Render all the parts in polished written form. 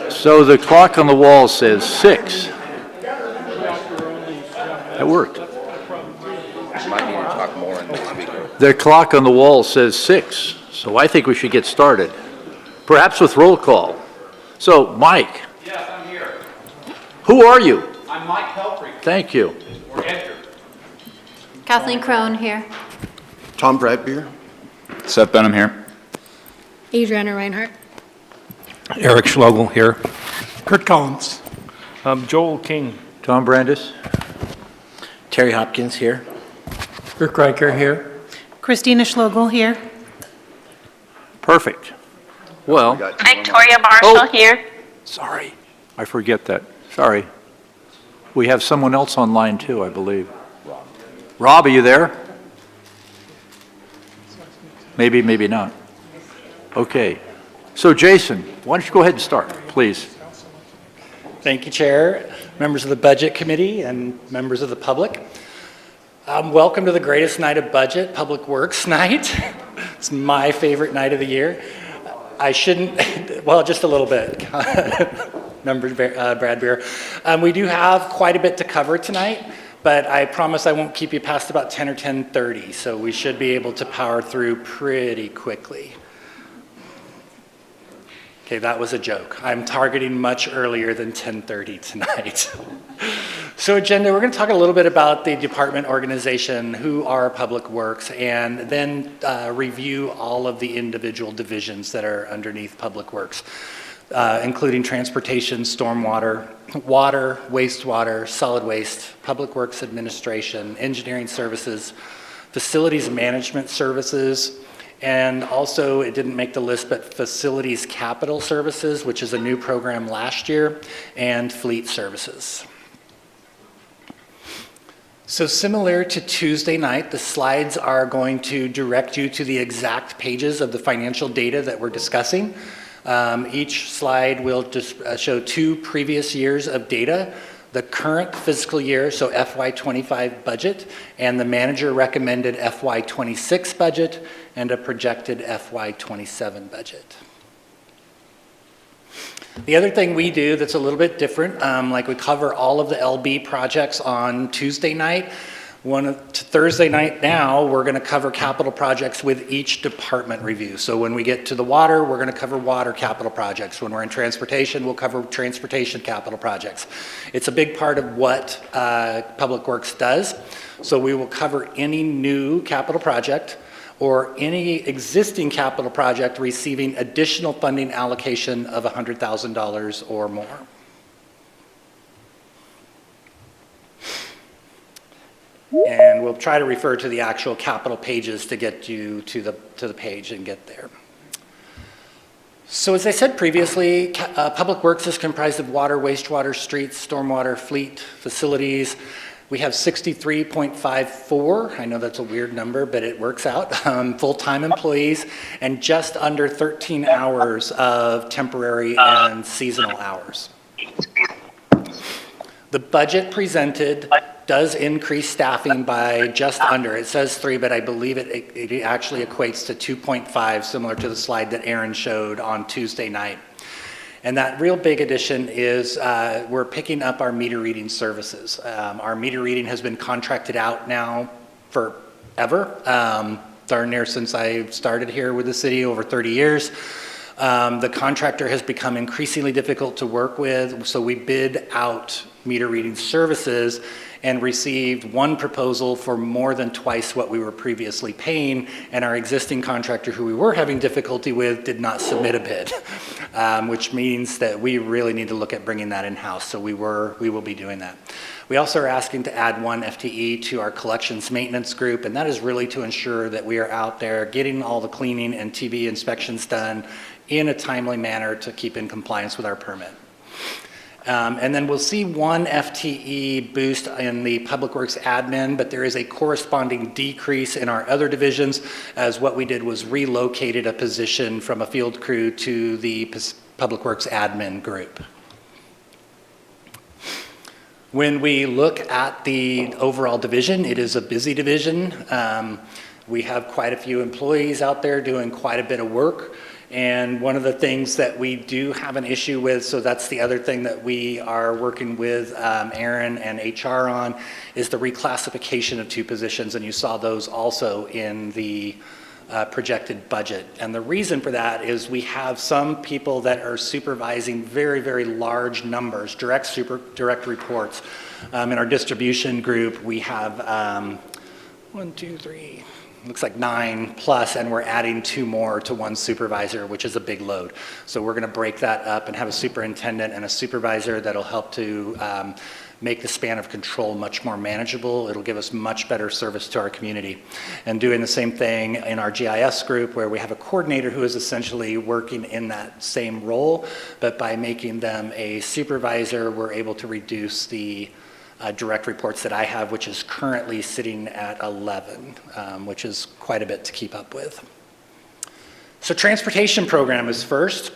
So the clock on the wall says 6. That worked. You might need to talk more in the speaker. The clock on the wall says 6, so I think we should get started, perhaps with roll call. So, Mike. Yes, I'm here. Who are you? I'm Mike Helfrey. Thank you. Or Edgar. Kathleen Crone here. Tom Bradbeer. Seth Benham here. Adriana Reinhardt. Eric Schlegel here. Kurt Collins. Joel King. Tom Brandis. Terry Hopkins here. Rick Riker here. Christina Schlegel here. Perfect. Well, Victoria Marshall here. sorry, I forget that. Sorry. We have someone else online too, I believe. Rob, are you there? Maybe, maybe not. Okay. So Jason, why don't you go ahead and start, please? Thank you, Chair, members of the Budget Committee, and members of the public. Welcome to the greatest night of budget, Public Works Night. It's my favorite night of the year. I shouldn't, well, just a little bit, Member Brad Beer. We do have quite a bit to cover tonight, but I promise I won't keep you past about 10 or 10:30, so we should be able to power through pretty quickly. Okay, that was a joke. I'm targeting much earlier than 10:30 tonight. So agenda, we're going to talk a little bit about the department organization, who are Public Works, and then review all of the individual divisions that are underneath Public Works, including transportation, stormwater, water, wastewater, solid waste, Public Works Administration, engineering services, facilities management services, and also, it didn't make the list, but Facilities Capital Services, which is a new program last year, and Fleet Services. So similar to Tuesday night, the slides are going to direct you to the exact pages of the financial data that we're discussing. Each slide will just show 2 previous years of data, the current fiscal year, so FY25 budget, and the manager recommended FY26 budget, and a projected FY27 budget. The other thing we do that's a little bit different, like we cover all of the LB projects on Tuesday night. Thursday night now, we're going to cover capital projects with each department review. So when we get to the water, we're going to cover water capital projects. When we're in transportation, we'll cover transportation capital projects. It's a big part of what Public Works does. So we will cover any new capital project or any existing capital project receiving additional funding allocation of $100,000 or more. And we'll try to refer to the actual capital pages to get you to the page and get there. So as I said previously, Public Works is comprised of water, wastewater, streets, stormwater, fleet, facilities. We have 63.54, I know that's a weird number, but it works out, full-time employees, and just under 13 hours of temporary and seasonal hours. The budget presented does increase staffing by just under, it says 3, but I believe it actually equates to 2.5, similar to the slide that Aaron showed on Tuesday night. And that real big addition is we're picking up our meter reading services. Our meter reading has been contracted out now forever, darn near since I started here with the city over 30 years. The contractor has become increasingly difficult to work with, so we bid out meter reading services and received 1 proposal for more than twice what we were previously paying, and our existing contractor who we were having difficulty with did not submit a bid, which means that we really need to look at bringing that in-house, so we will be doing that. We also are asking to add 1 FTE to our collections maintenance group, and that is really to ensure that we are out there getting all the cleaning and TV inspections done in a timely manner to keep in compliance with our permit. And then we'll see 1 FTE boost in the Public Works admin, but there is a corresponding decrease in our other divisions, as what we did was relocated a position from a field crew to the Public Works admin group. When we look at the overall division, it is a busy division. We have quite a few employees out there doing quite a bit of work. And one of the things that we do have an issue with, so that's the other thing that we are working with Aaron and HR on, is the reclassification of 2 positions, and you saw those also in the projected budget. And the reason for that is we have some people that are supervising very, very large numbers, direct reports. In our distribution group, we have 1, 2, 3, looks like 9 plus, and we're adding 2 more to 1 supervisor, which is a big load. So we're going to break that up and have a superintendent and a supervisor that'll help to make the span of control much more manageable. It'll give us much better service to our community. And doing the same thing in our GIS group, where we have a coordinator who is essentially working in that same role, but by making them a supervisor, we're able to reduce the direct reports that I have, which is currently sitting at 11, which is quite a bit to keep up with. So transportation program is first,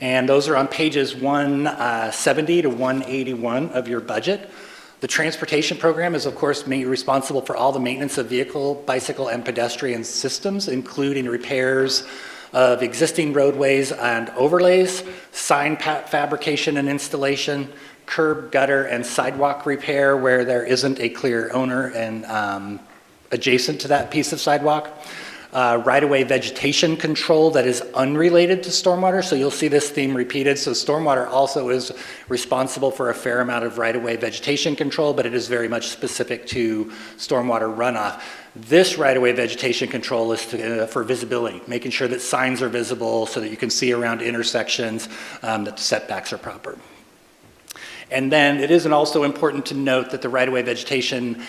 and those are on pages 170 to 181 of your budget. The transportation program is, of course, responsible for all the maintenance of vehicle, bicycle, and pedestrian systems, including repairs of existing roadways and overlays, sign fabrication and installation, curb, gutter, and sidewalk repair where there isn't a clear owner and adjacent to that piece of sidewalk. Right-of-way vegetation control that is unrelated to stormwater, so you'll see this theme repeated. So stormwater also is responsible for a fair amount of right-of-way vegetation control, but it is very much specific to stormwater runoff. This right-of-way vegetation control is for visibility, making sure that signs are visible so that you can see around intersections, that the setbacks are proper. And then it is also important to note that the right-of-way vegetation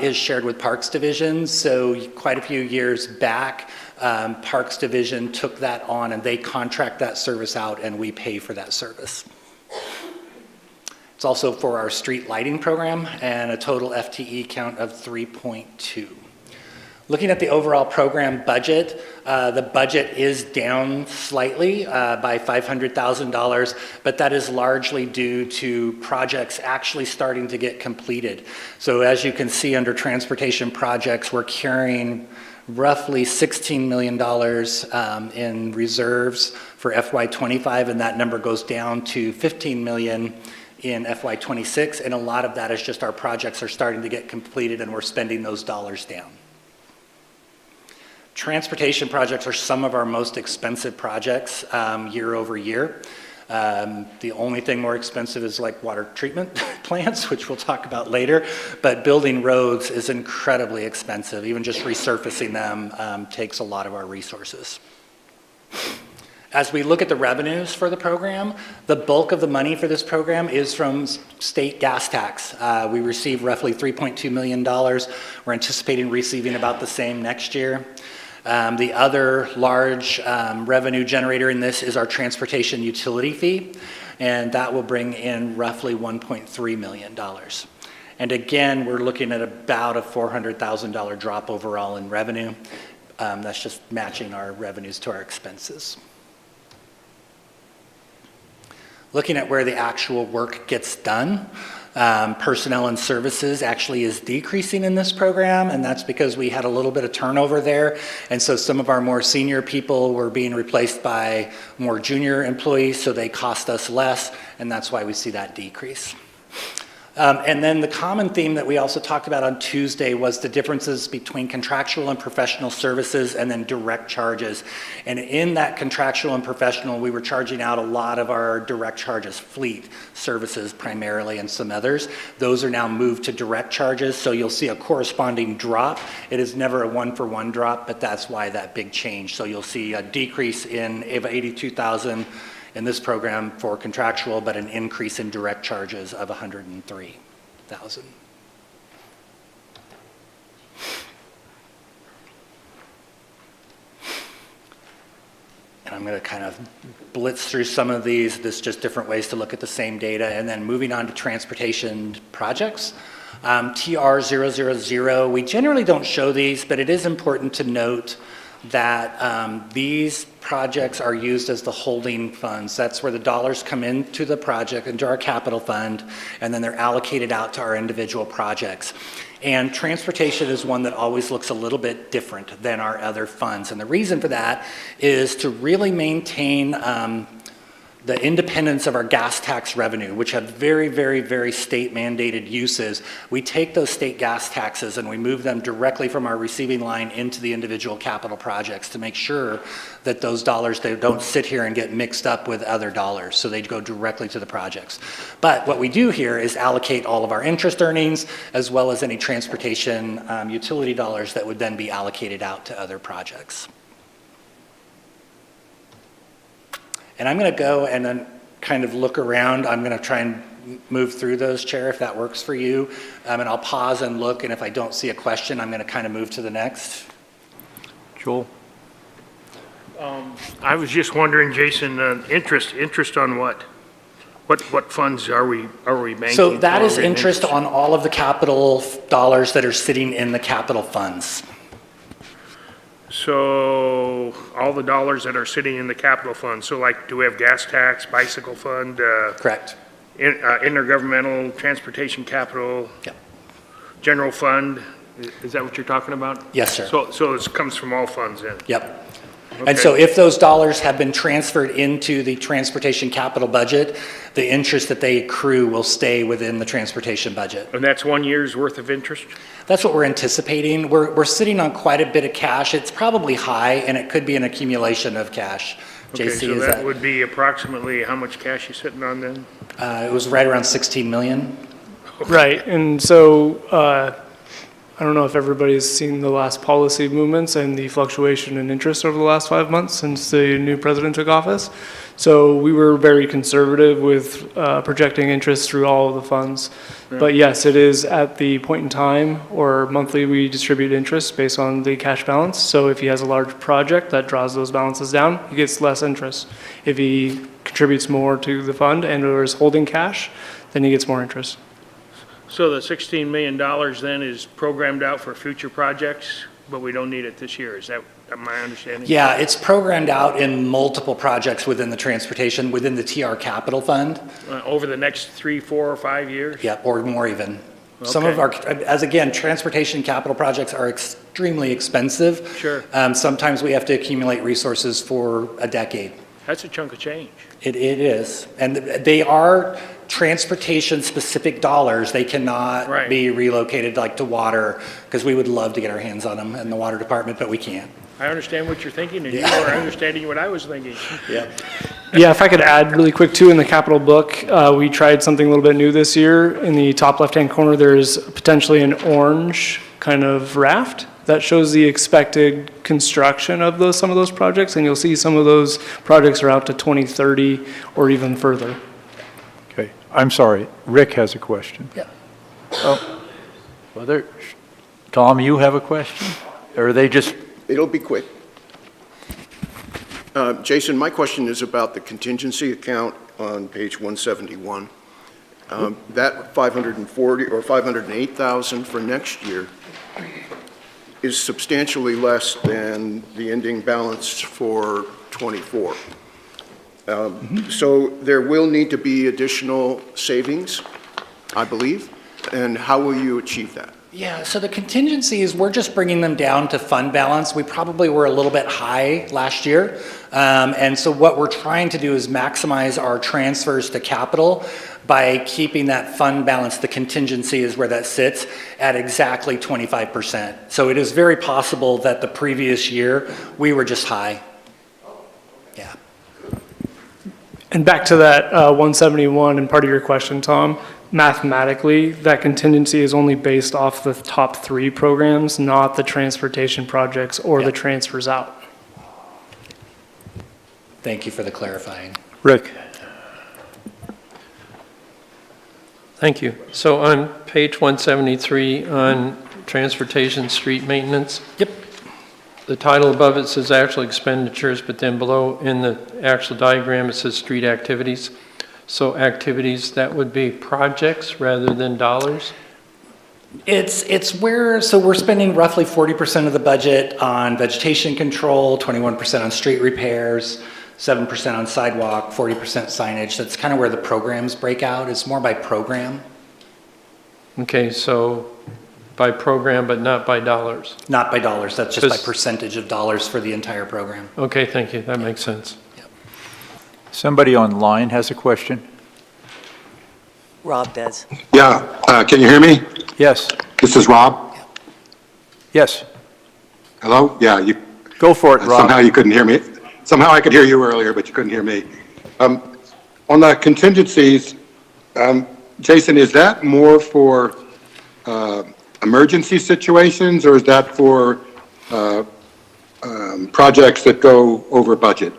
is shared with Parks Division. So quite a few years back, Parks Division took that on and they contract that service out and we pay for that service. It's also for our street lighting program and a total FTE count of 3.2. Looking at the overall program budget, the budget is down slightly by $500,000, but that is largely due to projects actually starting to get completed. So as you can see under transportation projects, we're carrying roughly $16 million in reserves for FY25, and that number goes down to $15 million in FY26, and a lot of that is just our projects are starting to get completed and we're spending those dollars down. Transportation projects are some of our most expensive projects year over year. The only thing more expensive is like water treatment plants, which we'll talk about later, but building roads is incredibly expensive. Even just resurfacing them takes a lot of our resources. As we look at the revenues for the program, the bulk of the money for this program is from state gas tax. We receive roughly $3.2 million. We're anticipating receiving about the same next year. The other large revenue generator in this is our transportation utility fee, and that will bring in roughly $1.3 million. And again, we're looking at about a $400,000 drop overall in revenue. That's just matching our revenues to our expenses. Looking at where the actual work gets done, personnel and services actually is decreasing in this program, and that's because we had a little bit of turnover there, and so some of our more senior people were being replaced by more junior employees, so they cost us less, and that's why we see that decrease. And then the common theme that we also talked about on Tuesday was the differences between contractual and professional services and then direct charges. And in that contractual and professional, we were charging out a lot of our direct charges, fleet services primarily and some others. Those are now moved to direct charges, so you'll see a corresponding drop. It is never a one-for-one drop, but that's why that big change. So you'll see a decrease in $82,000 in this program for contractual, but an increase in direct charges of $103,000. And I'm going to kind of blitz through some of these. There's just different ways to look at the same data. And then moving on to transportation projects. TR000, we generally don't show these, but it is important to note that these projects are used as the holding funds. That's where the dollars come into the project, into our capital fund, and then they're allocated out to our individual projects. And transportation is one that always looks a little bit different than our other funds. And the reason for that is to really maintain the independence of our gas tax revenue, which have very, very, very state mandated uses. We take those state gas taxes and we move them directly from our receiving line into the individual capital projects to make sure that those dollars, they don't sit here and get mixed up with other dollars. So they go directly to the projects. But what we do here is allocate all of our interest earnings as well as any transportation utility dollars that would then be allocated out to other projects. And I'm going to go and then kind of look around. I'm going to try and move through those, Chair, if that works for you. And I'll pause and look, and if I don't see a question, I'm going to kind of move to the next. Joel? I was just wondering, Jason, interest on what? What funds are we banking? So that for is interest on all of the capital dollars that are sitting in the capital funds. So all the dollars that are sitting in the capital fund, so like, do we have gas tax, bicycle fund, Correct. intergovernmental transportation capital, Yep. general fund? Is that what you're talking about? Yes, sir. So this comes from all funds then? Yep. Okay. And so if those dollars have been transferred into the transportation capital budget, the interest that they accrue will stay within the transportation budget. And that's 1 year's worth of interest? That's what we're anticipating. We're sitting on quite a bit of cash. It's probably high, and it could be an accumulation of cash. Okay, JC, so is that would be approximately how much cash you sitting on then? it was right around 16 million. Right, and so I don't know if everybody's seen the last policy movements and the fluctuation in interest over the last 5 months since the new president took office. So we were very conservative with projecting interest through all of the funds. Yeah. But yes, it is at the point in time or monthly we distribute interest based on the cash balance. So if he has a large project that draws those balances down, he gets less interest. If he contributes more to the fund and or is holding cash, then he gets more interest. So the $16 million then is programmed out for future projects, but we don't need it this year. Is that my understanding? Yeah, it's programmed out in multiple projects within the transportation, within the TR Capital Fund. Over the next 3, 4, or 5 years? Yeah, or more even. Some of Okay. our, as again, transportation capital projects are extremely expensive. Sure. Sometimes we have to accumulate resources for a decade. That's a chunk of change. It is. And they are transportation-specific dollars. They cannot Right. be relocated like to water, because we would love to get our hands on them in the water department, but we can't. I understand what you're thinking, and you Yeah. are understanding what I was thinking. Yeah. Yeah, if I could add really quick too, in the capital book, we tried something a little bit new this year. In the top left-hand corner, there's potentially an orange kind of raft that shows the expected construction of some of those projects, and you'll see some of those projects are out to 2030 or even further. Okay, I'm sorry, Rick has a question. Yeah. Whether, Tom, you have a question? Or are they just, It'll be quick. Jason, my question is about the contingency account on page 171. That 540 or 508,000 for next year is substantially less than the ending balance for '24. So there will need to be additional savings, I believe. And how will you achieve that? Yeah, so the contingencies, we're just bringing them down to fund balance. We probably were a little bit high last year. And so what we're trying to do is maximize our transfers to capital by keeping that fund balance, the contingency is where that sits, at exactly 25%. So it is very possible that the previous year, we were just high. Yeah. And back to that 171 and part of your question, Tom, mathematically, that contingency is only based off the top 3 programs, not the transportation projects or the transfers out. Thank you for the clarifying. Rick? Thank you. So on page 173 on transportation street maintenance. Yep. The title above it says actual expenditures, but then below in the actual diagram, it says street activities. So activities, that would be projects rather than dollars? It's where, so we're spending roughly 40% of the budget on vegetation control, 21% on street repairs, 7% on sidewalk, 40% signage. That's kind of where the programs break out. It's more by program. Okay, so by program, but not by dollars. Not by dollars, that's just by Just- percentage of dollars for the entire program. Okay, thank you, that makes sense. Somebody online has a question? Rob does. Yeah, can you hear me? Yes, This is Rob. yes. Hello? Yeah, you, Go for it, somehow Rob. you couldn't hear me. Somehow I could hear you earlier, but you couldn't hear me. On the contingencies, Jason, is that more for emergency situations, or is that for projects that go over budget?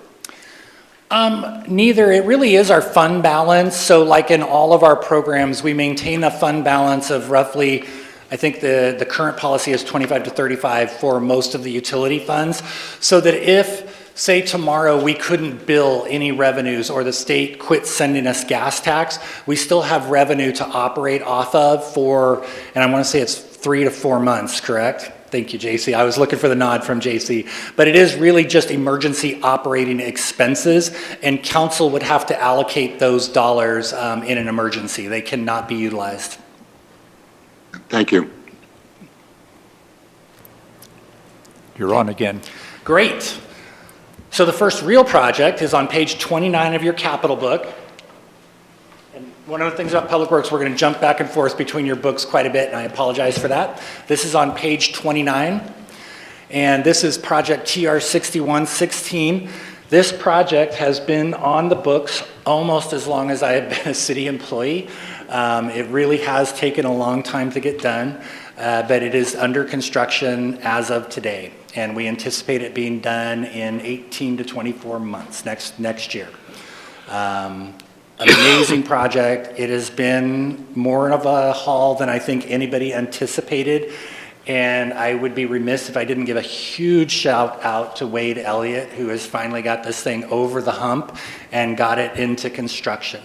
Neither. It really is our fund balance. So like in all of our programs, we maintain a fund balance of roughly, I think the current policy is 25 to 35 for most of the utility funds. So that if, say tomorrow, we couldn't bill any revenues or the state quit sending us gas tax, we still have revenue to operate off of for, and I want to say it's 3 to 4 months, correct? Thank you, JC. I was looking for the nod from JC. But it is really just emergency operating expenses, and council would have to allocate those dollars in an emergency. They cannot be utilized. Thank you. You're on again. Great. So the first real project is on page 29 of your capital book. And one of the things about Public Works, we're going to jump back and forth between your books quite a bit, and I apologize for that. This is on page 29, and this is project TR 6116. This project has been on the books almost as long as I have been a city employee. It really has taken a long time to get done, but it is under construction as of today, and we anticipate it being done in 18 to 24 months next year. Amazing project. It has been more of a haul than I think anybody anticipated, and I would be remiss if I didn't give a huge shout out to Wade Elliott, who has finally got this thing over the hump and got it into construction.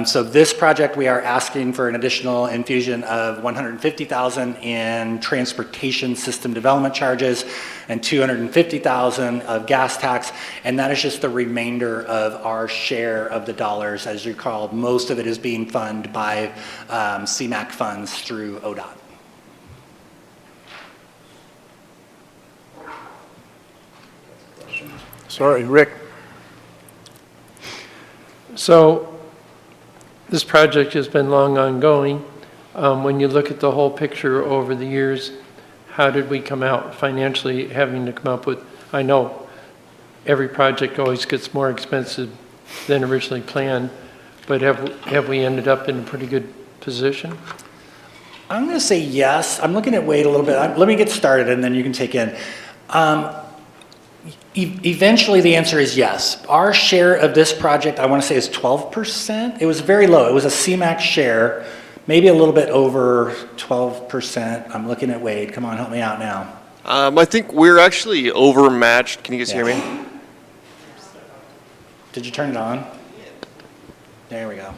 So this project, we are asking for an additional infusion of $150,000 in transportation system development charges and $250,000 of gas tax, and that is just the remainder of our share of the dollars. As you recall, most of it is being funded by CMAQ funds through ODOT. Sorry, Rick. So this project has been long ongoing. When you look at the whole picture over the years, how did we come out financially having to come up with, I know every project always gets more expensive than originally planned, but have we ended up in a pretty good position? I'm going to say yes. I'm looking at Wade a little bit. Let me get started and then you can take in. Eventually the answer is yes. Our share of this project, I want to say, is 12%. It was very low. It was a CMAQ share, maybe a little bit over 12%. I'm looking at Wade. Come on, help me out now. I think we're actually overmatched. Can you guys hear me? Did you turn it on? There we go.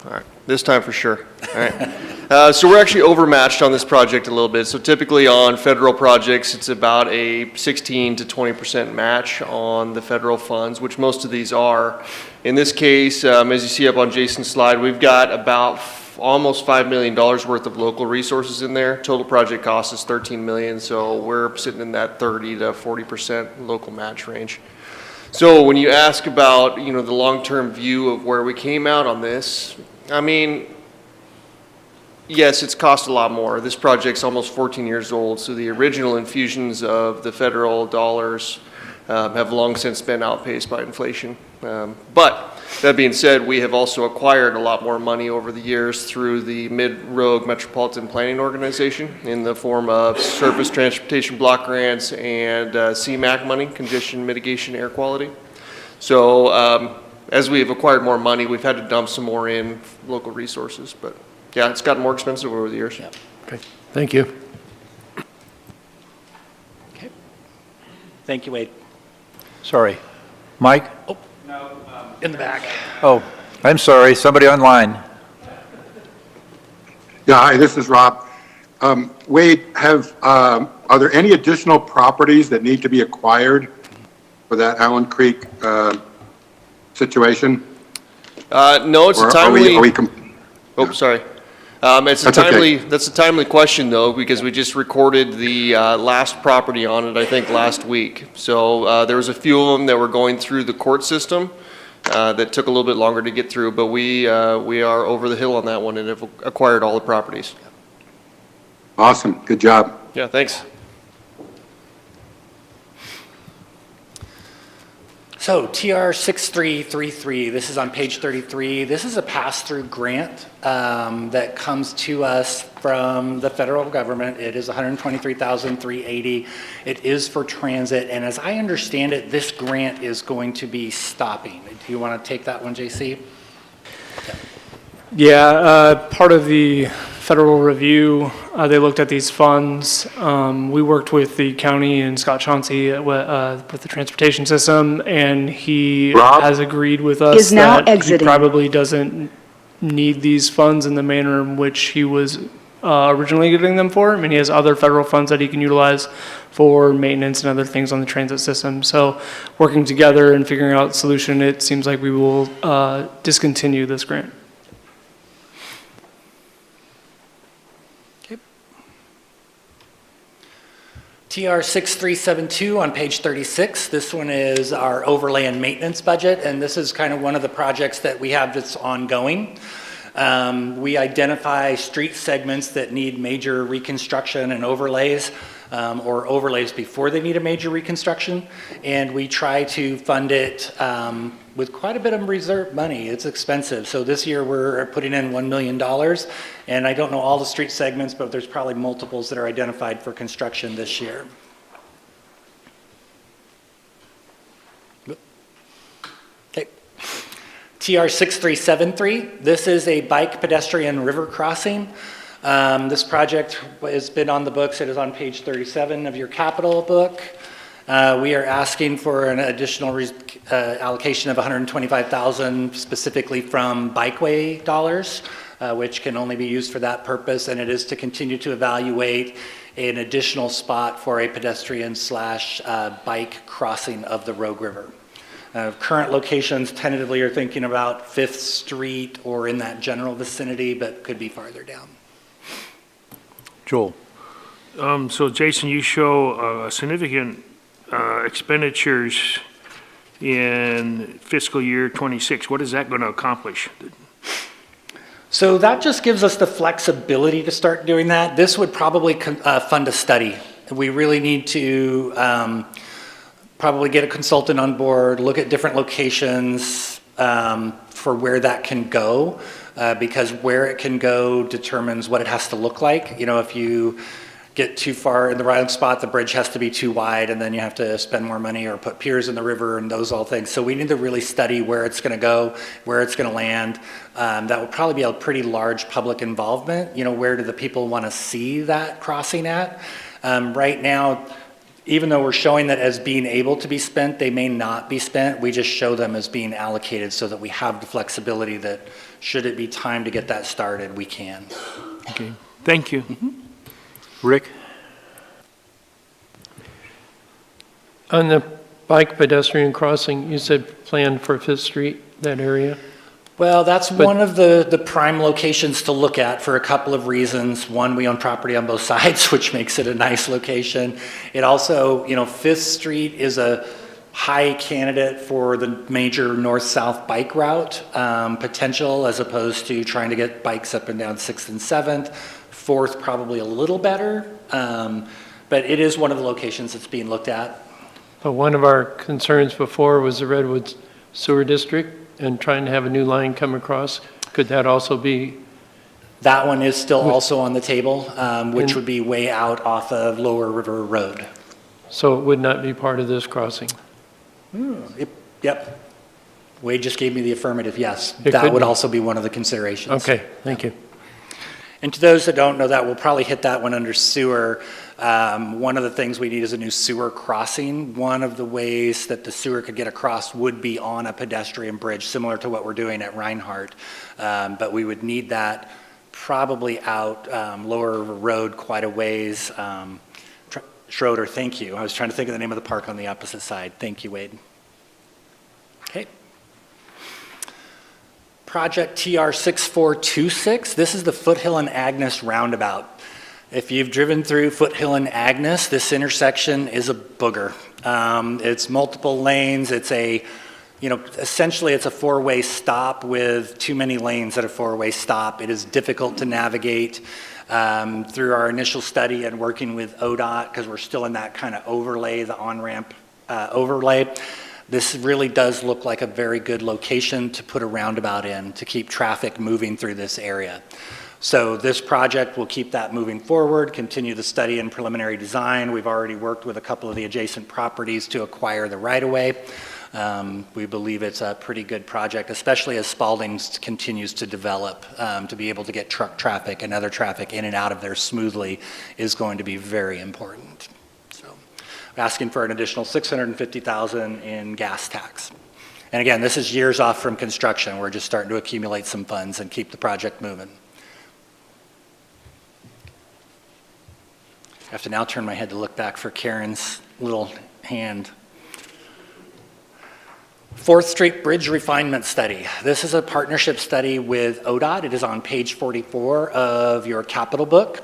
All right, this time for sure. All right. So we're actually overmatched on this project a little bit. So typically on federal projects, it's about a 16 to 20% match on the federal funds, which most of these are. In this case, as you see up on Jason's slide, we've got about almost $5 million worth of local resources in there. Total project cost is $13 million, so we're sitting in that 30 to 40% local match range. So when you ask about, the long-term view of where we came out on this, I mean, yes, it's cost a lot more. This project's almost 14 years old, so the original infusions of the federal dollars have long since been outpaced by inflation. But that being said, we have also acquired a lot more money over the years through the Mid-Rogue Metropolitan Planning Organization in the form of surface transportation block grants and CMAQ money, congestion mitigation air quality. So as we've acquired more money, we've had to dump some more in local resources. But yeah, it's gotten more expensive over the years. Yeah. Okay, thank you. Okay. Thank you, Wade. Sorry. Mike? In the back. Oh, I'm sorry, somebody online. Yeah, hi, this is Rob. Wade, are there any additional properties that need to be acquired for that Allen Creek situation? No, it's a Or timely. are we Oh, sorry. It's a That's okay. timely, that's a timely question though, because we just recorded the last property on it, I think, last week. So there was a few of them that were going through the court system that took a little bit longer to get through, but we are over the hill on that one and have acquired all the properties. Awesome, good job. Yeah, thanks. So TR 6333, this is on page 33. This is a pass-through grant that comes to us from the federal government. It is $123,380. It is for transit, and as I understand it, this grant is going to be stopping. Do you want to take that one, JC? Yeah, part of the federal review, they looked at these funds. We worked with the county and Scott Chauncey with the transportation system, and he has agreed with us that he probably doesn't need these funds in the manner in which he was originally getting them for. I mean, he has other federal funds that he can utilize for maintenance and other things on the transit system. So working together and figuring out a solution, it seems like we will discontinue this grant. TR 6372 on page 36. This one is our overlay and maintenance budget, and this is kind of one of the projects that we have that's ongoing. We identify street segments that need major reconstruction and overlays, or overlays before they need a major reconstruction, and we try to fund it with quite a bit of reserve money. It's expensive. So this year we're putting in $1 million, and I don't know all the street segments, but there's probably multiples that are identified for construction this year. Okay. TR 6373, this is a bike pedestrian river crossing. This project has been on the books. It is on page 37 of your capital book. We are asking for an additional allocation of $125,000 specifically from bikeway dollars, which can only be used for that purpose, and it is to continue to evaluate an additional spot for a pedestrian / bike crossing of the Rogue River. Current locations tentatively are thinking about 5th Street or in that general vicinity, but could be farther down. Joel. So Jason, you show significant expenditures in fiscal year 26. What is that going to accomplish? So that just gives us the flexibility to start doing that. This would probably fund a study. We really need to probably get a consultant on board, look at different locations for where that can go, because where it can go determines what it has to look like. You know, if you get too far in the right spot, the bridge has to be too wide, and then you have to spend more money or put piers in the river and those all things. So we need to really study where it's going to go, where it's going to land. That would probably be a pretty large public involvement. You know, where do the people want to see that crossing at? Right now, even though we're showing that as being able to be spent, they may not be spent. We just show them as being allocated so that we have the flexibility that should it be time to get that started, we can. Okay, thank you. Mm-hmm. Rick? On the bike pedestrian crossing, you said plan for 5th Street, that area? Well, that's one of the prime locations to look at for a couple of reasons. One, we own property on both sides, which makes it a nice location. It also, you know, 5th Street is a high candidate for the major north-south bike route potential, as opposed to trying to get bikes up and down 6th and 7th. 4th probably a little better, but it is one of the locations that's being looked at. But one of our concerns before was the Redwoods Sewer District and trying to have a new line come across. Could that also be? That one is still also on the table, which would be way out off of Lower River Road. So it would not be part of this crossing? Yep. Wade just gave me the affirmative, yes. It That could would be. also be one of the considerations. Okay, thank you. And to those that don't know that, we'll probably hit that one under sewer. One of the things we need is a new sewer crossing. One of the ways that the sewer could get across would be on a pedestrian bridge, similar to what we're doing at Reinhardt. But we would need that probably out Lower River Road quite a ways. Schroeder, thank you. I was trying to think of the name of the park on the opposite side. Thank you, Wade. Okay. Project TR6426. This is the Foothill and Agnes roundabout. If you've driven through Foothill and Agnes, this intersection is a booger. It's multiple lanes. It's essentially it's a four-way stop with too many lanes at a four-way stop. It is difficult to navigate. Through our initial study and working with ODOT, because we're still in that kind of overlay, the on-ramp overlay, this really does look like a very good location to put a roundabout in to keep traffic moving through this area. So this project will keep that moving forward, continue the study and preliminary design. We've already worked with a couple of the adjacent properties to acquire the right-of-way. We believe it's a pretty good project, especially as Spalding's continues to develop. To be able to get truck traffic and other traffic in and out of there smoothly is going to be very important. So we're asking for an additional $650,000 in gas tax. And again, this is years off from construction. We're just starting to accumulate some funds and keep the project moving. I have to now turn my head to look back for Karen's little hand. 4th Street Bridge Refinement Study. This is a partnership study with ODOT. It is on page 44 of your capital book.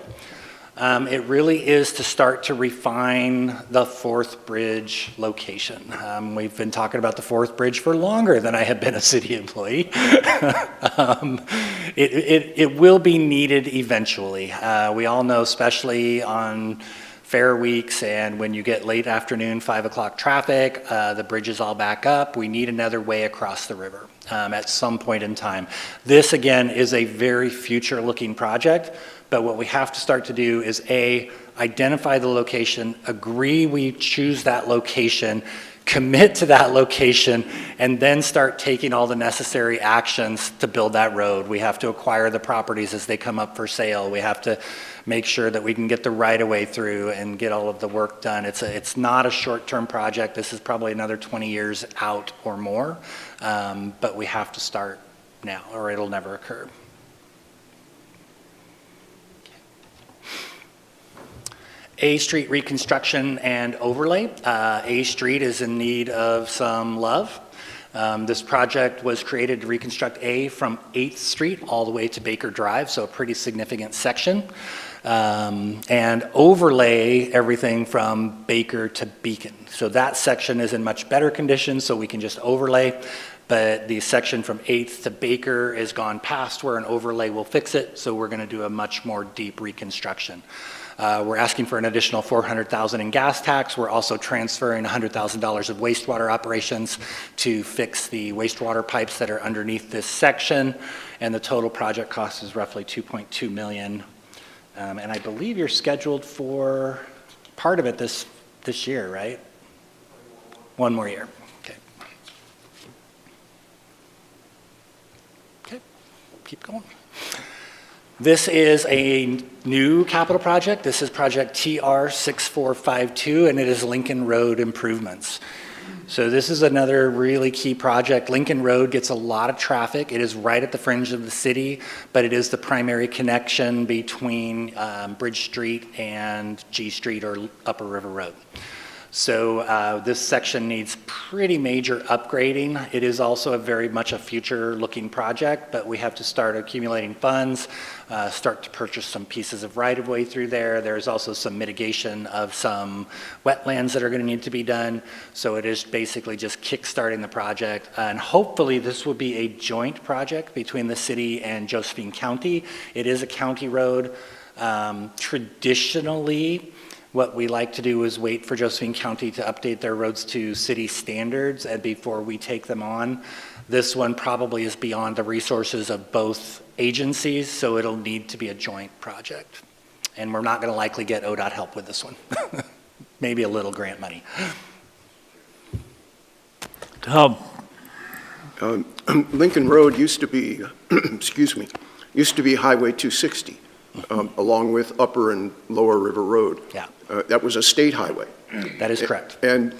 It really is to start to refine the 4th Bridge location. We've been talking about the 4th Bridge for longer than I have been a city employee. It will be needed eventually. We all know, especially on fair weeks and when you get late afternoon, 5 o'clock traffic, the bridges all back up. We need another way across the river at some point in time. This, again, is a very future-looking project, but what we have to start to do is A, identify the location, agree we choose that location, commit to that location, and then start taking all the necessary actions to build that road. We have to acquire the properties as they come up for sale. We have to make sure that we can get the right-of-way through and get all of the work done. It's not a short-term project. This is probably another 20 years out or more, but we have to start now or it'll never occur. A Street reconstruction and overlay. A Street is in need of some love. This project was created to reconstruct A from 8th Street all the way to Baker Drive, so a pretty significant section. And overlay everything from Baker to Beacon. So that section is in much better condition, so we can just overlay. But the section from 8th to Baker is gone past where an overlay will fix it, so we're going to do a much more deep reconstruction. We're asking for an additional $400,000 in gas tax. We're also transferring $100,000 of wastewater operations to fix the wastewater pipes that are underneath this section, and the total project cost is roughly $2.2 million. And I believe you're scheduled for part of it this year, right? One more year. Okay. Okay, keep going. This is a new capital project. This is project TR6452, and it is Lincoln Road improvements. So this is another really key project. Lincoln Road gets a lot of traffic. It is right at the fringe of the city, but it is the primary connection between Bridge Street and G Street or Upper River Road. So this section needs pretty major upgrading. It is also a very much a future-looking project, but we have to start accumulating funds, start to purchase some pieces of right-of-way through there. There's also some mitigation of some wetlands that are going to need to be done. So it is basically just kick-starting the project, and hopefully this will be a joint project between the city and Josephine County. It is a county road. Traditionally, what we like to do is wait for Josephine County to update their roads to city standards and before we take them on. This one probably is beyond the resources of both agencies, so it'll need to be a joint project. And we're not going to likely get ODOT help with this one. Maybe a little grant money. Tom. Lincoln Road used to be, excuse me, used to be Highway 260. Along with Upper and Lower River Road. Yeah. That was a state highway. That is correct. And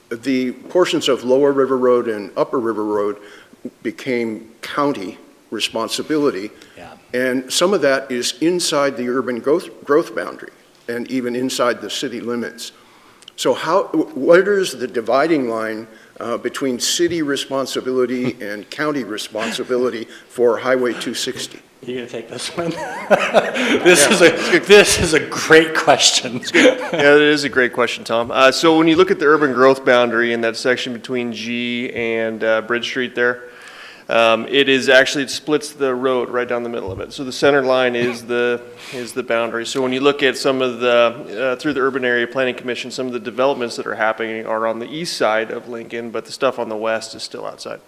the portions of Lower River Road and Upper River Road became county responsibility. Yeah. And some of that is inside the urban growth boundary and even inside the city limits. So what is the dividing line between city responsibility and county responsibility for Highway 260? You gonna take this one? This is a great question. Yeah, that is a great question, Tom. So when you look at the urban growth boundary in that section between G and Bridge Street there, it splits the road right down the middle of it. So the center line is the boundary. So when you look at some of the, through the Urban Area Planning Commission, some of the developments that are happening are on the east side of Lincoln, but the stuff on the west is still outside.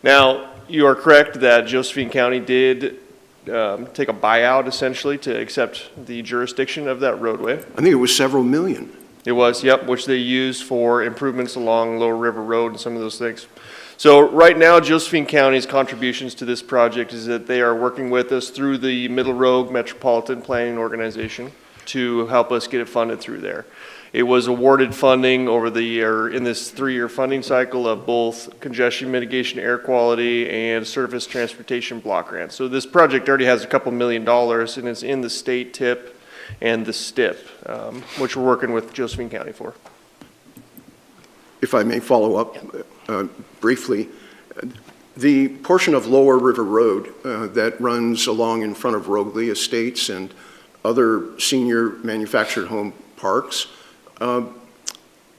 Now, you are correct that Josephine County did take a buyout essentially to accept the jurisdiction of that roadway. I think it was several million. It was, yep, which they used for improvements along Lower River Road and some of those things. So right now, Josephine County's contributions to this project is that they are working with us through the Middle Rogue Metropolitan Planning Organization to help us get it funded through there. It was awarded funding over the year in this 3-year funding cycle of both congestion mitigation, air quality, and surface transportation block grants. So this project already has a couple $1 million, and it's in the state TIP and the STIP, which we're working with Josephine County for. If I may follow up briefly, the portion of Lower River Road that runs along in front of Rogley Estates and other senior manufactured home parks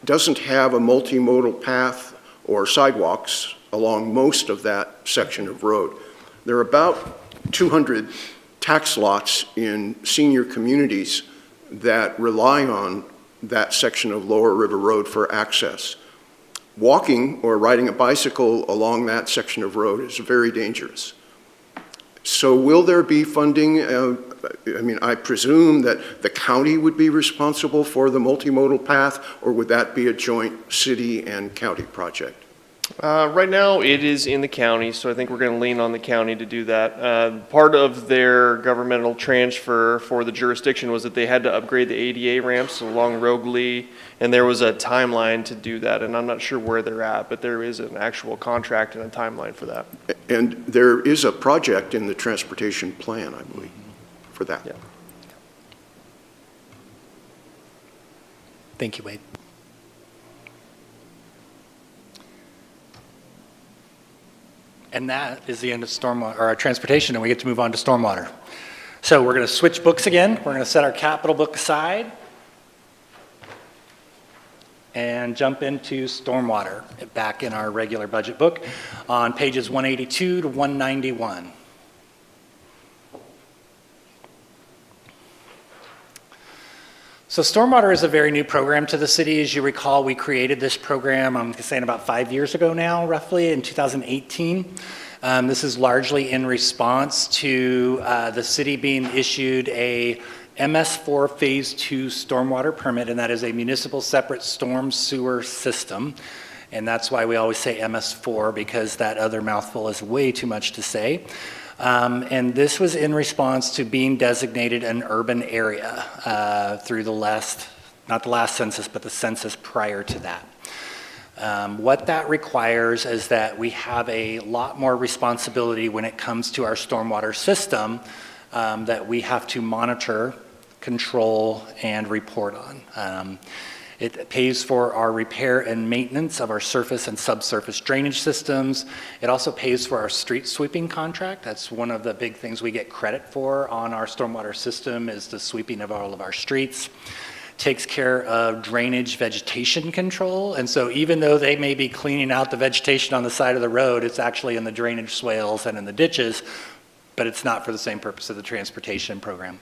doesn't have a multimodal path or sidewalks along most of that section of road. There are about 200 tax lots in senior communities that rely on that section of Lower River Road for access. Walking or riding a bicycle along that section of road is very dangerous. So will there be funding? I mean, I presume that the county would be responsible for the multimodal path, or would that be a joint city and county project? Right now, it is in the county, so I think we're going to lean on the county to do that. Part of their governmental transfer for the jurisdiction was that they had to upgrade the ADA ramps along Rogley, and there was a timeline to do that, and I'm not sure where they're at, but there is an actual contract and a timeline for that. And there is a project in the transportation plan, I believe, for that. Yeah. Thank you, Wade. And that is the end of stormwater, or transportation, and we get to move on to stormwater. So we're going to switch books again. We're going to set our capital book aside and jump into stormwater back in our regular budget book on pages 182 to 191. So stormwater is a very new program to the city. As you recall, we created this program, I'm saying about 5 years ago now, roughly, in 2018. This is largely in response to the city being issued a MS4 Phase 2 stormwater permit, and that is a municipal separate storm sewer system. And that's why we always say MS4, because that other mouthful is way too much to say. And this was in response to being designated an urban area through the not the last census, but the census prior to that. What that requires is that we have a lot more responsibility when it comes to our stormwater system that we have to monitor, control, and report on. It pays for our repair and maintenance of our surface and subsurface drainage systems. It also pays for our street sweeping contract. That's one of the big things we get credit for on our stormwater system is the sweeping of all of our streets. Takes care of drainage vegetation control. And so even though they may be cleaning out the vegetation on the side of the road, it's actually in the drainage swales and in the ditches, but it's not for the same purpose of the transportation program.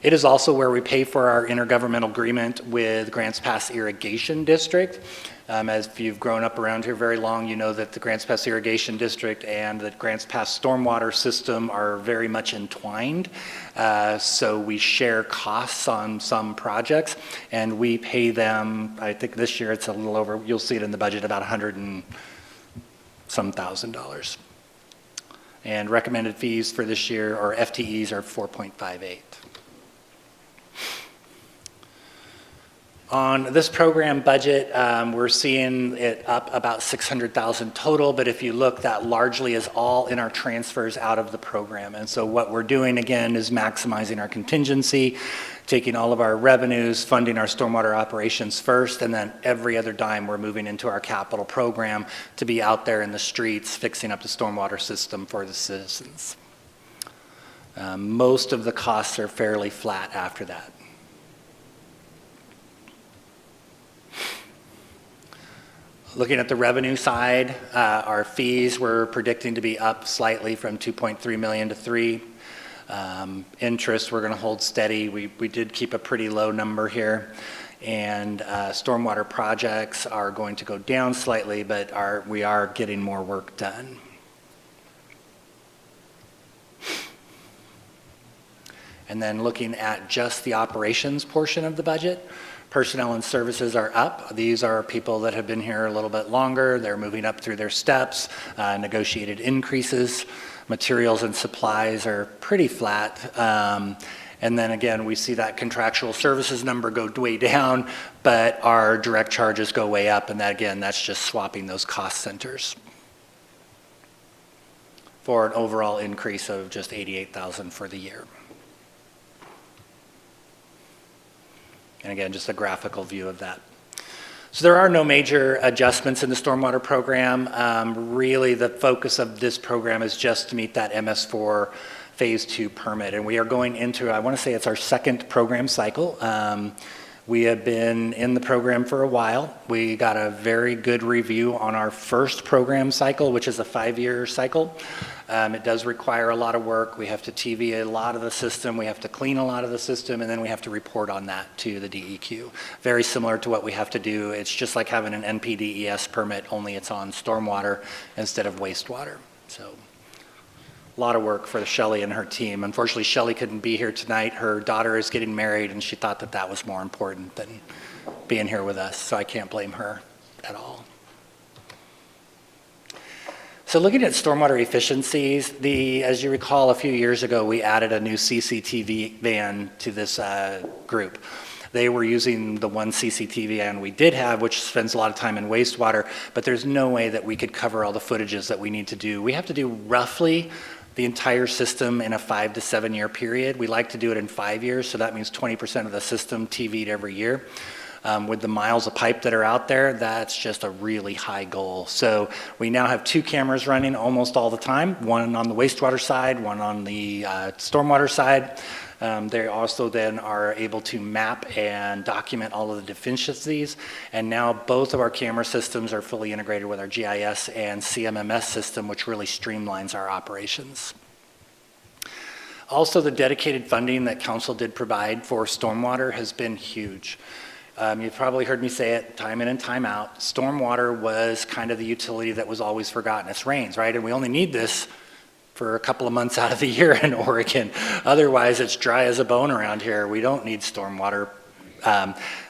It is also where we pay for our intergovernmental agreement with Grants Pass Irrigation District. As if you've grown up around here very long, you know that the Grants Pass Irrigation District and the Grants Pass Stormwater System are very much entwined. So we share costs on some projects, and we pay them, I think this year it's a little over, you'll see it in the budget, about $100 and some thousand. And recommended fees for this year, or FTEs, are 4.58. On this program budget, we're seeing it up about 600,000 total, but if you look, that largely is all in our transfers out of the program. And so what we're doing again is maximizing our contingency, taking all of our revenues, funding our stormwater operations first, and then every other dime we're moving into our capital program to be out there in the streets fixing up the stormwater system for the citizens. Most of the costs are fairly flat after that. Looking at the revenue side, our fees we're predicting to be up slightly from 2.3 million to 3. Interest, we're going to hold steady. We did keep a pretty low number here. And stormwater projects are going to go down slightly, but we are getting more work done. And then looking at just the operations portion of the budget, personnel and services are up. These are people that have been here a little bit longer. They're moving up through their steps, negotiated increases. Materials and supplies are pretty flat. And then again, we see that contractual services number go way down, but our direct charges go way up. And that, again, that's just swapping those cost centers for an overall increase of just 88,000 for the year. And again, just a graphical view of that. So there are no major adjustments in the stormwater program. Really, the focus of this program is just to meet that MS4 Phase 2 permit. And we are going into, I want to say it's our second program cycle. We have been in the program for a while. We got a very good review on our first program cycle, which is a 5-year cycle. It does require a lot of work. We have to TV a lot of the system. We have to clean a lot of the system, and then we have to report on that to the DEQ. Very similar to what we have to do. It's just like having an NPDES permit, only it's on stormwater instead of wastewater. So a lot of work for Shelley and her team. Unfortunately, Shelley couldn't be here tonight. Her daughter is getting married, and she thought that that was more important than being here with us, so I can't blame her at all. So looking at stormwater efficiencies, as you recall, a few years ago, we added a new CCTV van to this group. They were using the one CCTV van we did have, which spends a lot of time in wastewater, but there's no way that we could cover all the footages that we need to do. We have to do roughly the entire system in a 5 to 7 year period. We like to do it in 5 years, so that means 20% of the system TV'd every year. With the miles of pipe that are out there, that's just a really high goal. So we now have 2 cameras running almost all the time, one on the wastewater side, one on the stormwater side. They also then are able to map and document all of the deficiencies. And now both of our camera systems are fully integrated with our GIS and CMMS system, which really streamlines our operations. Also, the dedicated funding that council did provide for stormwater has been huge. You've probably heard me say it time in and time out. Stormwater was kind of the utility that was always forgotten. It's rains, right? And we only need this for a couple of months out of the year in Oregon. Otherwise, it's dry as a bone around here. We don't need stormwater.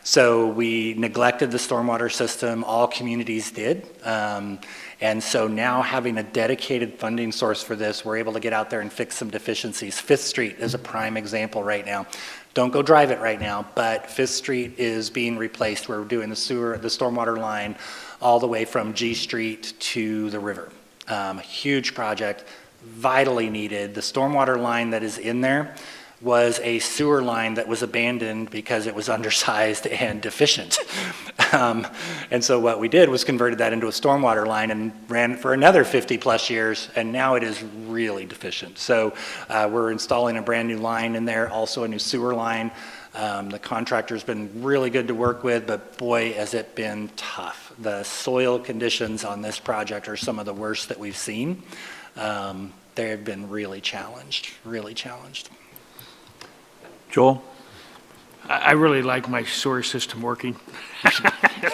So we neglected the stormwater system. All communities did. And so now having a dedicated funding source for this, we're able to get out there and fix some deficiencies. 5th Street is a prime example right now. Don't go drive it right now, but 5th Street is being replaced. We're doing the stormwater line all the way from G Street to the river. A huge project, vitally needed. The stormwater line that is in there was a sewer line that was abandoned because it was undersized and deficient. And so what we did was converted that into a stormwater line and ran it for another 50 plus years, and now it is really deficient. So we're installing a brand new line in there, also a new sewer line. The contractor's been really good to work with, but boy, has it been tough. The soil conditions on this project are some of the worst that we've seen. They have been really challenged, really challenged. Joel? I really like my sewer system working.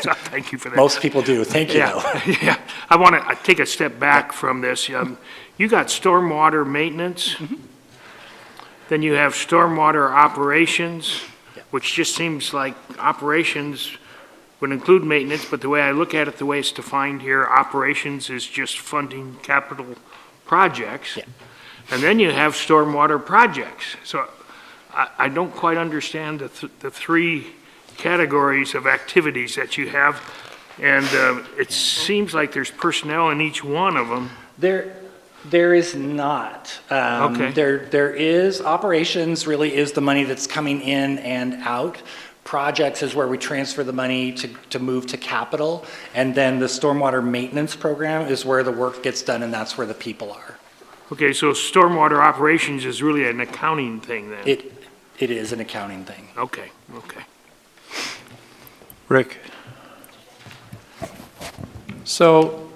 So thank you for that. Most people do. Thank you. Yeah, yeah. I want to take a step back from this. You got stormwater maintenance, then you have stormwater operations, which just seems like operations would include maintenance, but the way I look at it, the way it's defined here, operations is just funding capital projects. Yeah. And then you have stormwater projects. So I don't quite understand the three categories of activities that you have, and it seems like there's personnel in each one of them. There is not. Okay. There is, operations really is the money that's coming in and out. Projects is where we transfer the money to move to capital. And then the stormwater maintenance program is where the work gets done, and that's where the people are. Okay, so stormwater operations is really an accounting thing then? It is an accounting thing. Okay, okay. Rick? So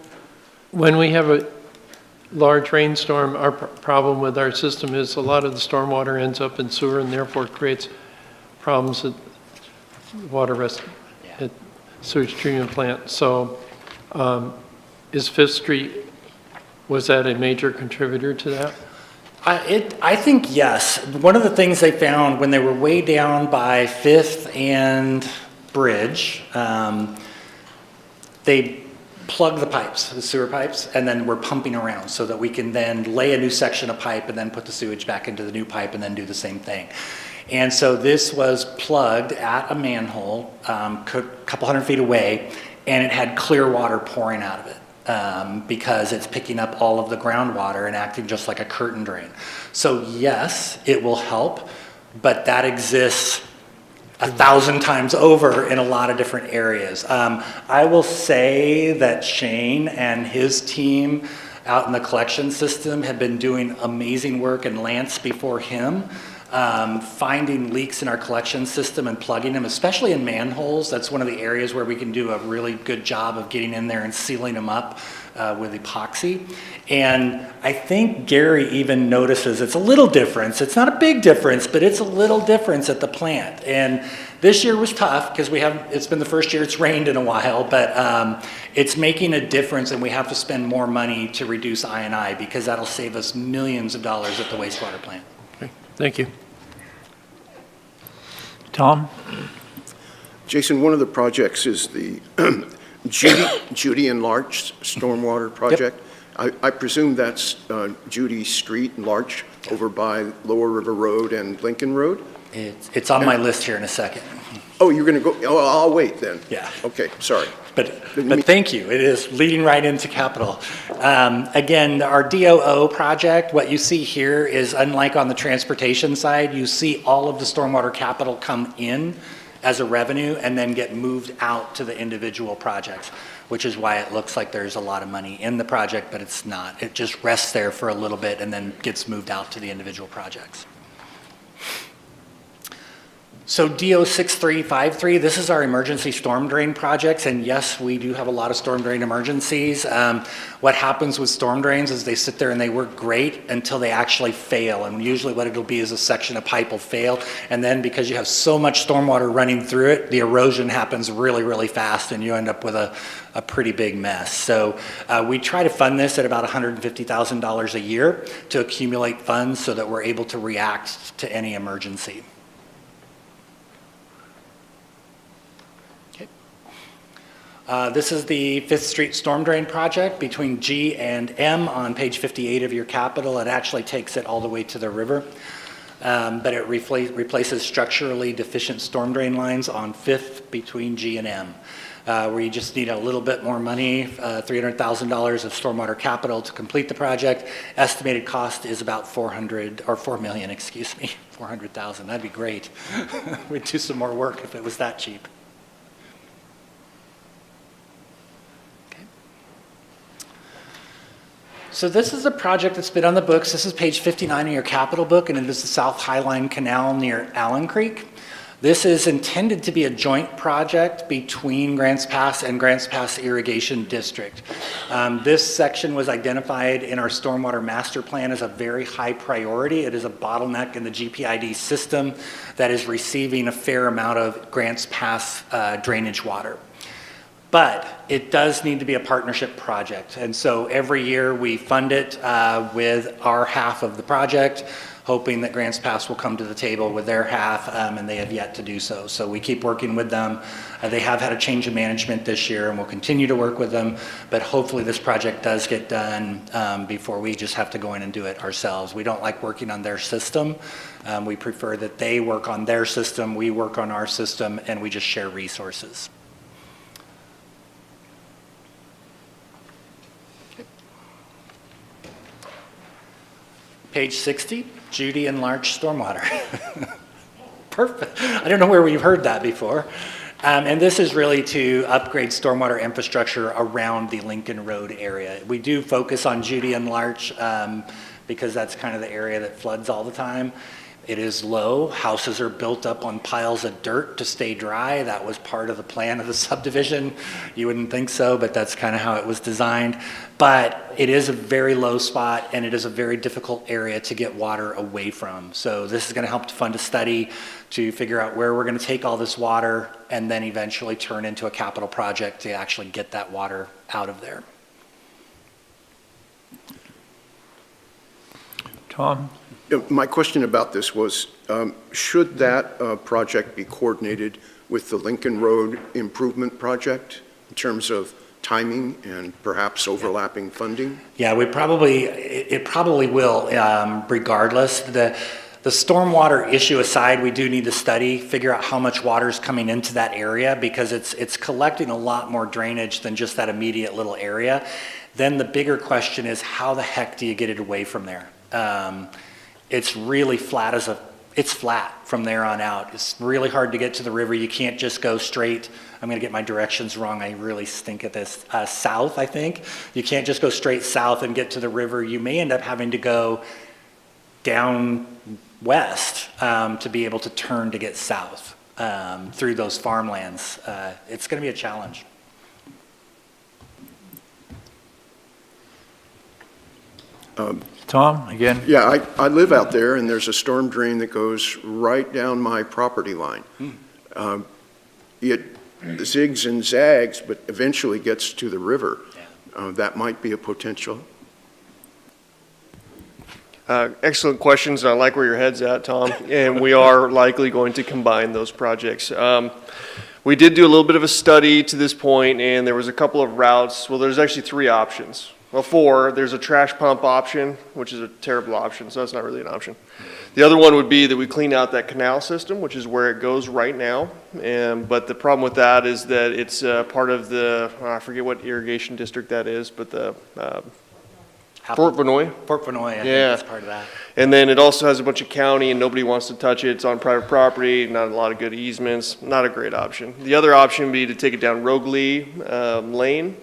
when we have a large rainstorm, our problem with our system is a lot of the stormwater ends up in sewer and therefore creates problems at at sewage treatment plant. So is Fifth Street, was that a major contributor to that? I think yes. One of the things they found when they were way down by Fifth and Bridge, they plugged the pipes, the sewer pipes, and then we're pumping around so that we can then lay a new section of pipe and then put the sewage back into the new pipe and then do the same thing. And so this was plugged at a manhole, a couple hundred feet away, and it had clear water pouring out of it because it's picking up all of the groundwater and acting just like a curtain drain. So yes, it will help, but that exists 1,000 times over in a lot of different areas. I will say that Shane and his team out in the collection system have been doing amazing work, and Lance before him, finding leaks in our collection system and plugging them, especially in manholes. That's one of the areas where we can do a really good job of getting in there and sealing them up with epoxy. And I think Gary even notices it's a little difference. It's not a big difference, but it's a little difference at the plant. And this year was tough because it's been the first year it's rained in a while, but it's making a difference, and we have to spend more money to reduce I&I because that'll save us millions of dollars at the wastewater plant. Okay, thank you. Tom? Jason, one of the projects is the Judy Enlarged Stormwater Project. I presume that's Judy Street Enlarged over by Lower River Road and Lincoln Road? It's on my list here in a second. Oh, you're going to go, oh, I'll wait then. Yeah. Okay, sorry. But thank you. It is leading right into capital. Again, our DOO project, what you see here is unlike on the transportation side, you see all of the stormwater capital come in as a revenue and then get moved out to the individual projects, which is why it looks like there's a lot of money in the project, but it's not. It just rests there for a little bit and then gets moved out to the individual projects. So DO 6353, this is our emergency storm drain projects, and yes, we do have a lot of storm drain emergencies. What happens with storm drains is they sit there and they work great until they actually fail, and usually what it'll be is a section of pipe will fail, and then because you have so much stormwater running through it, the erosion happens really, really fast, and you end up with a pretty big mess. So we try to fund this at about $150,000 a year to accumulate funds so that we're able to react to any emergency. This is the Fifth Street Storm Drain Project between G and M on page 58 of your capital. It actually takes it all the way to the river, but it replaces structurally deficient storm drain lines on Fifth between G and M, where you just need a little bit more money, $300,000 of stormwater capital to complete the project. Estimated cost is about $4 million, excuse me, 400,000. That'd be great. We'd do some more work if it was that cheap. So this is a project that's been on the books. This is page 59 of your capital book, and it is the South Highline Canal near Allen Creek. This is intended to be a joint project between Grants Pass and Grants Pass Irrigation District. This section was identified in our stormwater master plan as a very high priority. It is a bottleneck in the GPID system that is receiving a fair amount of Grants Pass drainage water. But it does need to be a partnership project. And so every year we fund it with our half of the project, hoping that Grants Pass will come to the table with their half, and they have yet to do so. So we keep working with them. They have had a change of management this year, and we'll continue to work with them, but hopefully this project does get done before we just have to go in and do it ourselves. We don't like working on their system. We prefer that they work on their system, we work on our system, and we just share resources. Page 60, Judy and Larch Stormwater. Perfect. I don't know where we've heard that before. And this is really to upgrade stormwater infrastructure around the Lincoln Road area. We do focus on Judy and Larch because that's kind of the area that floods all the time. It is low. Houses are built up on piles of dirt to stay dry. That was part of the plan of the subdivision. You wouldn't think so, but that's kind of how it was designed. But it is a very low spot, and it is a very difficult area to get water away from. So this is going to help to fund a study to figure out where we're going to take all this water and then eventually turn into a capital project to actually get that water out of there. Tom? My question about this was, should that project be coordinated with the Lincoln Road Improvement Project in terms of timing and perhaps overlapping funding? Yeah, it probably will, regardless. The stormwater issue aside, we do need to study, figure out how much water is coming into that area because it's collecting a lot more drainage than just that immediate little area. Then the bigger question is, how the heck do you get it away from there? It's really flat it's flat from there on out. It's really hard to get to the river. You can't just go straight. I'm going to get my directions wrong. I really stink at this. South, I think. You can't just go straight south and get to the river. You may end up having to go down west to be able to turn to get south through those farmlands. It's going to be a challenge. Tom, again? Yeah, I live out there, and there's a storm drain that goes right down my property line. It zigs and zags, but eventually gets to the river. That might be a potential. Excellent questions. I like where your head's at, Tom, and we are likely going to combine those projects. We did do a little bit of a study to this point, and there was a couple of routes. Well, there's actually 3 options. Well, 4. There's a trash pump option, which is a terrible option, so that's not really an option. The other one would be that we clean out that canal system, which is where it goes right now. But the problem with that is that it's part of the, I forget what irrigation district that is, but the Fort Vanoy? Fort Vanoy, I think that's part of that. And then it also has a bunch of county and nobody wants to touch it. It's on private property, not a lot of good easements, not a great option. The other option would be to take it down Rogley Lane,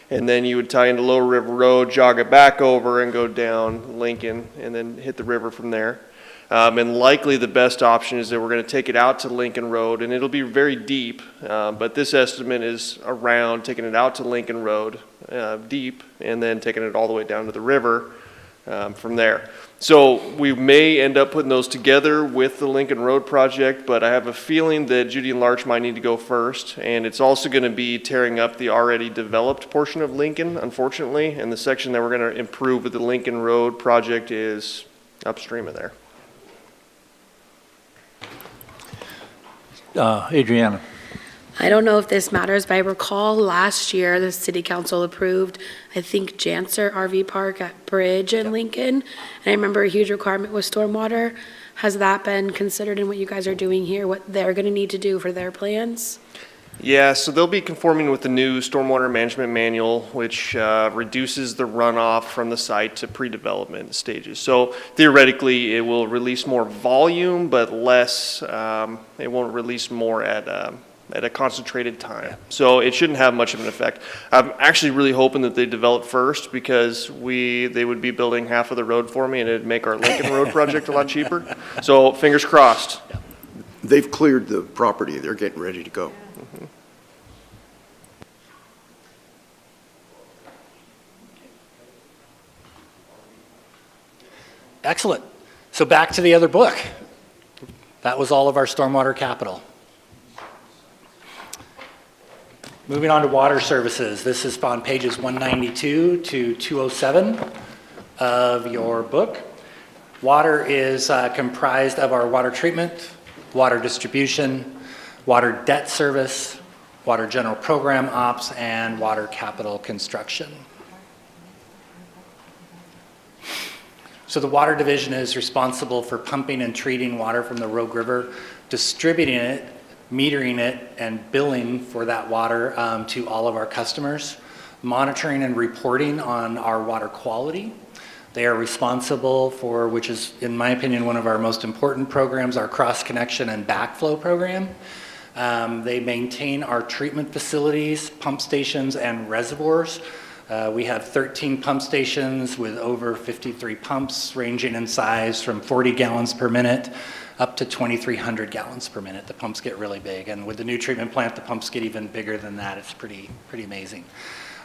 and then you would tie into Lower River Road, jog it back over and go down Lincoln and then hit the river from there. And likely the best option is that we're going to take it out to Lincoln Road, and it'll be very deep, but this estimate is around taking it out to Lincoln Road deep and then taking it all the way down to the river from there. So we may end up putting those together with the Lincoln Road project, but I have a feeling that Judy and Larch might need to go first, and it's also going to be tearing up the already developed portion of Lincoln, unfortunately, and the section that we're going to improve with the Lincoln Road project is upstream of there. Adriana. I don't know if this matters, but I recall last year the city council approved, I think, Janser RV Park at Bridge in Lincoln. And I remember a huge requirement was stormwater. Has that been considered in what you guys are doing here, what they're going to need to do for their plans? Yeah, so they'll be conforming with the new stormwater management manual, which reduces the runoff from the site to pre-development stages. So theoretically, it will release more volume, but less, it won't release more at a concentrated time. So it shouldn't have much of an effect. I'm actually really hoping that they develop first because they would be building half of the road for me and it'd make our Lincoln Road project a lot cheaper. So fingers crossed. They've cleared the property. They're getting ready to go. Excellent. So back to the other book. That was all of our stormwater capital. Moving on to water services. This is on pages 192 to 207 of your book. Water is comprised of our water treatment, water distribution, water debt service, water general program ops, and water capital construction. So the water division is responsible for pumping and treating water from the Rogue River, distributing it, metering it, and billing for that water to all of our customers, monitoring and reporting on our water quality. They are responsible for, which is, in my opinion, one of our most important programs, our cross-connection and backflow program. They maintain our treatment facilities, pump stations, and reservoirs. We have 13 pump stations with over 53 pumps, ranging in size from 40 gallons per minute up to 2,300 gallons per minute. The pumps get really big, and with the new treatment plant, the pumps get even bigger than that. It's pretty amazing.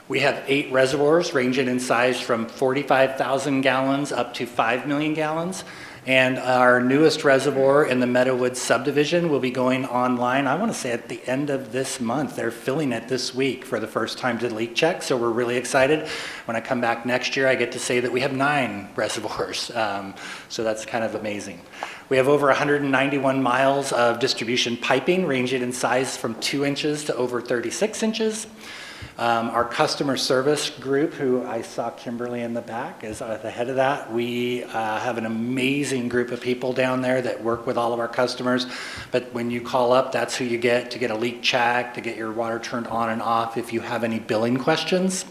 We have 8 reservoirs ranging in size from 45,000 gallons up to 5 million gallons. And our newest reservoir in the Meadowwoods subdivision will be going online, I want to say at the end of this month. They're filling it this week for the first time to leak check, so we're really excited. When I come back next year, I get to say that we have 9 reservoirs, so that's kind of amazing. We have over 191 miles of distribution piping ranging in size from 2 inches to over 36 inches. Our customer service group, who I saw Kimberly in the back, is at the head of that. We have an amazing group of people down there that work with all of our customers. But when you call up, that's who you get to get a leak check, to get your water turned on and off if you have any billing questions.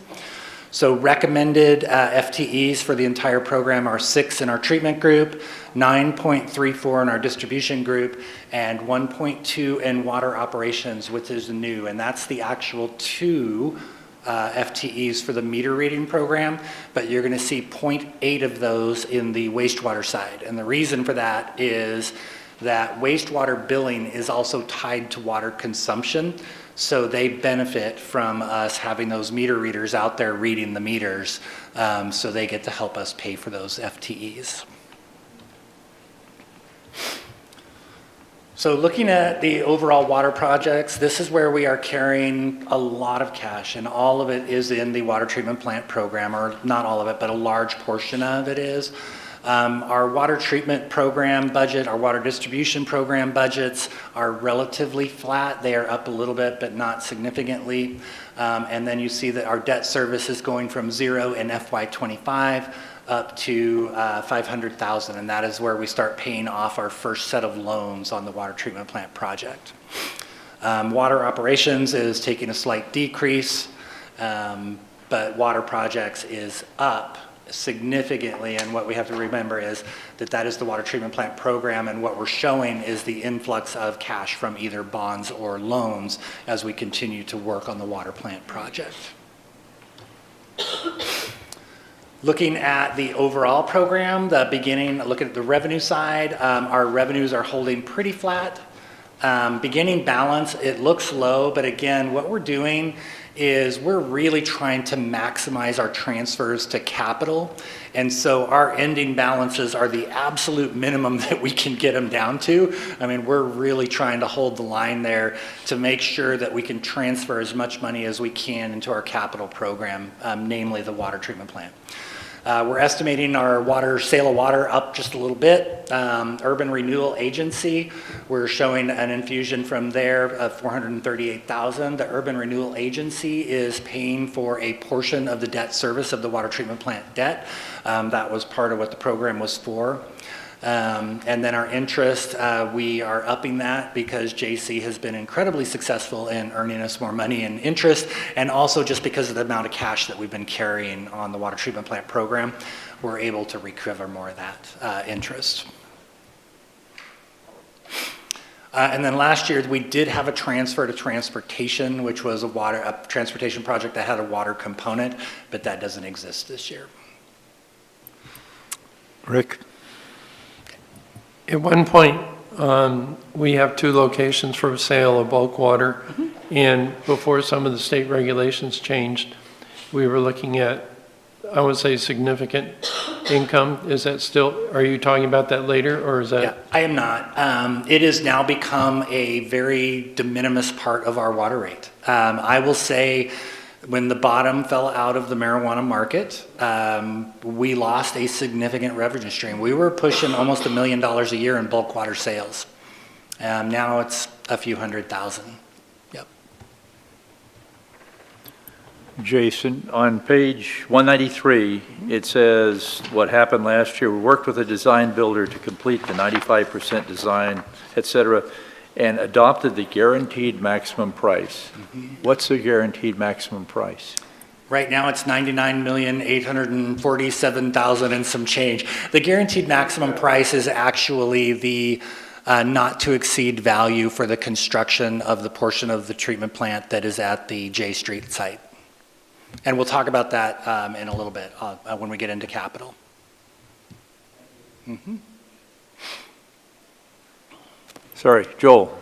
So recommended FTEs for the entire program are 6 in our treatment group, 9.34 in our distribution group, and 1.2 in water operations, which is new. And that's the actual 2 FTEs for the meter reading program, but you're going to see 0.8 of those in the wastewater side. And the reason for that is that wastewater billing is also tied to water consumption. So they benefit from us having those meter readers out there reading the meters, so they get to help us pay for those FTEs. So looking at the overall water projects, this is where we are carrying a lot of cash, and all of it is in the water treatment plant program, or not all of it, but a large portion of it is. Our water treatment program budget, our water distribution program budgets are relatively flat. They are up a little bit, but not significantly. And then you see that our debt service is going from 0 in FY25 up to 500,000, and that is where we start paying off our first set of loans on the water treatment plant project. Water operations is taking a slight decrease, but water projects is up significantly, and what we have to remember is that that is the water treatment plant program, and what we're showing is the influx of cash from either bonds or loans as we continue to work on the water plant project. Looking at the overall program, looking at the revenue side, our revenues are holding pretty flat. Beginning balance, it looks low, but again, what we're doing is we're really trying to maximize our transfers to capital. And so our ending balances are the absolute minimum that we can get them down to. I mean, we're really trying to hold the line there to make sure that we can transfer as much money as we can into our capital program, namely the water treatment plant. We're estimating our sale of water up just a little bit. Urban Renewal Agency, we're showing an infusion from there of $438,000. The Urban Renewal Agency is paying for a portion of the debt service of the water treatment plant debt. That was part of what the program was for. And then our interest, we are upping that because JC has been incredibly successful in earning us more money in interest, and also just because of the amount of cash that we've been carrying on the water treatment plant program, we're able to recover more of that interest. And then last year we did have a transfer to transportation, which was a transportation project that had a water component, but that doesn't exist this year. Rick? At one point, we have 2 locations for sale of bulk water, and before some of the state regulations changed, we were looking at, I would say, significant income, is that still, are you talking about that later, or is that? Yeah, I am not. It has now become a very de minimis part of our water rate. I will say, when the bottom fell out of the marijuana market, we lost a significant revenue stream. We were pushing almost $1 million a year in bulk water sales. Now it's a few $100,000. Yep. Jason, on page 193, it says what happened last year. We worked with a design builder to complete the 95% design, et cetera, and adopted the guaranteed maximum price. What's the guaranteed maximum price? Right now, it's $99,847,000 and some change. The guaranteed maximum price is actually the not to exceed value for the construction of the portion of the treatment plant that is at the J Street site. And we'll talk about that in a little bit when we get into capital. Sorry, Joel.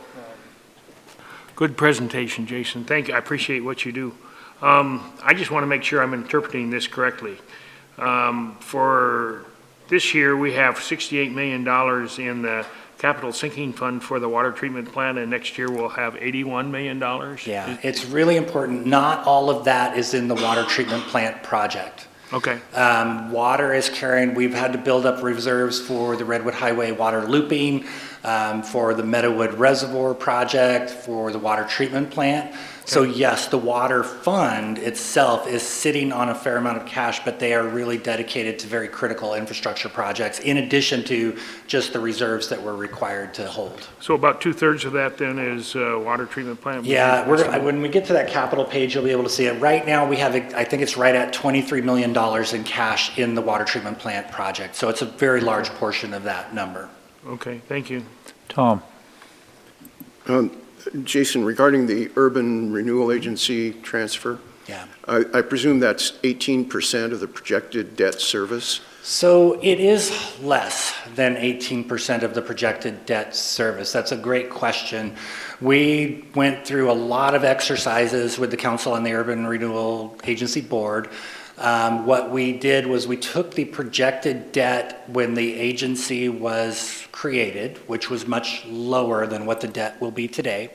Good presentation, Jason. Thank you. I appreciate what you do. I just want to make sure I'm interpreting this correctly. For this year, we have $68 million in the capital sinking fund for the water treatment plant, and next year we'll have $81 million. Yeah, it's really important. Not all of that is in the water treatment plant project. Okay. Water is carrying, we've had to build up reserves for the Redwood Highway water looping, for the Meadowood Reservoir project, for the water treatment plant. So yes, the water fund itself is sitting on a fair amount of cash, but they are really dedicated to very critical infrastructure projects, in addition to just the reserves that we're required to hold. So about 2/3 of that then is water treatment plant? Yeah, when we get to that capital page, you'll be able to see it. Right now, we have, I think it's right at $23 million in cash in the water treatment plant project. So it's a very large portion of that number. Okay, thank you. Tom. Jason, regarding the Urban Renewal Agency transfer, yeah, I presume that's 18% of the projected debt service? So it is less than 18% of the projected debt service. That's a great question. We went through a lot of exercises with the Council on the Urban Renewal Agency Board. What we did was we took the projected debt when the agency was created, which was much lower than what the debt will be today,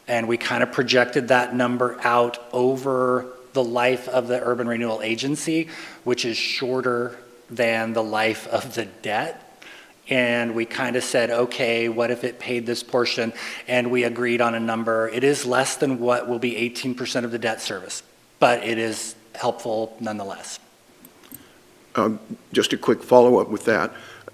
and we kind of projected that number out over the life of the Urban Renewal Agency, which is shorter than the life of the debt. And we kind of said, okay, what if it paid this portion? And we agreed on a number. It is less than what will be 18% of the debt service, but it is helpful nonetheless. Just a quick follow-up with that.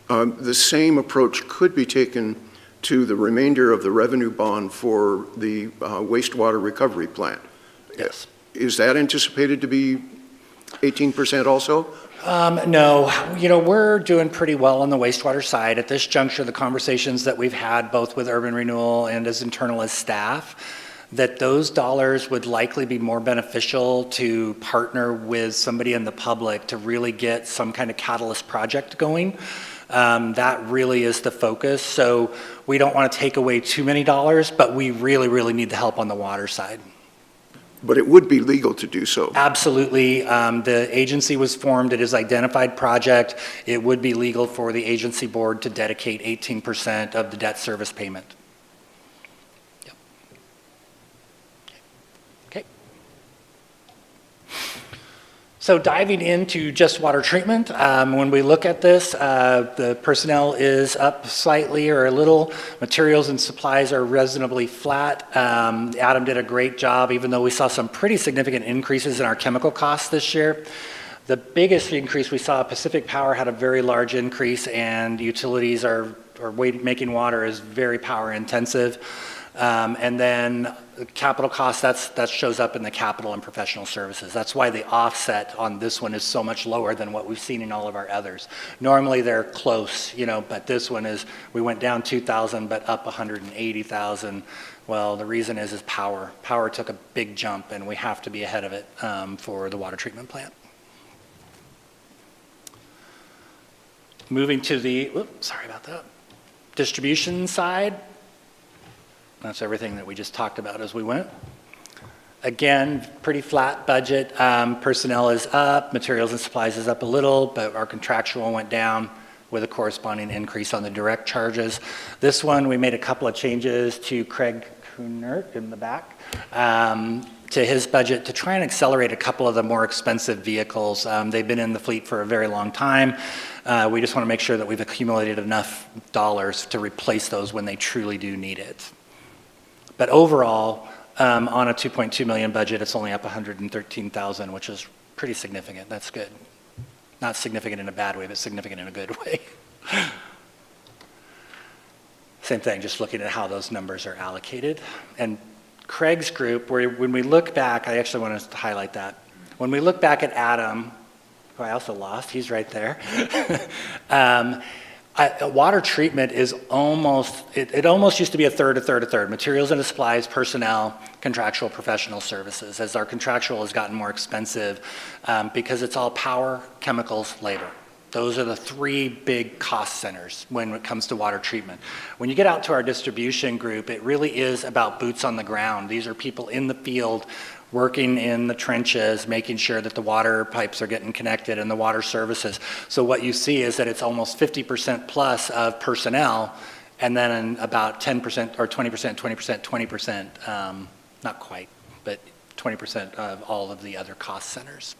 The same approach could be taken to the remainder of the revenue bond for the wastewater recovery plant. Yes. Is that anticipated to be 18% also? No, we're doing pretty well on the wastewater side. At this juncture, the conversations that we've had both with Urban Renewal and as internal as staff, that those dollars would likely be more beneficial to partner with somebody in the public to really get some kind of catalyst project going. That really is the focus. So we don't want to take away too many dollars, but we really, really need the help on the water side. But it would be legal to do so. Absolutely. The agency was formed. It is identified project. It would be legal for the agency board to dedicate 18% of the debt service payment. Yep. Okay. So diving into just water treatment, when we look at this, the personnel is up slightly or a little. Materials and supplies are reasonably flat. Adam did a great job, even though we saw some pretty significant increases in our chemical costs this year. The biggest increase we saw, Pacific Power had a very large increase, and utilities making water is very power intensive. And then capital costs, that shows up in the capital and professional services. That's why the offset on this one is so much lower than what we've seen in all of our others. Normally they're close, but this one is, we went down 2,000 but up 180,000. Well, the reason is power. Power took a big jump, and we have to be ahead of it for the water treatment plant. Moving to the, sorry about that, distribution side. That's everything that we just talked about as we went. Again, pretty flat budget. Personnel is up, materials and supplies is up a little, but our contractual went down with a corresponding increase on the direct charges. This one, we made a couple of changes to Craig Kunert in the back, to his budget to try and accelerate a couple of the more expensive vehicles. They've been in the fleet for a very long time. We just want to make sure that we've accumulated enough dollars to replace those when they truly do need it. But overall, on a 2.2 million budget, it's only up 113,000, which is pretty significant. That's good. Not significant in a bad way, but significant in a good way. Same thing, just looking at how those numbers are allocated. And Craig's group, when we look back, I actually want to highlight that. When we look back at Adam, who I also lost, he's right there. Water treatment is almost, it almost used to be a third. Materials and supplies, personnel, contractual professional services. As our contractual has gotten more expensive, because it's all power, chemicals, labor. Those are the three big cost centers when it comes to water treatment. When you get out to our distribution group, it really is about boots on the ground. These are people in the field working in the trenches, making sure that the water pipes are getting connected and the water services. So what you see is that it's almost 50% plus of personnel, and then about 10% or 20%, 20%, not quite, but 20% of all of the other cost centers.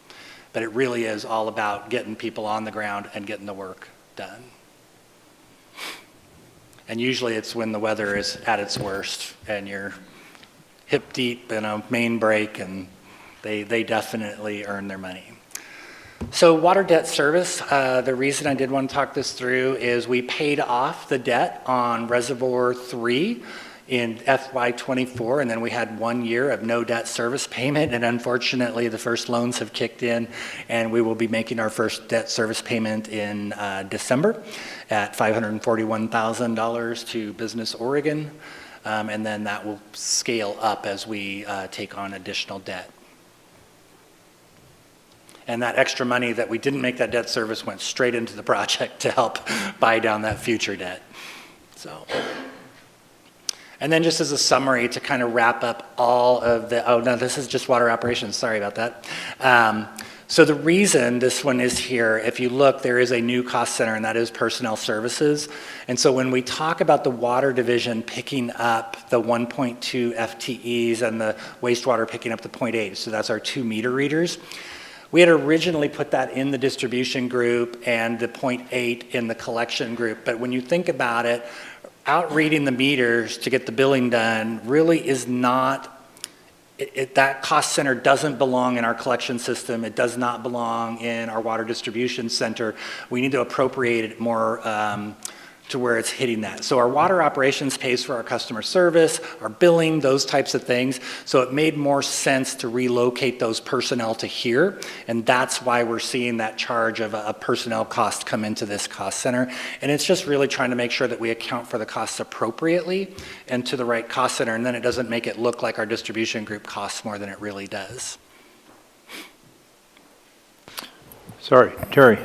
But it really is all about getting people on the ground and getting the work done. And usually it's when the weather is at its worst and you're hip deep in a main break, and they definitely earn their money. So water debt service, the reason I did want to talk this through is we paid off the debt on Reservoir 3 in FY24, and then we had 1 year of no debt service payment, and unfortunately the first loans have kicked in, and we will be making our first debt service payment in December at $541,000 to Business Oregon, and then that will scale up as we take on additional debt. And that extra money that we didn't make that debt service went straight into the project to help buy down that future debt. So. And then just as a summary to kind of wrap up all of the, oh no, this is just water operations, sorry about that. So the reason this one is here, if you look, there is a new cost center, and that is personnel services. And so when we talk about the water division picking up the 1.2 FTEs and the wastewater picking up the 0.8, so that's our 2 meter readers, we had originally put that in the distribution group and the 0.8 in the collection group. But when you think about it, out reading the meters to get the billing done really is not, that cost center doesn't belong in our collection system. It does not belong in our water distribution center. We need to appropriate it more to where it's hitting that. So our water operations pays for our customer service, our billing, those types of things. So it made more sense to relocate those personnel to here. And that's why we're seeing that charge of a personnel cost come into this cost center. And it's just really trying to make sure that we account for the costs appropriately and to the right cost center. And then it doesn't make it look like our distribution group costs more than it really does. Sorry, Terry.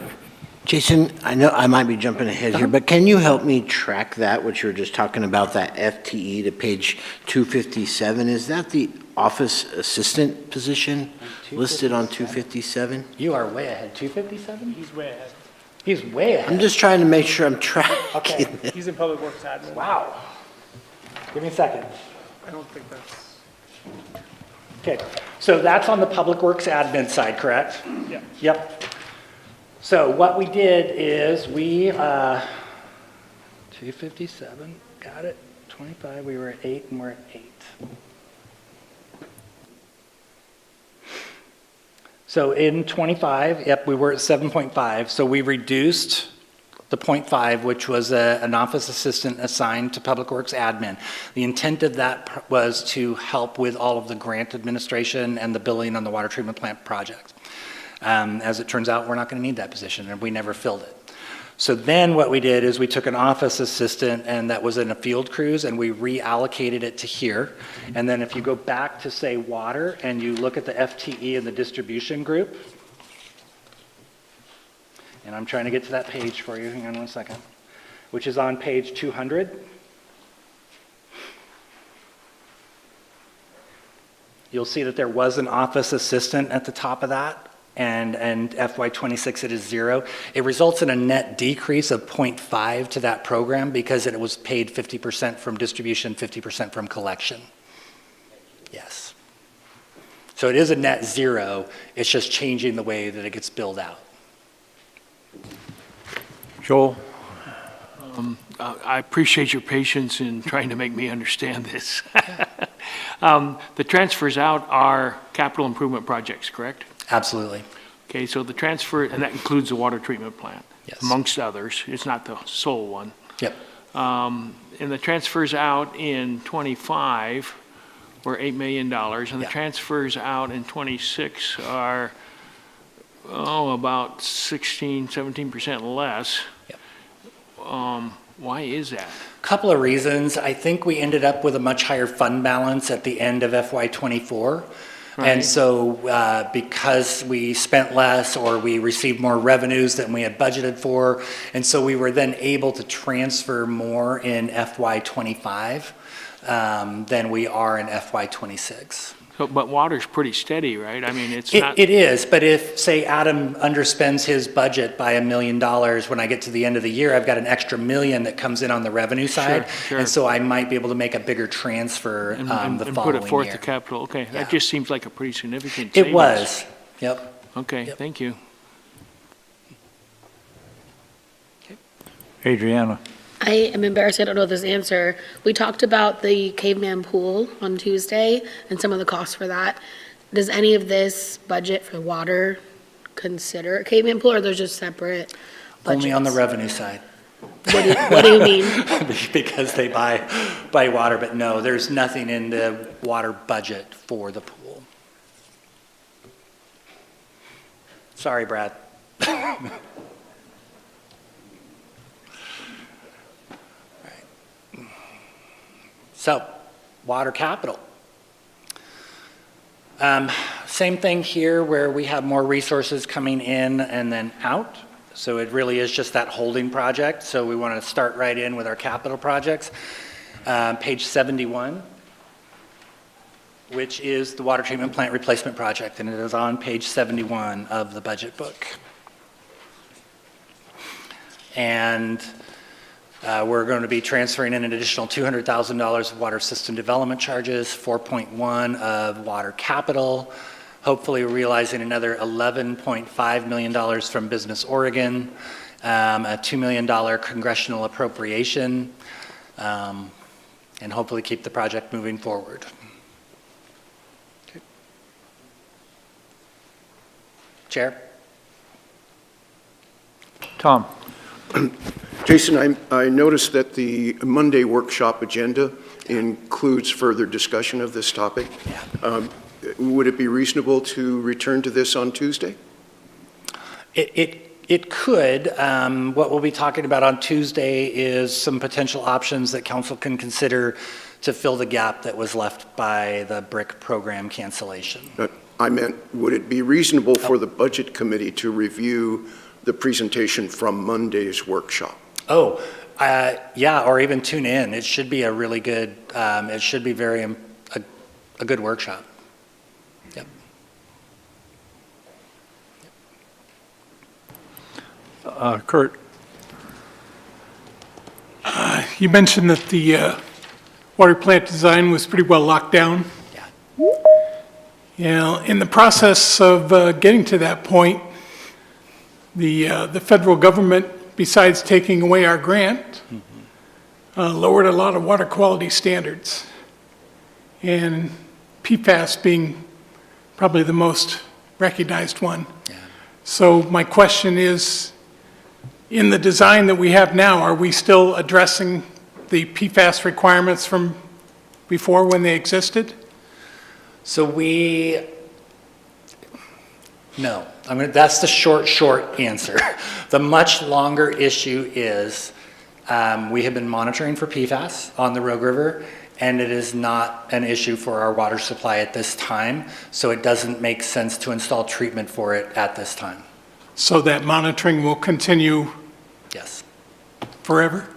Jason, I know I might be jumping ahead here, but can you help me track that, what you were just talking about, that FTE to page 257? Is that the office assistant position listed on 257? You are way ahead. 257? He's way ahead. He's way ahead. I'm just trying to make sure I'm tracking. Okay. it. He's in Public Works admin. Wow. Give me a second. I don't think that's, Okay, so that's on the Public Works admin side, correct? yeah. Yep. So what we did is we, 257, got it, 25, we were at 8 and we're at 8. So in 25, yep, we were at 7.5, so we reduced the 0.5, which was an office assistant assigned to Public Works admin. The intent of that was to help with all of the grant administration and the billing on the water treatment plant project. As it turns out, we're not going to need that position, and we never filled it. So then what we did is we took an office assistant, and that was in a field crews, and we reallocated it to here. And then if you go back to, say, water, and you look at the FTE in the distribution group, and I'm trying to get to that page for you, hang on one second, which is on page 200. You'll see that there was an office assistant at the top of that, and FY '26 it is 0. It results in a net decrease of 0.5 to that program because it was paid 50% from distribution, 50% from collection. Yes. So it is a net 0, it's just changing the way that it gets billed out. Joel? I appreciate your patience in trying to make me understand this. The transfers out are capital improvement projects, correct? Absolutely. Okay, so the transfer, and that includes the water treatment plant, Yes. amongst others. It's not the sole one. Yep. And the transfers out in '25 were $8 million, and the Yeah. transfers out in '26 are, about 16, 17% less. Yep. Why is that? Couple of reasons. I think we ended up with a much higher fund balance at the end of FY '24. Right. And so because we spent less or we received more revenues than we had budgeted for, and so we were then able to transfer more in FY '25 than we are in FY '26. So, but water's pretty steady, right? I mean, it's not. It is, but if, say, Adam underspends his budget by $1 million, when I get to the end of the year, I've got an extra $1 million that comes in on the revenue side. Sure. And so I might be able to make a bigger transfer And the following and put it forth year. to capital, okay. Yeah. That just seems like a pretty significant It savings. was, yep. Okay, Yep. thank you. Adriana? I am embarrassed, I don't know this answer. We talked about the caveman pool on Tuesday and some of the costs for that. Does any of this budget for water consider a caveman pool, or they're just separate budgets? Only on the revenue side. What do you mean? Because they buy water, but no, there's nothing in the water budget for the pool. Sorry, Brad. So, water capital. Same thing here where we have more resources coming in and then out. So it really is just that holding project. So we want to start right in with our capital projects. Page 71, which is the water treatment plant replacement project, and it is on page 71 of the budget book. And we're going to be transferring in an additional $200,000 of water system development charges, 4.1 of water capital, hopefully realizing another $11.5 million from Business Oregon, a $2 million congressional appropriation, and hopefully keep the project moving forward. Okay. Chair? Tom? Jason, I noticed that the Monday workshop agenda includes further discussion of this topic. Would it be reasonable to return to this on Tuesday? It could. What we'll be talking about on Tuesday is some potential options that council can consider to fill the gap that was left by the BRIC program cancellation. I meant, would it be reasonable for the Budget Committee to review the presentation from Monday's workshop? Yeah, or even tune in. It should be a really good, it should be a good workshop. Yep. Kurt? You mentioned that the water plant design was pretty well locked down. Yeah. In the process of getting to that point, the federal government, besides taking away our grant, lowered a lot of water quality standards, and PFAS being probably the most recognized one. Yeah. So my question is, in the design that we have now, are we still addressing the PFAS requirements from before when they existed? So no. That's the short answer. The much longer issue is we have been monitoring for PFAS on the Rogue River, and it is not an issue for our water supply at this time, so it doesn't make sense to install treatment for it at this time. So that monitoring will continue Yes. forever?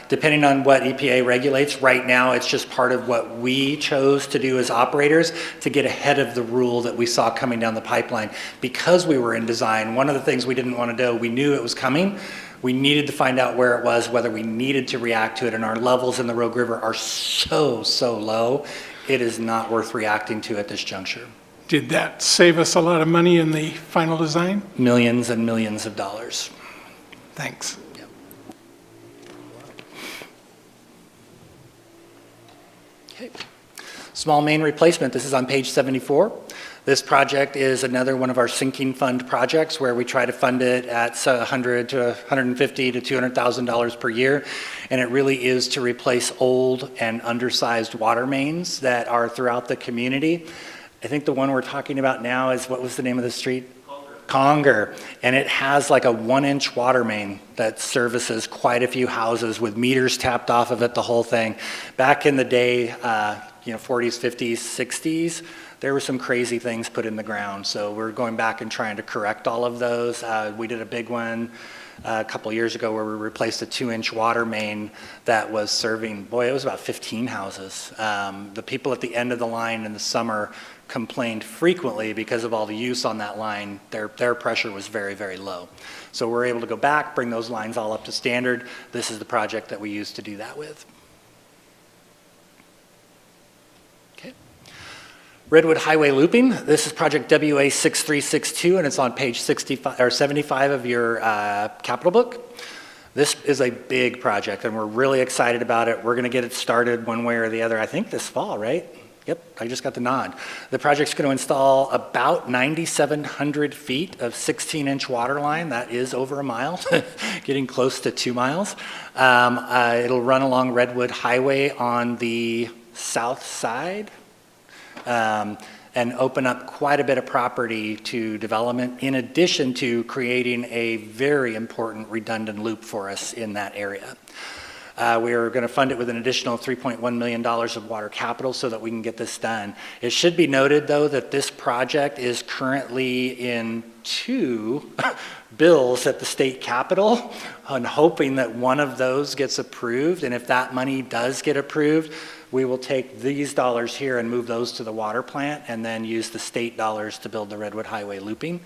depending on what EPA regulates. Right now, it's just part of what we chose to do as operators to get ahead of the rule that we saw coming down the pipeline. Because we were in design, one of the things we didn't want to do, we knew it was coming. We needed to find out where it was, whether we needed to react to it, and our levels in the Rogue River are so low, it is not worth reacting to at this juncture. Did that save us a lot of money in the final design? Millions and millions of dollars. Thanks. Okay. Small main replacement, this is on page 74. This project is another one of our sinking fund projects where we try to fund it at $100 to $150 to $200,000 per year. And it really is to replace old and undersized water mains that are throughout the community. I think the one we're talking about now is, what was the name of the street? Conger. And it has like a 1-inch water main that services quite a few houses with meters tapped off of it, the whole thing. Back in the day, 40s, 50s, 60s, there were some crazy things put in the ground. So we're going back and trying to correct all of those. We did a big one a couple years ago where we replaced a 2-inch water main that was serving, boy, it was about 15 houses. The people at the end of the line in the summer complained frequently because of all the use on that line. Their pressure was very low. So we're able to go back, bring those lines all up to standard. This is the project that we used to do that with. Okay. Redwood Highway Looping. This is project WA 6362, and it's on page 65 or 75 of your capital book. This is a big project, and we're really excited about it. We're going to get it started one way or the other, I think this fall, right? Yep, I just got the nod. The project's going to install about 9,700 feet of 16-inch water line. That is over a mile, getting close to 2 miles. It'll run along Redwood Highway on the south side and open up quite a bit of property to development, in addition to creating a very important redundant loop for us in that area. We are going to fund it with an additional $3.1 million of water capital so that we can get this done. It should be noted, though, that this project is currently in 2 bills at the state capitol, and hoping that one of those gets approved. And if that money does get approved, we will take these dollars here and move those to the water plant, and then use the state dollars to build the Redwood Highway looping.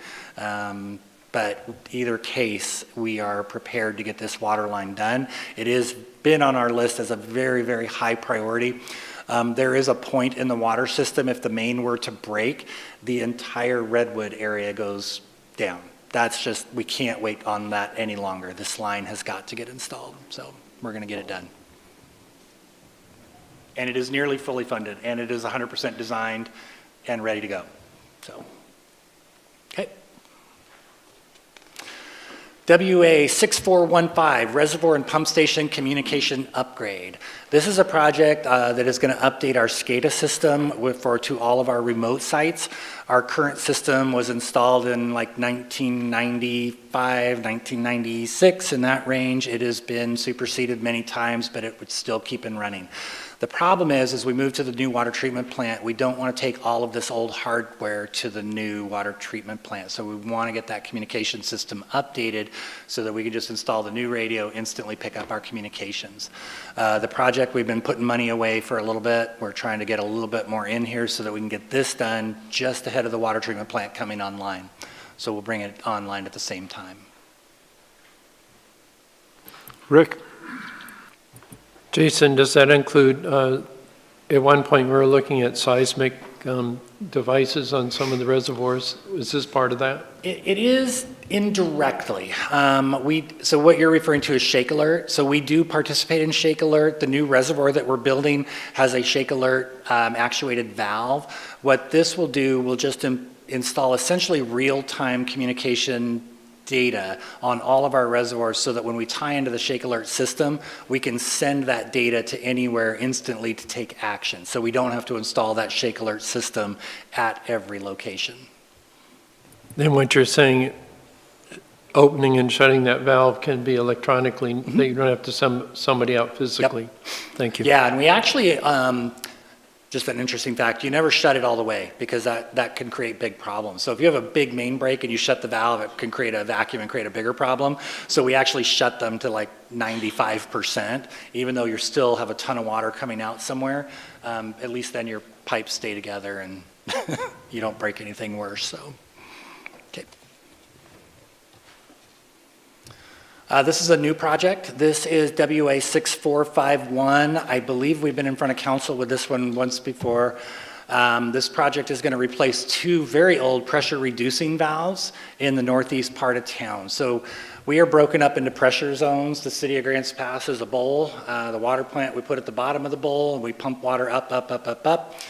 But either case, we are prepared to get this water line done. It has been on our list as a very high priority. There is a point in the water system, if the main were to break, the entire Redwood area goes down. That's just, we can't wait on that any longer. This line has got to get installed, so we're going to get it done. And it is nearly fully funded, and it is 100% designed and ready to go. So, okay. WA 6415, Reservoir and Pump Station Communication Upgrade. This is a project that is going to update our SCADA system to all of our remote sites. Our current system was installed in like 1995, 1996, in that range. It has been superseded many times, but it would still keep on running. The problem is, as we move to the new water treatment plant, we don't want to take all of this old hardware to the new water treatment plant. So we want to get that communication system updated so that we can just install the new radio, instantly pick up our communications. The project, we've been putting money away for a little bit. We're trying to get a little bit more in here so that we can get this done just ahead of the water treatment plant coming online. So we'll bring it online at the same time. Rick? Jason, does that include, at one point we were looking at seismic devices on some of the reservoirs? Is this part of that? It is indirectly. So what you're referring to is Shake Alert. So we do participate in Shake Alert. The new reservoir that we're building has a Shake Alert actuated valve. What this will do will just install essentially real-time communication data on all of our reservoirs so that when we tie into the Shake Alert system, we can send that data to anywhere instantly to take action. So we don't have to install that Shake Alert system at every location. Then what you're saying, opening and shutting that valve can be electronically, that you don't have to send somebody out physically. Yep. Thank you. Yeah, and we actually, Just an interesting fact, you never shut it all the way because that can create big problems. So if you have a big main break and you shut the valve, it can create a vacuum and create a bigger problem. So we actually shut them to like 95%, even though you still have a ton of water coming out somewhere. At least then your pipes stay together and you don't break anything worse. So, okay. This is a new project. This is WA 6451. I believe we've been in front of council with this one once before. This project is going to replace two very old pressure reducing valves in the northeast part of town. So we are broken up into pressure zones. The city of Grants Pass is a bowl. The water plant we put at the bottom of the bowl and we pump water up, up, up, up, up.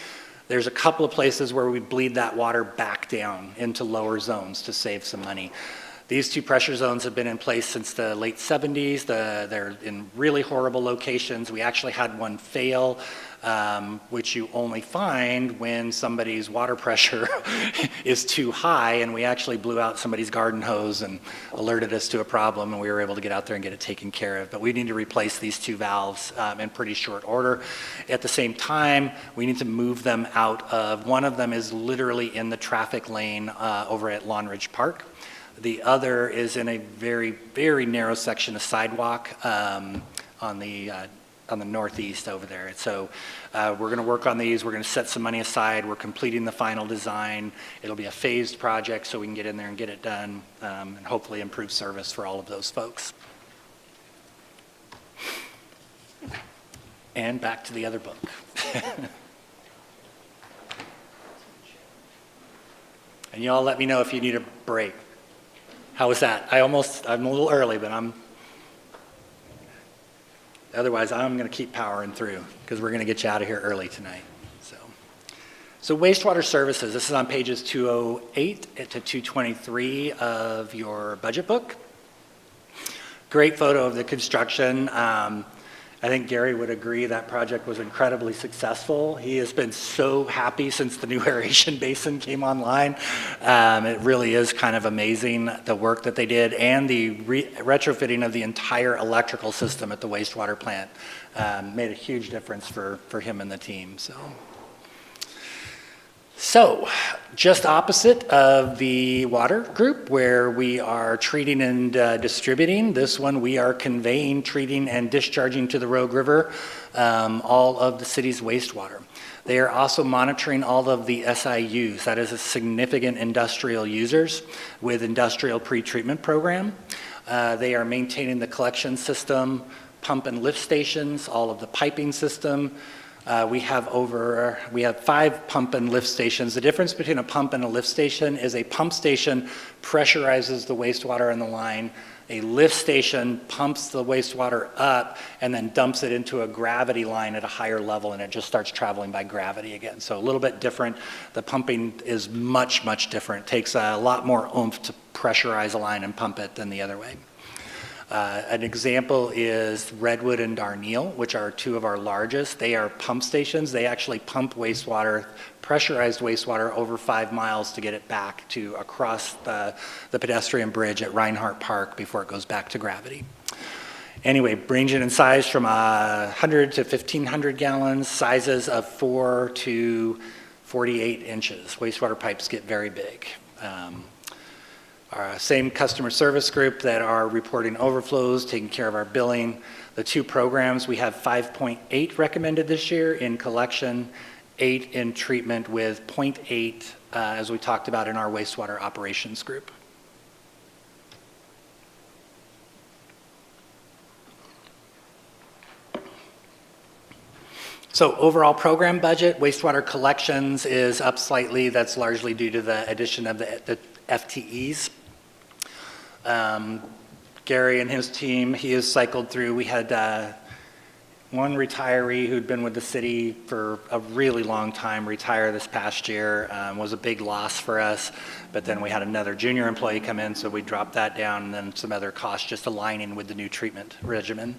There's a couple of places where we bleed that water back down into lower zones to save some money. These two pressure zones have been in place since the late 70s. They're in really horrible locations. We actually had one fail, which you only find when somebody's water pressure is too high, and we actually blew out somebody's garden hose and alerted us to a problem, and we were able to get out there and get it taken care of. But we need to replace these two valves in pretty short order. At the same time, we need to move them out of, one of them is literally in the traffic lane over at Lawn Ridge Park. The other is in a very, very narrow section of sidewalk on the northeast over there. So we're going to work on these. We're going to set some money aside. We're completing the final design. It'll be a phased project so we can get in there and get it done and hopefully improve service for all of those folks. And back to the other book. And y'all let me know if you need a break. How was that? I'm a little early, but otherwise I'm going to keep powering through because we're going to get you out of here early tonight. So wastewater services, this is on pages 208 to 223 of your budget book. Great photo of the construction. I think Gary would agree that project was incredibly successful. He has been so happy since the new aeration basin came online. It really is kind of amazing the work that they did and the retrofitting of the entire electrical system at the wastewater plant made a huge difference for him and the team. So, just opposite of the water group where we are treating and distributing, this one we are conveying, treating, and discharging to the Rogue River all of the city's wastewater. They are also monitoring all of the SIUs, that is a significant industrial users with industrial pretreatment program. They are maintaining the collection system, pump and lift stations, all of the piping system. We have 5 pump and lift stations. The difference between a pump and a lift station is a pump station pressurizes the wastewater in the line. A lift station pumps the wastewater up and then dumps it into a gravity line at a higher level, and it just starts traveling by gravity again. So a little bit different. The pumping is much, much different. It takes a lot more oomph to pressurize a line and pump it than the other way. An example is Redwood and Darneal, which are 2 of our largest. They are pump stations. They actually pump wastewater, pressurized wastewater over 5 miles to get it back to across the pedestrian bridge at Reinhardt Park before it goes back to gravity. Anyway, ranging in size from 100 to 1,500 gallons, sizes of 4 to 48 inches. Wastewater pipes get very big. Our same customer service group that are reporting overflows, taking care of our billing. The 2 programs, we have 5.8 recommended this year in collection, 8 in treatment with 0.8 as we talked about in our wastewater operations group. So overall program budget, wastewater collections is up slightly. That's largely due to the addition of the FTEs. Gary and his team, he has cycled through. We had one retiree who'd been with the city for a really long time retire this past year. Was a big loss for us, but then we had another junior employee come in, so we dropped that down, and then some other costs just aligning with the new treatment regimen.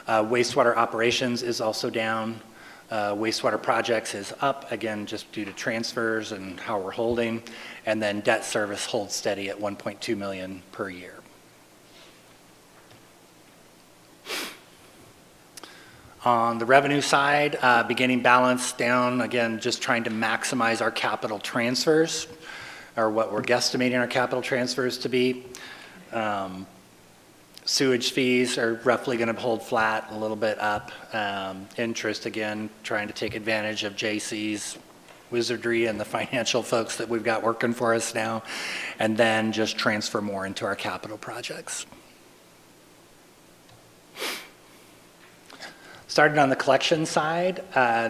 Wastewater operations is also down. Wastewater projects is up, again, just due to transfers and how we're holding. And then debt service holds steady at $1.2 million per year. On the revenue side, beginning balance down, again, just trying to maximize our capital transfers, or what we're guesstimating our capital transfers to be. Sewage fees are roughly going to hold flat, a little bit up. Interest, again, trying to take advantage of JC's wizardry and the financial folks that we've got working for us now, and then just transfer more into our capital projects. Starting on the collection side,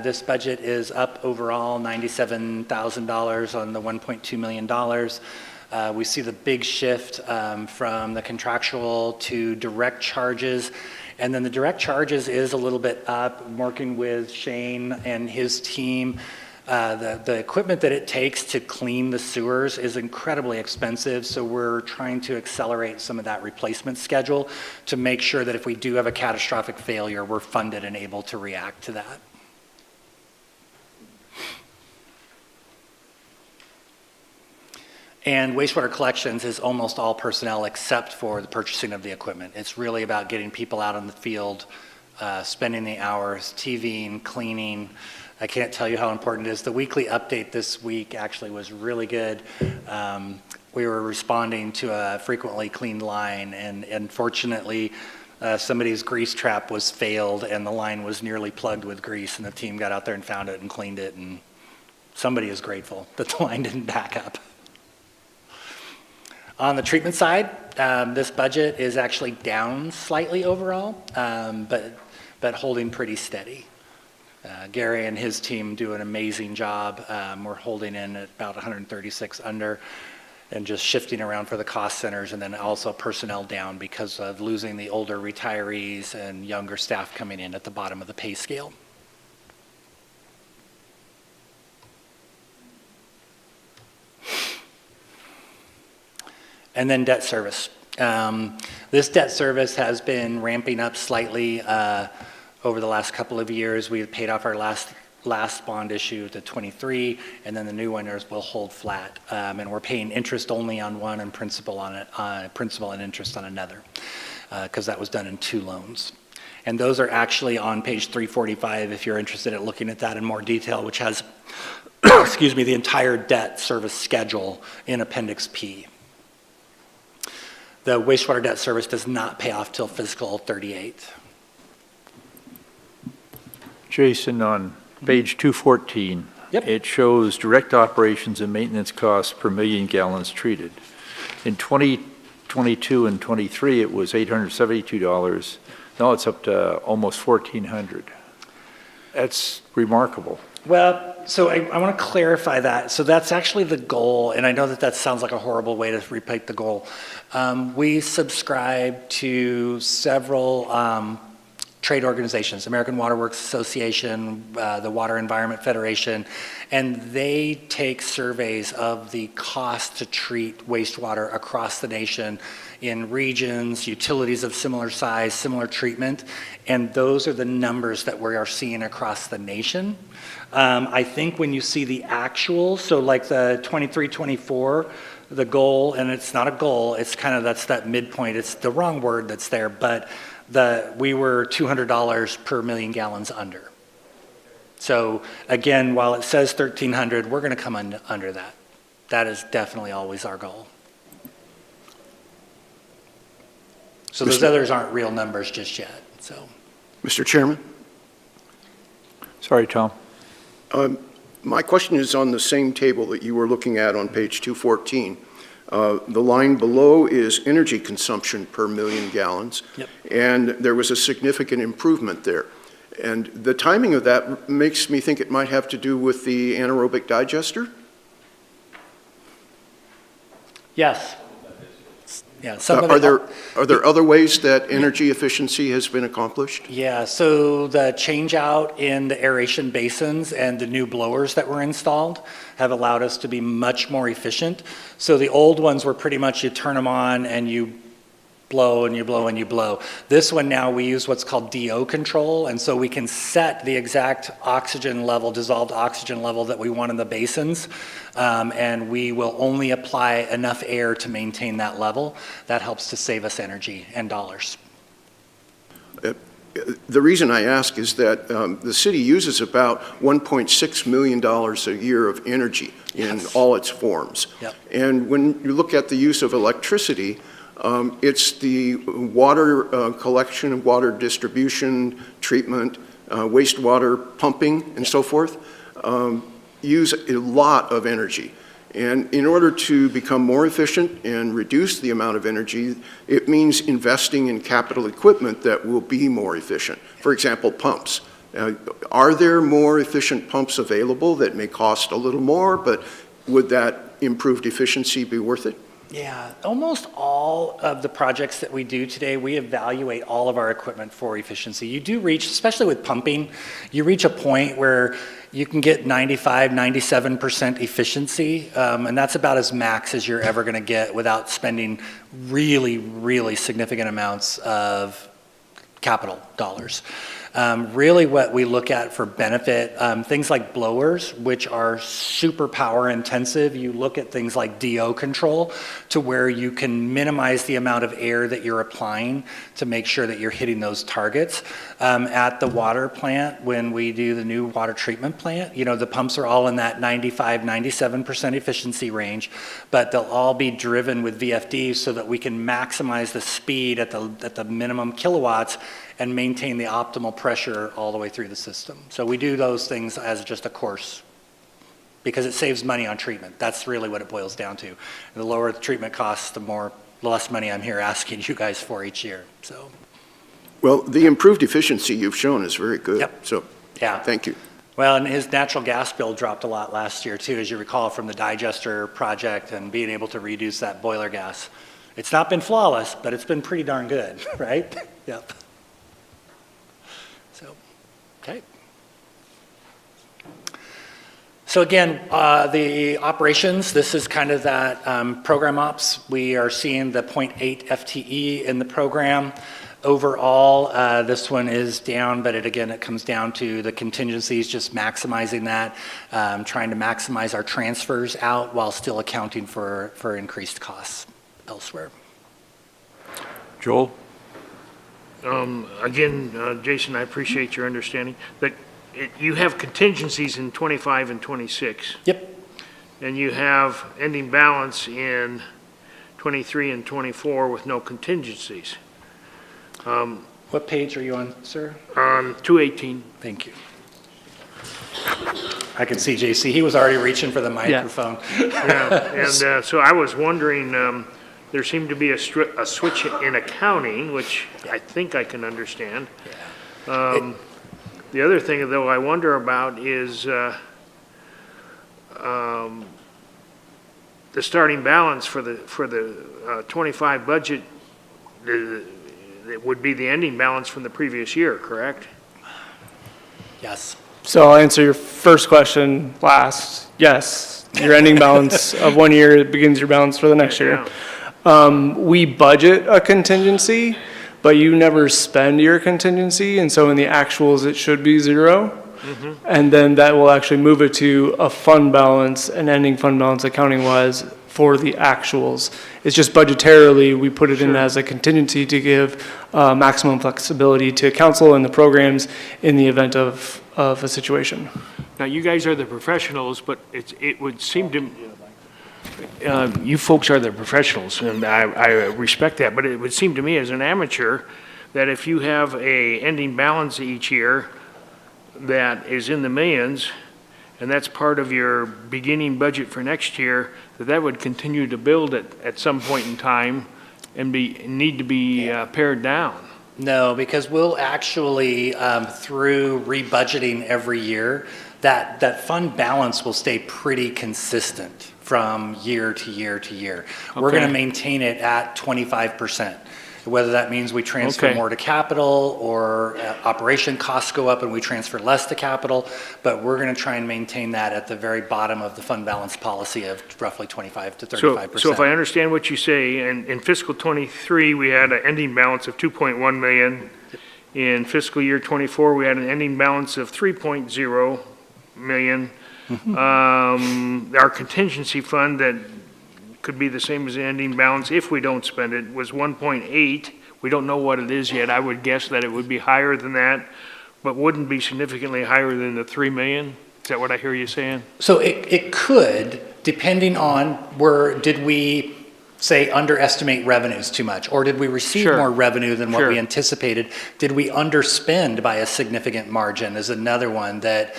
this budget is up overall $97,000 on the $1.2 million. We see the big shift from the contractual to direct charges. And then the direct charges is a little bit up. I'm working with Shane and his team. The equipment that it takes to clean the sewers is incredibly expensive, so we're trying to accelerate some of that replacement schedule to make sure that if we do have a catastrophic failure, we're funded and able to react to that. And wastewater collections is almost all personnel except for the purchasing of the equipment. It's really about getting people out in the field, spending the hours, TVing, cleaning. I can't tell you how important it is. The weekly update this week actually was really good. We were responding to a frequently cleaned line, and unfortunately, somebody's grease trap was failed, and the line was nearly plugged with grease, and the team got out there and found it and cleaned it, and somebody is grateful that the line didn't back up. On the treatment side, this budget is actually down slightly overall, but holding pretty steady. Gary and his team do an amazing job. We're holding in at about 136 under and just shifting around for the cost centers, and then also personnel down because of losing the older retirees and younger staff coming in at the bottom of the pay scale. And then debt service. This debt service has been ramping up slightly over the last couple of years. We've paid off our last bond issue to 23, and then the new winners will hold flat. And we're paying interest only on one and principal on it, principal and interest on another, because that was done in 2 loans. And those are actually on page 345 if you're interested in looking at that in more detail, which has, excuse me, the entire debt service schedule in Appendix P. The wastewater debt service does not pay off till fiscal 38. Jason, on page 214, it shows direct operations and maintenance costs per million gallons treated. In 2022 and 23, it was $872. Now it's up to almost $1,400. That's remarkable. Well, so I want to clarify that. So that's actually the goal, and I know that sounds like a horrible way to repeat the goal. We subscribe to several trade organizations, American Water Works Association, the Water Environment Federation, and they take surveys of the cost to treat wastewater across the nation in regions, utilities of similar size, similar treatment, and those are the numbers that we are seeing across the nation. I think when you see the actual, so like the 23-24, the goal, and it's not a goal, it's kind of, that's that midpoint, it's the wrong word that's there, but we were $200 per million gallons under. So again, while it says 1,300, we're going to come under that. That is definitely always our goal. So those others aren't real numbers just yet. So, Mr. Chairman? Sorry, Tom. My question is on the same table that you were looking at on page 214. The line below is energy consumption per million gallons, and there was a significant improvement there. And the timing of that makes me think it might have to do with the anaerobic digester? yes. Yeah, Are there other ways that energy efficiency has been accomplished? Yeah, so the change out in the aeration basins and the new blowers that were installed have allowed us to be much more efficient. So the old ones were pretty much you turn them on and you blow and you blow and you blow. This one now we use what's called DO control, and so we can set the exact oxygen level, dissolved oxygen level that we want in the basins, and we will only apply enough air to maintain that level. That helps to save us energy and dollars. The reason I ask is that the city uses about $1.6 million a year of energy in all its forms. Yep. And when you look at the use of electricity, it's the water collection and water distribution, treatment, wastewater pumping, and so forth, use a lot of energy. And in order to become more efficient and reduce the amount of energy, it means investing in capital equipment that will be more efficient. For example, pumps. Are there more efficient pumps available that may cost a little more, but would that improved efficiency be worth it? Yeah, almost all of the projects that we do today, we evaluate all of our equipment for efficiency. You do reach, especially with pumping, you reach a point where you can get 95, 97% efficiency, and that's about as max as you're ever going to get without spending really, really significant amounts of capital dollars. Really what we look at for benefit, things like blowers, which are super power intensive. You look at things like DO control to where you can minimize the amount of air that you're applying to make sure that you're hitting those targets. At the water plant, when we do the new water treatment plant, you know, the pumps are all in that 95, 97% efficiency range, but they'll all be driven with VFDs so that we can maximize the speed at the minimum kilowatts and maintain the optimal pressure all the way through the system. So we do those things as just a course because it saves money on treatment. That's really what it boils down to. The lower the treatment costs, the less money I'm here asking you guys for each year. So. Well, the improved efficiency you've shown is very good. Yep. So, yeah. Thank you. Well, and his natural gas bill dropped a lot last year too, as you recall from the digester project and being able to reduce that boiler gas. It's not been flawless, but it's been pretty darn good, right? Yep. Okay. So again, the operations, this is kind of that program ops. We are seeing the 0.8 FTE in the program. Overall, this one is down, but it comes down to the contingencies, just maximizing that, trying to maximize our transfers out while still accounting for increased costs elsewhere. Joel? Again, Jason, I appreciate your understanding that you have contingencies in 25 and 26. Yep. And you have ending balance in 23 and 24 with no contingencies. What page are you on, sir? On 218. Thank you. I can see JC. He was already reaching for the microphone. Yeah, and so I was wondering, there seemed to be a switch in accounting, which I think I can understand. The other thing, though, I wonder about is the starting balance for the 25 budget. It would be the ending balance from the previous year, correct? Yes. So I'll answer your first question last. Yes, your ending balance of 1 year begins your balance for the next year. We budget a contingency, but you never spend your contingency, and so in the actuals it should be 0. Mm-hmm. And then that will actually move it to a fund balance, an ending fund balance accounting-wise for the actuals. It's just budgetarily, we put it in as a contingency to give maximum flexibility to council and the programs in the event of a situation. Now, you guys are the professionals, but it would seem to, you folks are the professionals, and I respect that, but it would seem to me as an amateur that if you have a ending balance each year that is in the millions, and that's part of your beginning budget for next year, that would continue to build at some point in time and need to be pared down. No, because we'll actually, through rebudgeting every year, that fund balance will stay pretty consistent from year to year to year. Okay. We're going to maintain it at 25%. Whether that means we transfer more to capital or operation costs go up and we transfer less to capital, but we're going to try and maintain that at the very bottom of the fund balance policy of roughly 25 to 35%. So if I understand what you say, in fiscal 23, we had an ending balance of 2.1 million. In fiscal year 24, we had an ending balance of 3.0 million. Mm-hmm. Our contingency fund that could be the same as the ending balance if we don't spend it was 1.8, We don't know what it is yet. I would guess that it would be higher than that, but wouldn't be significantly higher than the 3 million? Is that what I hear you saying? So it could, depending on did we, say, underestimate revenues too much? Or did we receive Sure. more revenue than what Sure. we anticipated? Did we underspend by a significant margin is another one that,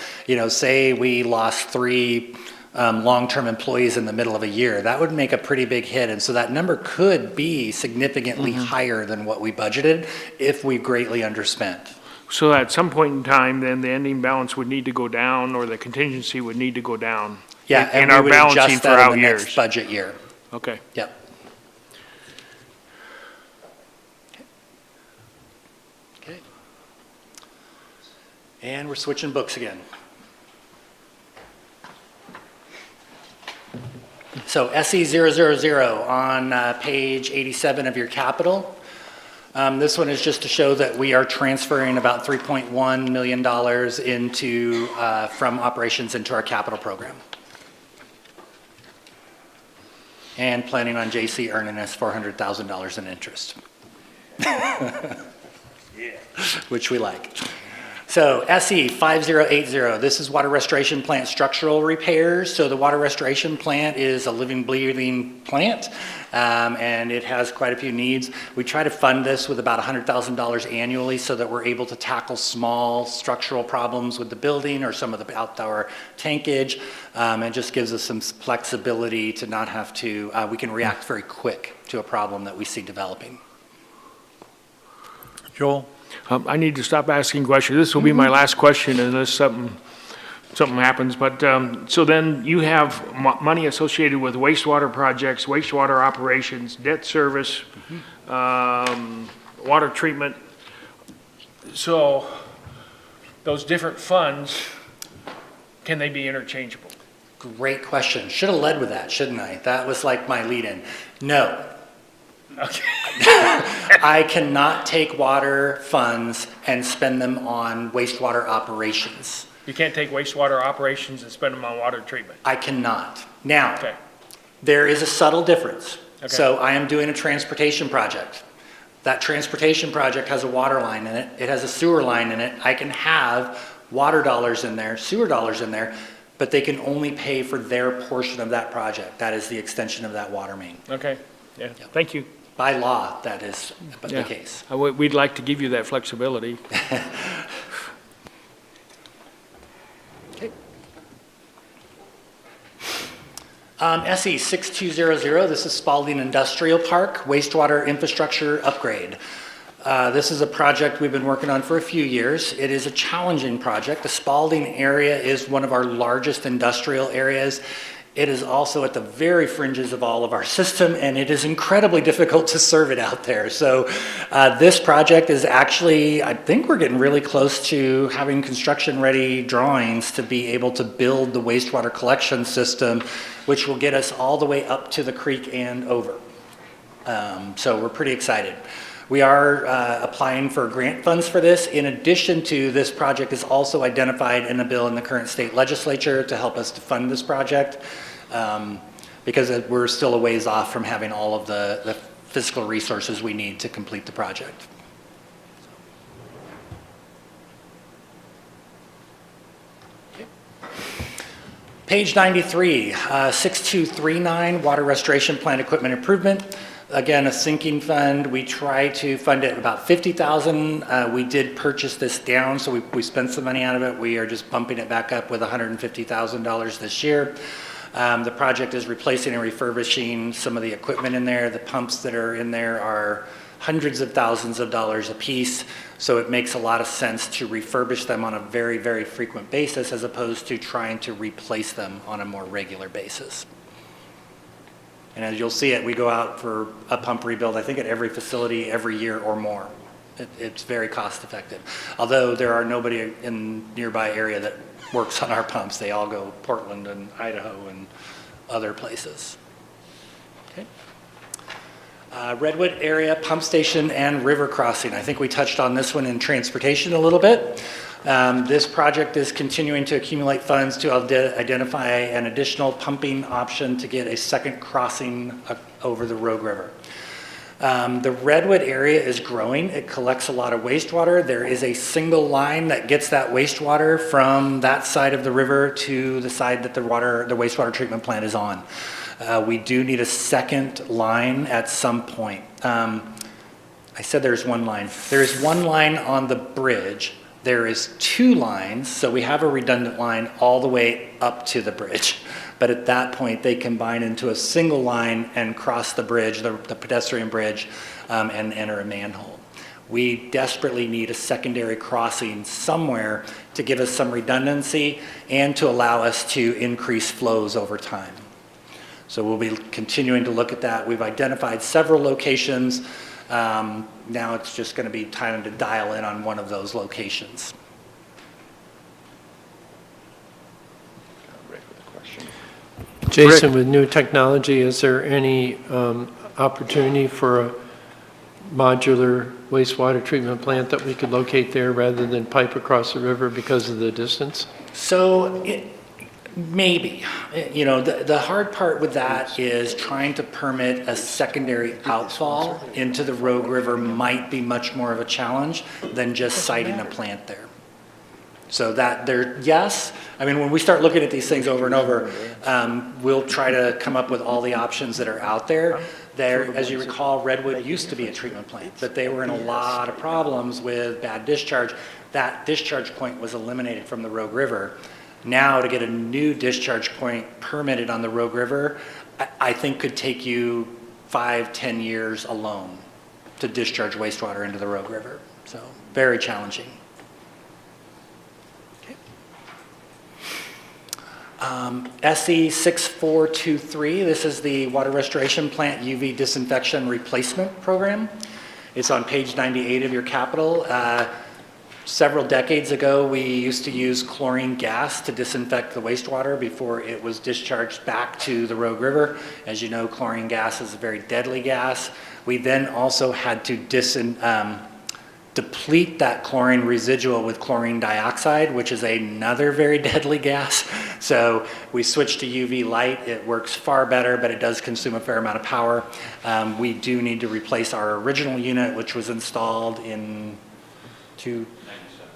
say we lost 3 long-term employees in the middle of a year. That would make a pretty big hit. And so that number could be significantly higher than what we budgeted if we greatly underspent. So at some point in time, then the ending balance would need to go down, or the contingency would need to go down? Yeah, in and our we would balancing adjust for that out in the years. next budget year. Okay. Yep. Okay. And we're switching books again. So SE 000 on page 87 of your capital. This one is just to show that we are transferring about $3.1 million into, from operations into our capital program. And planning on JC earning us $400,000 in interest. Which we like. So SE 5080, this is water restoration plant structural repairs. So the water restoration plant is a living, breathing plant, and it has quite a few needs. We try to fund this with about $100,000 annually so that we're able to tackle small structural problems with the building or some of the outdoor tankage. It just gives us some flexibility to not have to, we can react very quick to a problem that we see developing. Joel? I need to stop asking questions. This will be my last question unless something happens. But, so then you have money associated with wastewater projects, wastewater operations, debt service, water treatment. So those different funds, can they be interchangeable? Great question. Should have led with that, shouldn't I? That was like my lead-in. No. Okay. I cannot take water funds and spend them on wastewater operations. You can't take wastewater operations and spend them on water treatment? I cannot. Now, Okay. there is a subtle difference. Okay. So I am doing a transportation project. That transportation project has a water line in it. It has a sewer line in it. I can have water dollars in there, sewer dollars in there, but they can only pay for their portion of that project. That is the extension of that water main. Okay, yeah, thank you. By law, that is the Yeah. case. We'd like to give you that flexibility. SE 6200, this is Spalding Industrial Park, wastewater infrastructure upgrade. This is a project we've been working on for a few years. It is a challenging project. The Spalding area is one of our largest industrial areas. It is also at the very fringes of all of our system, and it is incredibly difficult to serve it out there. So this project is actually, I think we're getting really close to having construction-ready drawings to be able to build the wastewater collection system, which will get us all the way up to the creek and over. So we're pretty excited. We are applying for grant funds for this. In addition to, this project is also identified in a bill in the current state legislature to help us to fund this project, because we're still a ways off from having all of the fiscal resources we need to complete the project. Okay. Page 93, 6239, water restoration plant equipment improvement. Again, a sinking fund. We try to fund it about $50,000. We did purchase this down, so we spent some money out of it. We are just bumping it back up with $150,000 this year. The project is replacing and refurbishing some of the equipment in there. The pumps that are in there are hundreds of thousands of dollars a piece, so it makes a lot of sense to refurbish them on a very, very frequent basis as opposed to trying to replace them on a more regular basis. And as you'll see it, we go out for a pump rebuild, I think at every facility every year or more. It's very cost effective. Although there are nobody in nearby area that works on our pumps. They all go Portland and Idaho and other places. Okay. Redwood area pump station and river crossing. I think we touched on this one in transportation a little bit. This project is continuing to accumulate funds to identify an additional pumping option to get a second crossing over the Rogue River. The Redwood area is growing. It collects a lot of wastewater. There is a single line that gets that wastewater from that side of the river to the side that the wastewater treatment plant is on. We do need a second line at some point. I said there's one line. There is one line on the bridge. There is two lines, so we have a redundant line all the way up to the bridge. But at that point, they combine into a single line and cross the bridge, the pedestrian bridge, and enter a manhole. We desperately need a secondary crossing somewhere to give us some redundancy and to allow us to increase flows over time. So we'll be continuing to look at that. We've identified several locations. Now it's just going to be time to dial in on one of those locations. Jason, with new technology, is there any opportunity for a modular wastewater treatment plant that we could locate there rather than pipe across the river because of the distance? So maybe. You know, the hard part with that is trying to permit a secondary outfall into the Rogue River might be much more of a challenge than just siting a plant there. So that there, yes, I mean, when we start looking at these things over and over, we'll try to come up with all the options that are out there. There, as you recall, Redwood used to be a treatment plant, but they were in a lot of problems with bad discharge. That discharge point was eliminated from the Rogue River. Now to get a new discharge point permitted on the Rogue River, I think could take you 5-10 years alone to discharge wastewater into the Rogue River. So very challenging. SE 6423, this is the Water Restoration Plant UV Disinfection Replacement Program. It's on page 98 of your capital. Several decades ago, we used to use chlorine gas to disinfect the wastewater before it was discharged back to the Rogue River. As you know, chlorine gas is a very deadly gas. We then also had to deplete that chlorine residual with chlorine dioxide, which is another very deadly gas. So we switched to UV light. It works far better, but it does consume a fair amount of power. We do need to replace our original unit, which was installed in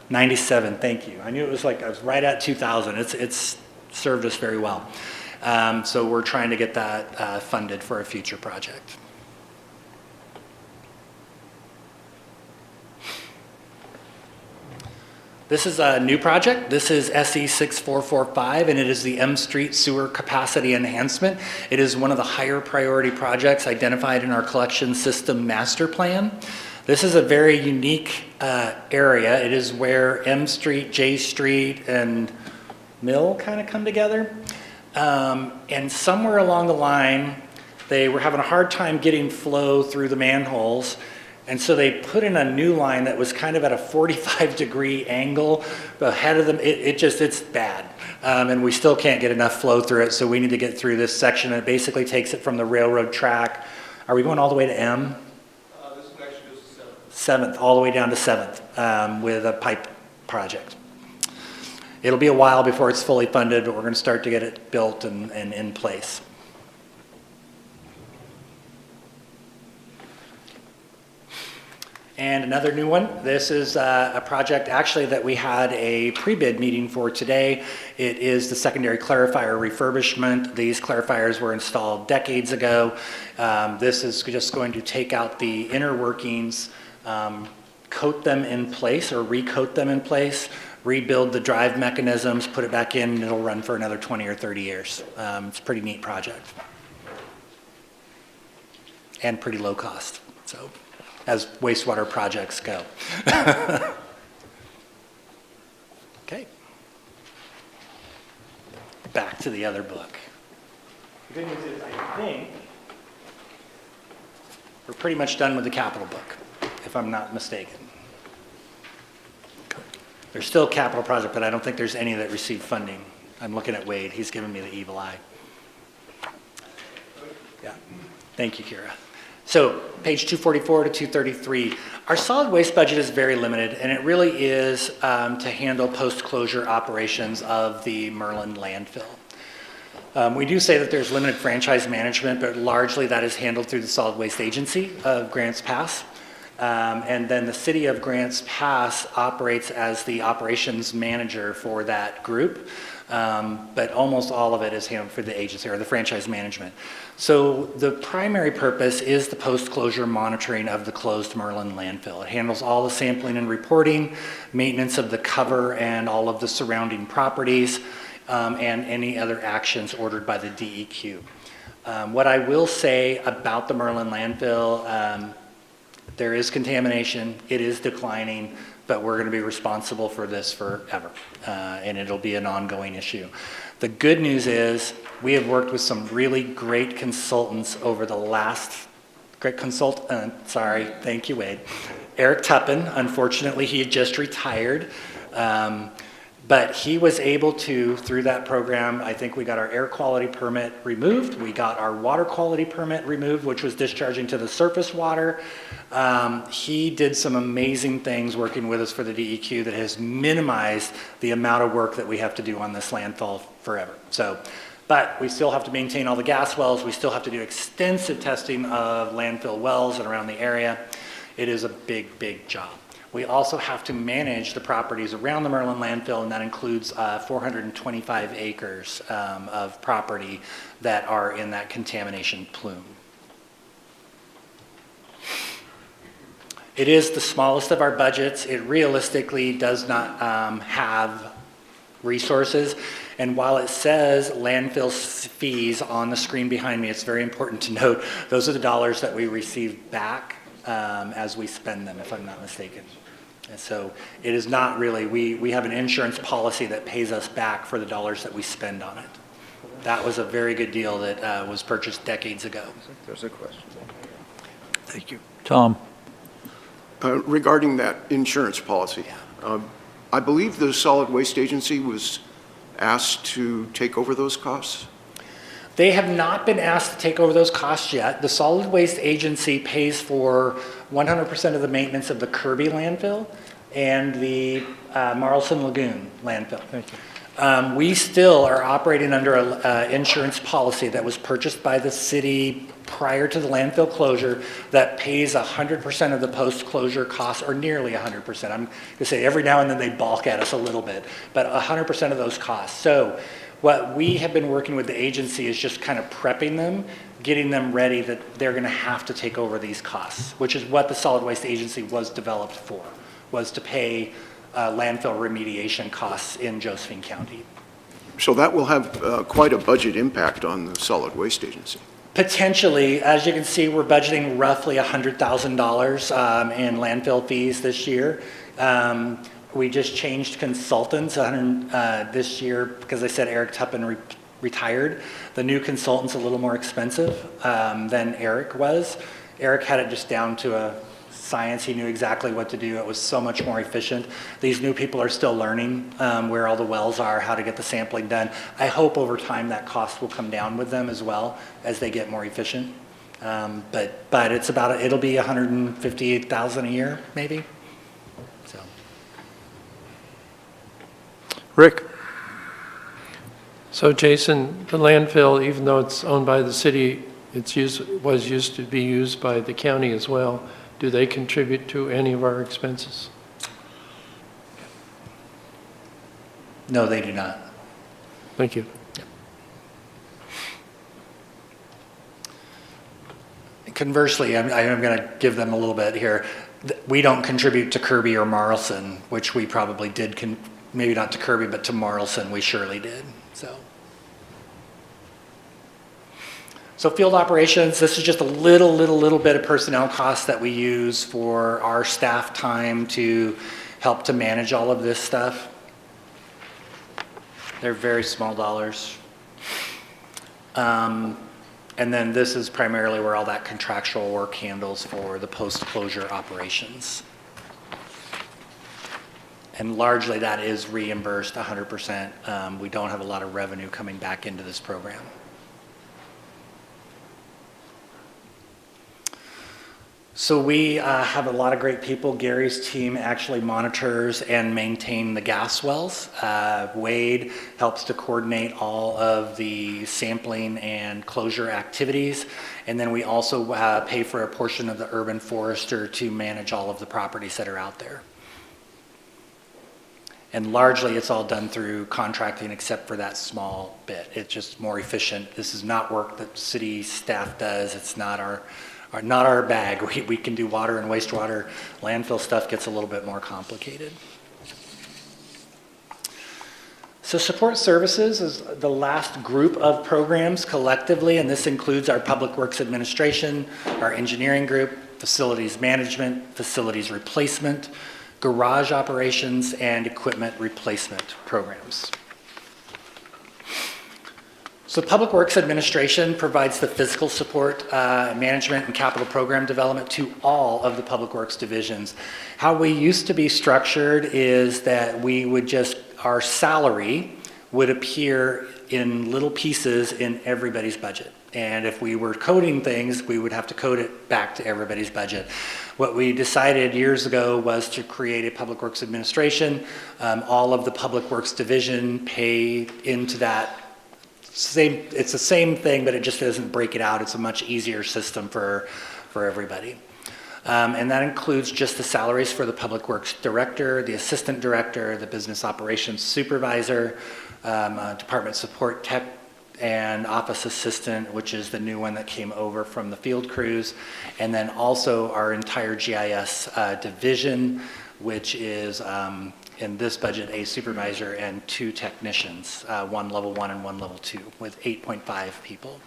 97. Thank you. I knew it was like, I was right at 2000. It's served us very well. So we're trying to get that funded for a future project. This is a new project. This is SE 6445, and it is the M Street Sewer Capacity Enhancement. It is one of the higher priority projects identified in our collection system master plan. This is a very unique area. It is where M Street, J Street, and Mill kind of come together. And somewhere along the line, they were having a hard time getting flow through the manholes. And so they put in a new line that was kind of at a 45-degree angle ahead of them. It's bad. And we still can't get enough flow through it, so we need to get through this section. It basically takes it from the railroad track. Are we going all the way to M? This one actually goes to 7th, all the way down to 7th with a pipe project. It'll be a while before it's fully funded, but we're going to start to get it built and in place. And another new one, this is a project actually that we had a pre-bid meeting for today. It is the secondary clarifier refurbishment. These clarifiers were installed decades ago. This is just going to take out the inner workings, coat them in place or recoat them in place, rebuild the drive mechanisms, put it back in, and it'll run for another 20 or 30 years. It's a pretty neat project. And pretty low cost, so, as wastewater projects go. Okay. Back to the other book. The good news is, I think, we're pretty much done with the capital book, if I'm not mistaken. There's still capital project, but I don't think there's any that received funding. I'm looking at Wade. He's giving me the evil eye. Yeah. Thank you, Kira. So page 244 to 233, our solid waste budget is very limited, and it really is to handle post-closure operations of the Merlin landfill. We do say that there's limited franchise management, but largely that is handled through the Solid Waste Agency of Grants Pass. And then the city of Grants Pass operates as the operations manager for that group. But almost all of it is handled for the agency or the franchise management. So the primary purpose is the post-closure monitoring of the closed Merlin landfill. It handles all the sampling and reporting, maintenance of the cover and all of the surrounding properties, and any other actions ordered by the DEQ. What I will say about the Merlin landfill, there is contamination, it is declining, but we're going to be responsible for this forever, and it'll be an ongoing issue. The good news is we have worked with some really great consultants over the last, thank you, Wade. Eric Tuppen, unfortunately, he had just retired, but he was able to, through that program, I think we got our air quality permit removed, we got our water quality permit removed, which was discharging to the surface water. He did some amazing things working with us for the DEQ that has minimized the amount of work that we have to do on this landfill forever. So, but we still have to maintain all the gas wells. We still have to do extensive testing of landfill wells and around the area. It is a big, big job. We also have to manage the properties around the Merlin landfill, and that includes 425 acres of property that are in that contamination plume. It is the smallest of our budgets. It realistically does not have resources. And while it says landfill fees on the screen behind me, it's very important to note those are the dollars that we receive back as we spend them, if I'm not mistaken. And so it is not really, we have an insurance policy that pays us back for the dollars that we spend on it. That was a very good deal that was purchased decades ago. There's a question. Thank you. Tom? Regarding that insurance policy, I believe the Solid Waste Agency was asked to take over those costs? They have not been asked to take over those costs yet. The Solid Waste Agency pays for 100% of the maintenance of the Kirby landfill and the Marlson Lagoon landfill. Thank you. We still are operating under an insurance policy that was purchased by the city prior to the landfill closure that pays 100% of the post-closure costs, or nearly 100%. I'm going to say every now and then they balk at us a little bit, but 100% of those costs. So what we have been working with the agency is just kind of prepping them, getting them ready that they're going to have to take over these costs, which is what the Solid Waste Agency was developed for, was to pay landfill remediation costs in Josephine County. So that will have quite a budget impact on the Solid Waste Agency. Potentially, as you can see, we're budgeting roughly $100,000 in landfill fees this year. We just changed consultants this year because I said Eric Tuppen retired. The new consultant's a little more expensive than Eric was. Eric had it just down to a science. He knew exactly what to do. It was so much more efficient. These new people are still learning where all the wells are, how to get the sampling done. I hope over time that cost will come down with them as well as they get more efficient. But it's it'll be $158,000 a year, maybe. So. Rick? So Jason, the landfill, even though it's owned by the city, was used to be used by the county as well. Do they contribute to any of our expenses? No, they do not. Thank you. Conversely, I'm going to give them a little bit here. We don't contribute to Kirby or Marlson, which we probably did, maybe not to Kirby, but to Marlson, we surely did. So field operations, this is just a little bit of personnel costs that we use for our staff time to help to manage all of this stuff. They're very small dollars. And then this is primarily where all that contractual work handles for the post-closure operations. And largely that is reimbursed 100%. We don't have a lot of revenue coming back into this program. So we have a lot of great people. Gary's team actually monitors and maintain the gas wells. Wade helps to coordinate all of the sampling and closure activities. And then we also pay for a portion of the urban forester to manage all of the properties that are out there. And largely it's all done through contracting except for that small bit. It's just more efficient. This is not work that city staff does. It's not our bag. We can do water and wastewater. Landfill stuff gets a little bit more complicated. So support services is the last group of programs collectively, and this includes our Public Works Administration, our engineering group, facilities management, facilities replacement, garage operations, and equipment replacement programs. So Public Works Administration provides the physical support, management, and capital program development to all of the Public Works divisions. How we used to be structured is that we would our salary would appear in little pieces in everybody's budget. And if we were coding things, we would have to code it back to everybody's budget. What we decided years ago was to create a Public Works Administration. All of the Public Works division pay into that. It's the same thing, but it just doesn't break it out. It's a much easier system for everybody. And that includes just the salaries for the Public Works Director, the Assistant Director, the Business Operations Supervisor, Department Support Tech, and Office Assistant, which is the new one that came over from the field crews, and then also our entire GIS division, which is in this budget, a supervisor and 2 technicians, one level 1 and one level 2, with 8.5 people.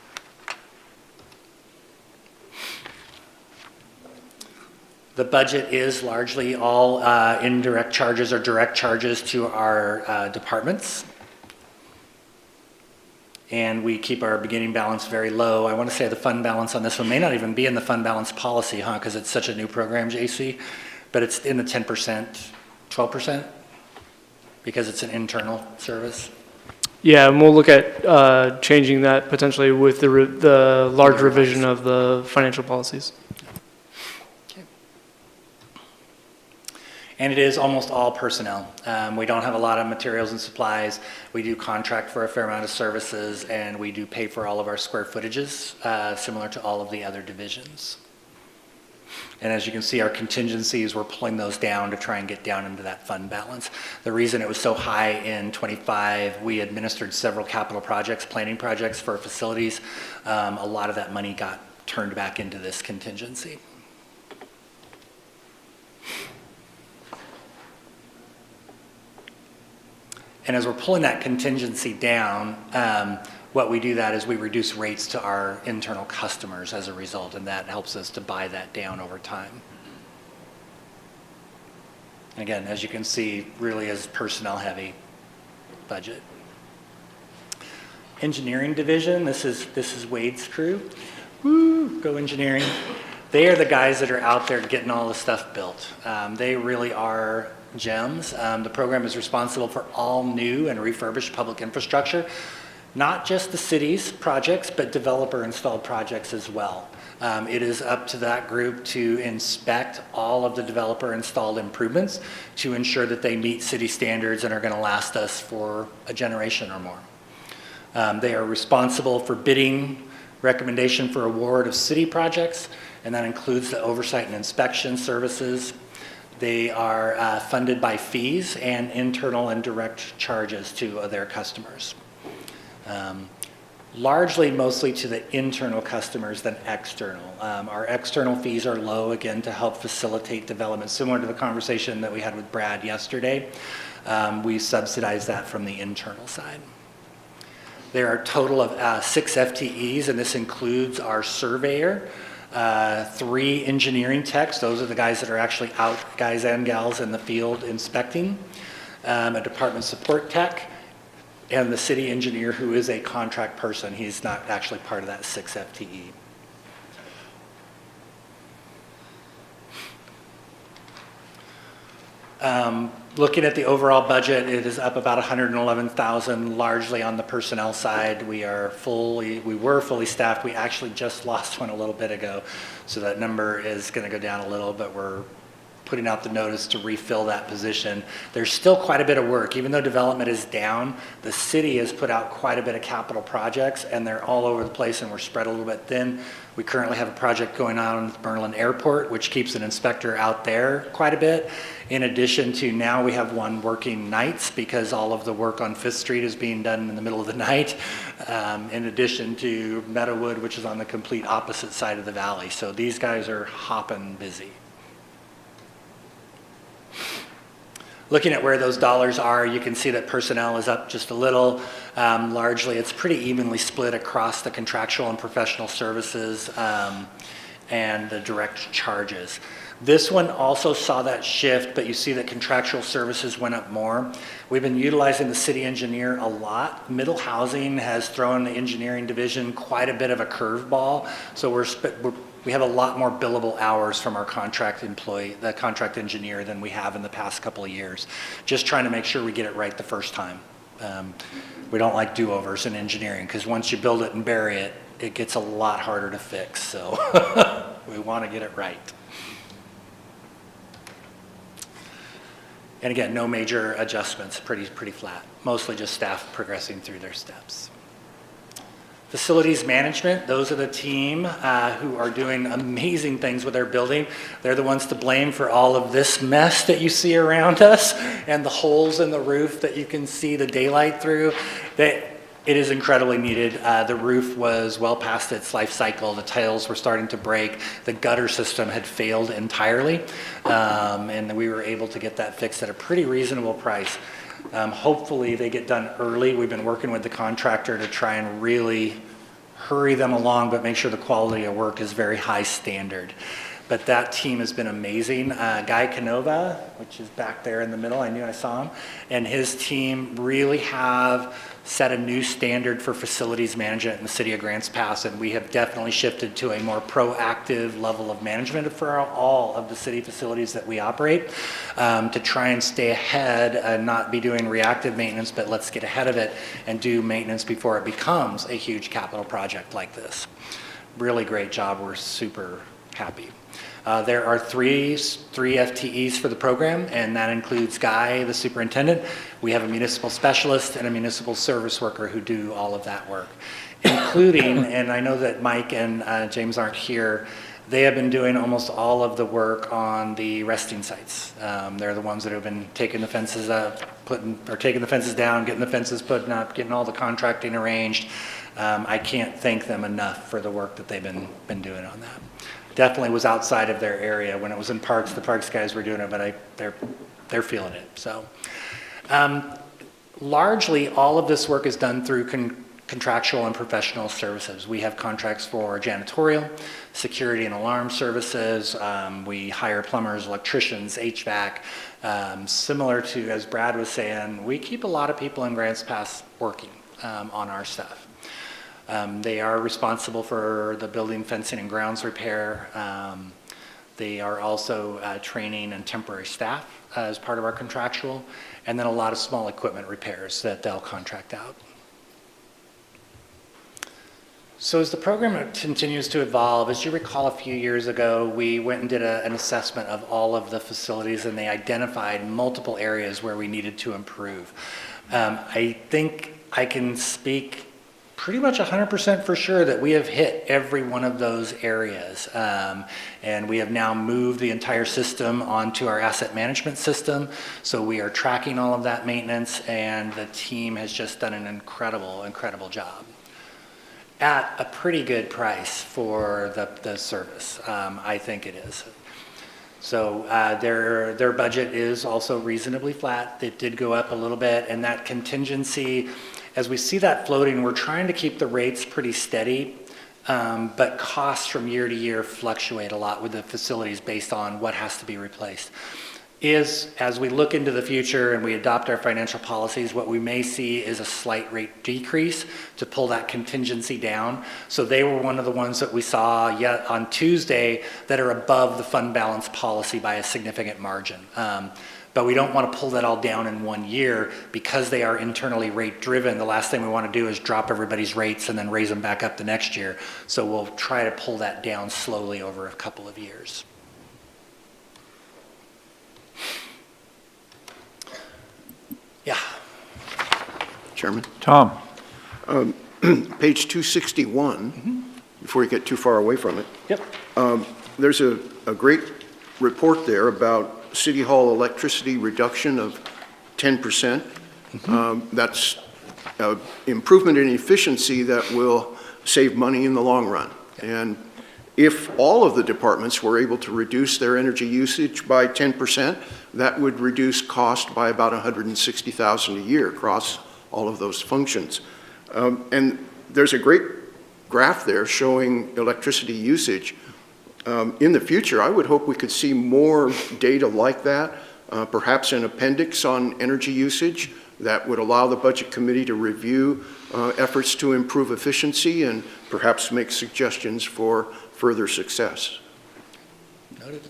The budget is largely all indirect charges or direct charges to our departments. And we keep our beginning balance very low. I want to say the fund balance on this one may not even be in the fund balance policy, because it's such a new program, JC, but it's in the 10%, 12%, because it's an internal service. Yeah, and we'll look at changing that potentially with the large revision of the financial policies. And it is almost all personnel. We don't have a lot of materials and supplies. We do contract for a fair amount of services, and we do pay for all of our square footages, similar to all of the other divisions. And as you can see, our contingencies, we're pulling those down to try and get down into that fund balance. The reason it was so high in 25, we administered several capital projects, planning projects for facilities. A lot of that money got turned back into this contingency. And as we're pulling that contingency down, what we do that is we reduce rates to our internal customers as a result, and that helps us to buy that down over time. And again, as you can see, really is personnel heavy budget. Engineering division, this is Wade's crew. Woo, go engineering. They are the guys that are out there getting all the stuff built. They really are gems. The program is responsible for all new and refurbished public infrastructure, not just the city's projects, but developer installed projects as well. It is up to that group to inspect all of the developer installed improvements to ensure that they meet city standards and are going to last us for a generation or more. They are responsible for bidding, recommendation for award of city projects, and that includes the oversight and inspection services. They are funded by fees and internal and direct charges to their customers. Largely, mostly to the internal customers than external. Our external fees are low, again, to help facilitate development. Similar to the conversation that we had with Brad yesterday, we subsidize that from the internal side. There are a total of 6 FTEs, and this includes our surveyor, 3 engineering techs, those are the guys that are actually out, guys and gals in the field inspecting, a department support tech, and the city engineer, who is a contract person. He's not actually part of that 6 FTE. Looking at the overall budget, it is up about 111,000, largely on the personnel side. We were fully staffed. We actually just lost one a little bit ago, so that number is going to go down a little, but we're putting out the notice to refill that position. There's still quite a bit of work. Even though development is down, the city has put out quite a bit of capital projects, and they're all over the place, and we're spread a little bit thin. We currently have a project going on at Merlin Airport, which keeps an inspector out there quite a bit. In addition to now we have one working nights because all of the work on 5th Street is being done in the middle of the night. In addition to Meadowwood, which is on the complete opposite side of the valley. So these guys are hopping busy. Looking at where those dollars are, you can see that personnel is up just a little. Largely, it's pretty evenly split across the contractual and professional services and the direct charges. This one also saw that shift, but you see that contractual services went up more. We've been utilizing the city engineer a lot. Middle Housing has thrown the engineering division quite a bit of a curveball, so we have a lot more billable hours from our contract employee, the contract engineer, than we have in the past couple of years. Just trying to make sure we get it right the first time. We don't like do-overs in engineering, because once you build it and bury it, it gets a lot harder to fix, so we want to get it right. And again, no major adjustments, pretty flat. Mostly just staff progressing through their steps. Facilities management, those are the team who are doing amazing things with their building. They're the ones to blame for all of this mess that you see around us and the holes in the roof that you can see the daylight through. It is incredibly needed. The roof was well past its life cycle. The tiles were starting to break. The gutter system had failed entirely, and we were able to get that fixed at a pretty reasonable price. Hopefully they get done early. We've been working with the contractor to try and really hurry them along, but make sure the quality of work is very high standard. But that team has been amazing. Guy Canova, which is back there in the middle, I knew I saw him, and his team really have set a new standard for facilities management in the city of Grants Pass, and we have definitely shifted to a more proactive level of management for all of the city facilities that we operate, to try and stay ahead and not be doing reactive maintenance, but let's get ahead of it and do maintenance before it becomes a huge capital project like this. Really great job. We're super happy. There are three FTEs for the program, and that includes Guy, the superintendent. We have a municipal specialist and a municipal service worker who do all of that work, including, and I know that Mike and James aren't here, they have been doing almost all of the work on the resting sites. They're the ones that have been taking the fences up, taking the fences down, getting the fences put up, getting all the contracting arranged. I can't thank them enough for the work that they've been doing on that. Definitely was outside of their area. When it was in parks, the parks guys were doing it, but they're feeling it. So, largely all of this work is done through contractual and professional services. We have contracts for janitorial, security and alarm services. We hire plumbers, electricians, HVAC. Similar to, as Brad was saying, we keep a lot of people in Grants Pass working on our stuff. They are responsible for the building, fencing, and grounds repair. They are also training and temporary staff as part of our contractual, and then a lot of small equipment repairs that they'll contract out. So as the program continues to evolve, as you recall a few years ago, we went and did an assessment of all of the facilities, and they identified multiple areas where we needed to improve. I think I can speak pretty much 100% for sure that we have hit every one of those areas. And we have now moved the entire system onto our asset management system. So we are tracking all of that maintenance, and the team has just done an incredible job at a pretty good price for the service. I think it is. So their budget is also reasonably flat. It did go up a little bit, and that contingency, as we see that floating, we're trying to keep the rates pretty steady, but costs from year to year fluctuate a lot with the facilities based on what has to be replaced. As we look into the future and we adopt our financial policies, what we may see is a slight rate decrease to pull that contingency down. So they were one of the ones that we saw yet on Tuesday that are above the fund balance policy by a significant margin. but we don't want to pull that all down in 1 year because they are internally rate driven. The last thing we want to do is drop everybody's rates and then raise them back up the next year. So we'll try to pull that down slowly over a couple of years. Yeah. Chairman? Tom? Page 261, before you get too far away from it. Yep. There's a great report there about City Hall electricity reduction of 10%. That's improvement in efficiency that will save money in the long run. And if all of the departments were able to reduce their energy usage by 10%, that would reduce cost by about $160,000 a year across all of those functions. And there's a great graph there showing electricity usage. In the future, I would hope we could see more data like that, perhaps an appendix on energy usage that would allow the Budget Committee to review efforts to improve efficiency and perhaps make suggestions for further success. Noted.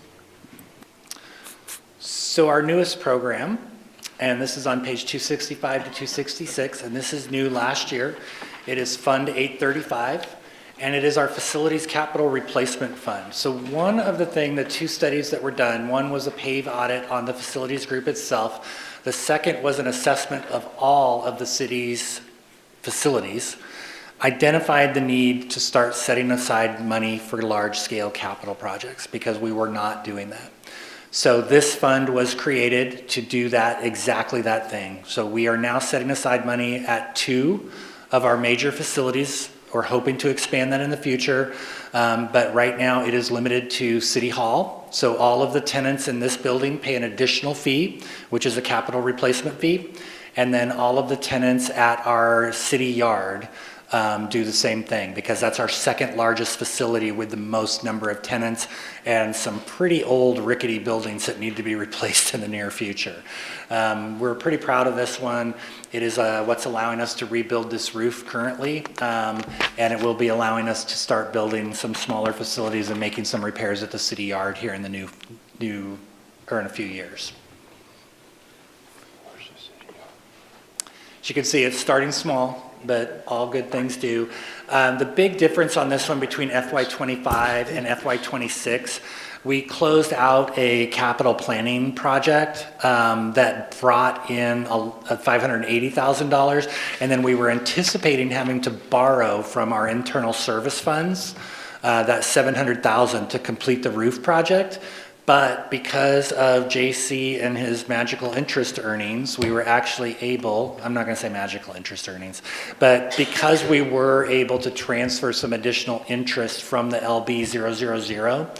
So our newest program, and this is on page 265 to 266, and this is new last year. It is Fund 835. And it is our Facilities Capital Replacement Fund. So one of the two studies that were done, one was a PAVE audit on the facilities group itself. The second was an assessment of all of the city's facilities, identified the need to start setting aside money for large-scale capital projects because we were not doing that. So this fund was created to do that, exactly that thing. So we are now setting aside money at 2 of our major facilities. We're hoping to expand that in the future, but right now it is limited to City Hall. So all of the tenants in this building pay an additional fee, which is a capital replacement fee. And then all of the tenants at our city yard do the same thing because that's our second largest facility with the most number of tenants and some pretty old rickety buildings that need to be replaced in the near future. We're pretty proud of this one. It is what's allowing us to rebuild this roof currently, and it will be allowing us to start building some smaller facilities and making some repairs at the city yard here in the in a few years. As you can see, it's starting small, but all good things do. The big difference on this one between FY25 and FY26, we closed out a capital planning project that brought in $580,000, and then we were anticipating having to borrow from our internal service funds that $700,000 to complete the roof project. But because of JC and his magical interest earnings, we were actually able, I'm not going to say magical interest earnings, but because we were able to transfer some additional interest from the LB000,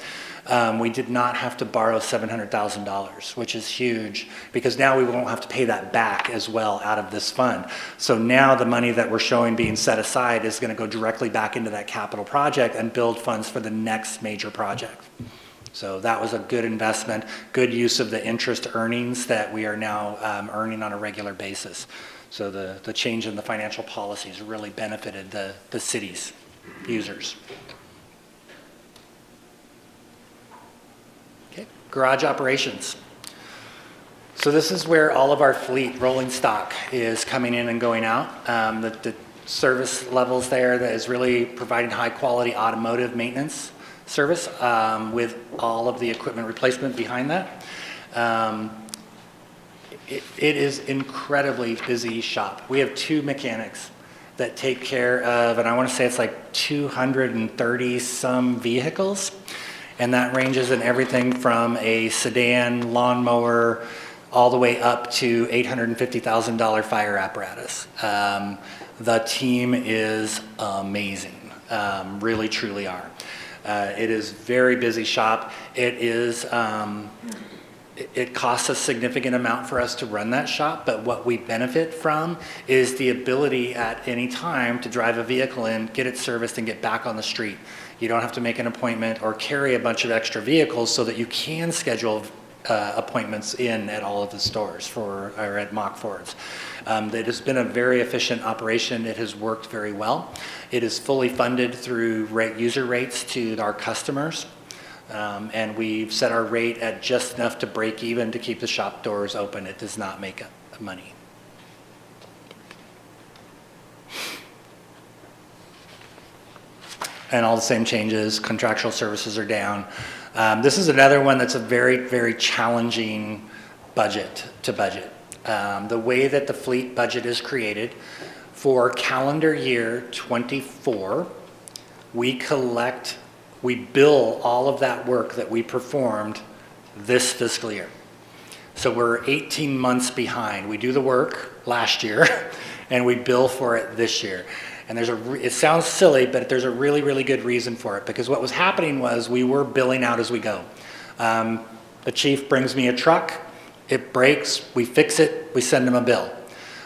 we did not have to borrow $700,000, which is huge because now we won't have to pay that back as well out of this fund. So now the money that we're showing being set aside is going to go directly back into that capital project and build funds for the next major project. So that was a good investment, good use of the interest earnings that we are now earning on a regular basis. So the change in the financial policies really benefited the city's users. Okay, garage operations. So this is where all of our fleet rolling stock is coming in and going out. The service levels there that is really providing high quality automotive maintenance service with all of the equipment replacement behind that. It is incredibly busy shop. We have 2 mechanics that take care of, and I want to say it's like 230 some vehicles, and that ranges in everything from a sedan lawnmower all the way up to $850,000 fire apparatus. The team is amazing, really truly are. It is very busy shop. It costs a significant amount for us to run that shop, but what we benefit from is the ability at any time to drive a vehicle in, get it serviced, and get back on the street. You don't have to make an appointment or carry a bunch of extra vehicles so that you can schedule appointments in at all of the stores or at Mock Fords. It has been a very efficient operation. It has worked very well. It is fully funded through user rates to our customers. And we've set our rate at just enough to break even to keep the shop doors open. It does not make money. And all the same changes, contractual services are down. This is another one that's a very, very challenging budget to budget. The way that the fleet budget is created, for calendar year 24, we bill all of that work that we performed this fiscal year. So we're 18 months behind. We do the work last year and we bill for it this year. And it sounds silly, but there's a really, really good reason for it, because what was happening was we were billing out as we go. The chief brings me a truck, it breaks, we fix it, we send him a bill.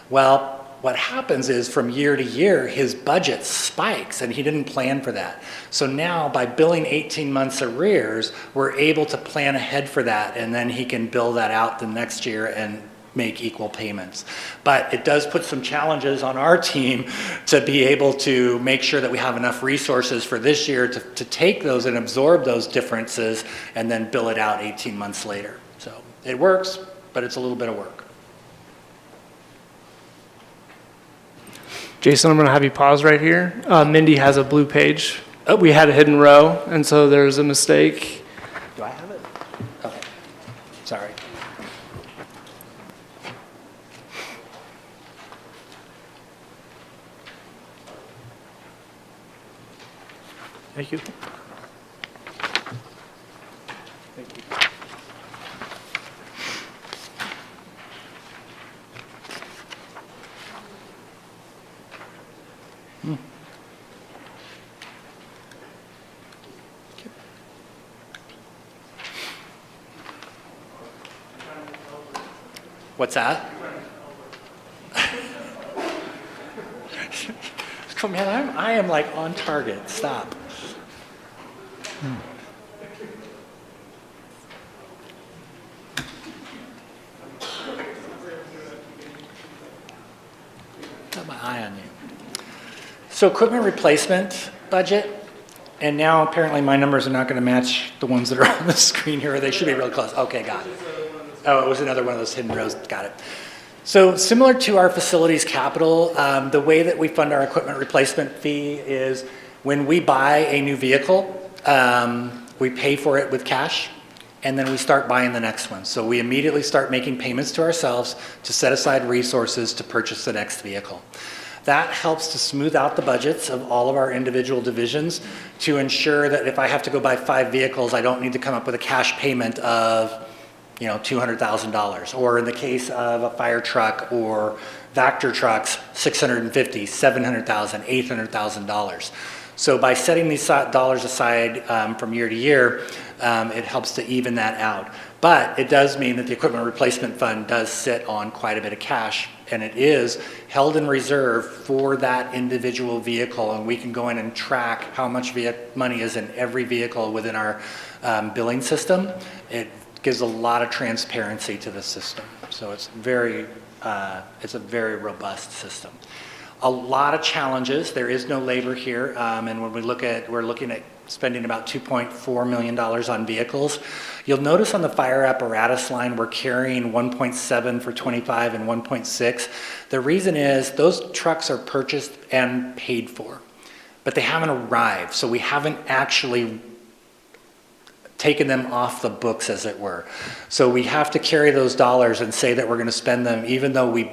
Well, what happens is from year to year, his budget spikes and he didn't plan for that. So now by billing 18 months arrears, we're able to plan ahead for that, and then he can bill that out the next year and make equal payments. But it does put some challenges on our team to be able to make sure that we have enough resources for this year to take those and absorb those differences and then bill it out 18 months later. So it works, but it's a little bit of work. Jason, I'm going to have you pause right here. Mindy has a blue page. Oh, we had a hidden row, and so there's a mistake. Do I have it? Okay, sorry. Thank you. What's that? Oh man, I am like on target. Stop. Got my eye on you. So equipment replacement budget, and now apparently my numbers are not going to match the ones that are on the screen here. They should be really close. Okay, got it. Oh, it was another one of those hidden rows. Got it. So similar to our facilities capital, the way that we fund our equipment replacement fee is when we buy a new vehicle, we pay for it with cash, and then we start buying the next one. So we immediately start making payments to ourselves to set aside resources to purchase the next vehicle. That helps to smooth out the budgets of all of our individual divisions to ensure that if I have to go buy 5 vehicles, I don't need to come up with a cash payment of $200,000, or in the case of a fire truck or Vector trucks, $650,000, $700,000, $800,000. So by setting these dollars aside from year to year, it helps to even that out. But it does mean that the equipment replacement fund does sit on quite a bit of cash, and it is held in reserve for that individual vehicle, and we can go in and track how much money is in every vehicle within our billing system. It gives a lot of transparency to the system. So it's a very robust system. A lot of challenges. There is no labor here, and when we're looking at spending about $2.4 million on vehicles. You'll notice on the fire apparatus line, we're carrying 1.7 for 25 and 1.6. The reason is those trucks are purchased and paid for, but they haven't arrived. So we haven't actually taken them off the books, as it were. So we have to carry those dollars and say that we're going to spend them, even though we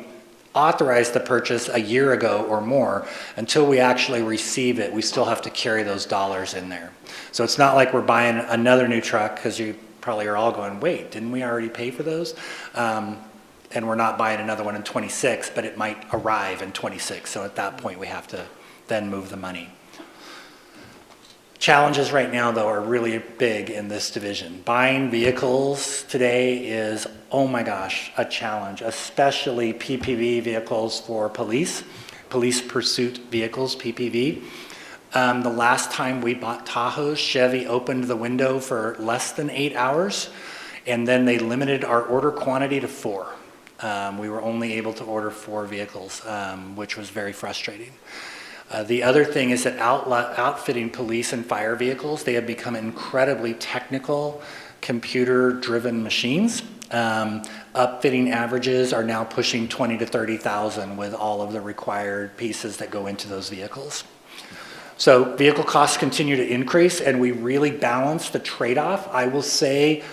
authorized the purchase a year ago or more. Until we actually receive it, we still have to carry those dollars in there. So it's not like we're buying another new truck, because you probably are all going, wait, didn't we already pay for those? And we're not buying another one in 26, but it might arrive in 26. So at that point, we have to then move the money. Challenges right now, though, are really big in this division. Buying vehicles today is, oh my gosh, a challenge, especially PPV vehicles for police pursuit vehicles, PPV. The last time we bought Tahoes, Chevy opened the window for less than 8 hours, and then they limited our order quantity to 4. We were only able to order 4 vehicles, which was very frustrating. The other thing is that outfitting police and fire vehicles, they have become incredibly technical, computer-driven machines. Upfitting averages are now pushing 20 to 30,000 with all of the required pieces that go into those vehicles. So vehicle costs continue to increase, and we really balance the trade-off. I will say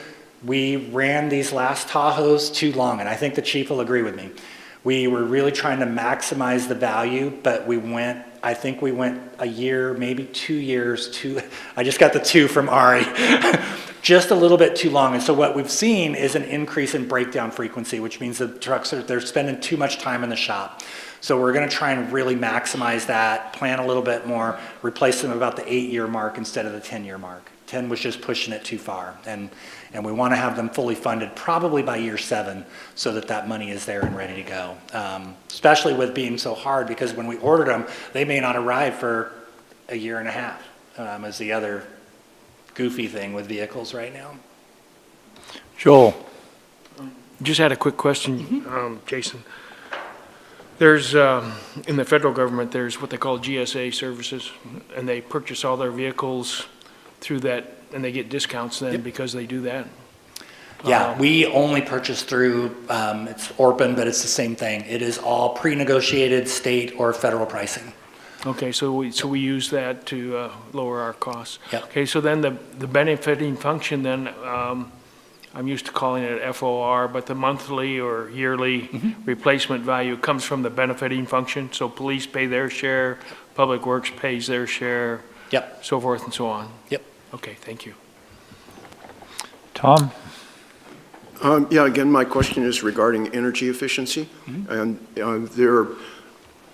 we ran these last Tahoes too long, and I think the chief will agree with me. We were really trying to maximize the value, but I think we went a year, maybe 2 years, I just got the 2 from Ari, just a little bit too long. And so what we've seen is an increase in breakdown frequency, which means the trucks they're spending too much time in the shop. So we're gonna try and really maximize that, plan a little bit more, replace them about the 8-year mark instead of the 10-year mark. 10 was just pushing it too far. And we want to have them fully funded probably by year 7 so that that money is there and ready to go. Especially with being so hard, because when we ordered them, they may not arrive for a year and a half, is the other goofy thing with vehicles right now. Joel? Just had a quick question, Jason. There's, in the federal government, there's what they call GSA services, and they purchase all their vehicles through that, and they get discounts then because they do that? Yeah, we only purchase through, it's Orphan, but it's the same thing. It is all pre-negotiated state or federal pricing. Okay, so we use that to lower our costs. Yep. Okay, so then the benefiting function then, I'm used to calling it FOR, but the monthly or yearly replacement value comes from the benefiting function. So police pay their share, Public Works pays their share. Yep. So forth and so on. Yep. Okay, thank you. Tom? Yeah, again, my question is regarding energy efficiency. And there are,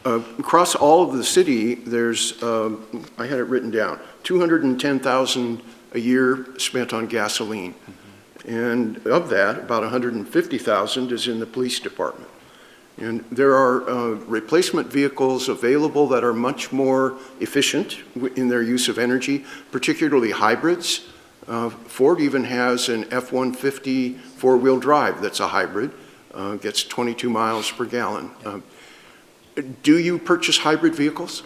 across all of the city, there's, I had it written down, 210,000 a year spent on gasoline. And of that, about 150,000 is in the police department. And there are replacement vehicles available that are much more efficient in their use of energy, particularly hybrids. Ford even has an F-150 four-wheel drive that's a hybrid, gets 22 miles per gallon. Do you purchase hybrid vehicles?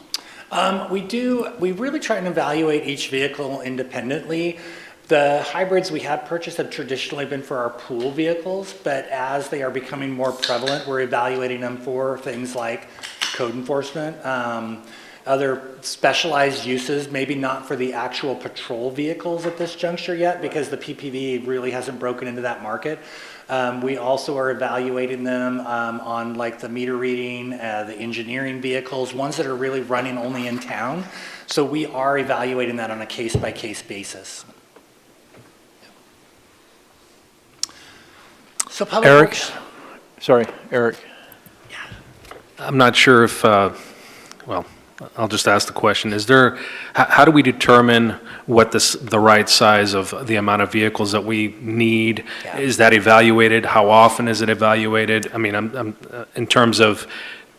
We do. We really try and evaluate each vehicle independently. The hybrids we have purchased have traditionally been for our pool vehicles, but as they are becoming more prevalent, we're evaluating them for things like code enforcement, other specialized uses, maybe not for the actual patrol vehicles at this juncture yet, because the PPV really hasn't broken into that market. We also are evaluating them on like the meter reading, the engineering vehicles, ones that are really running only in town. So we are evaluating that on a case-by-case basis. So Public Eric? Works. Sorry, Eric. I'm not sure if, well, I'll just ask the question. Is there, how do we determine what the right size of the amount of vehicles that we need? Yeah. Is that evaluated? How often is it evaluated? I mean, I'm in terms of,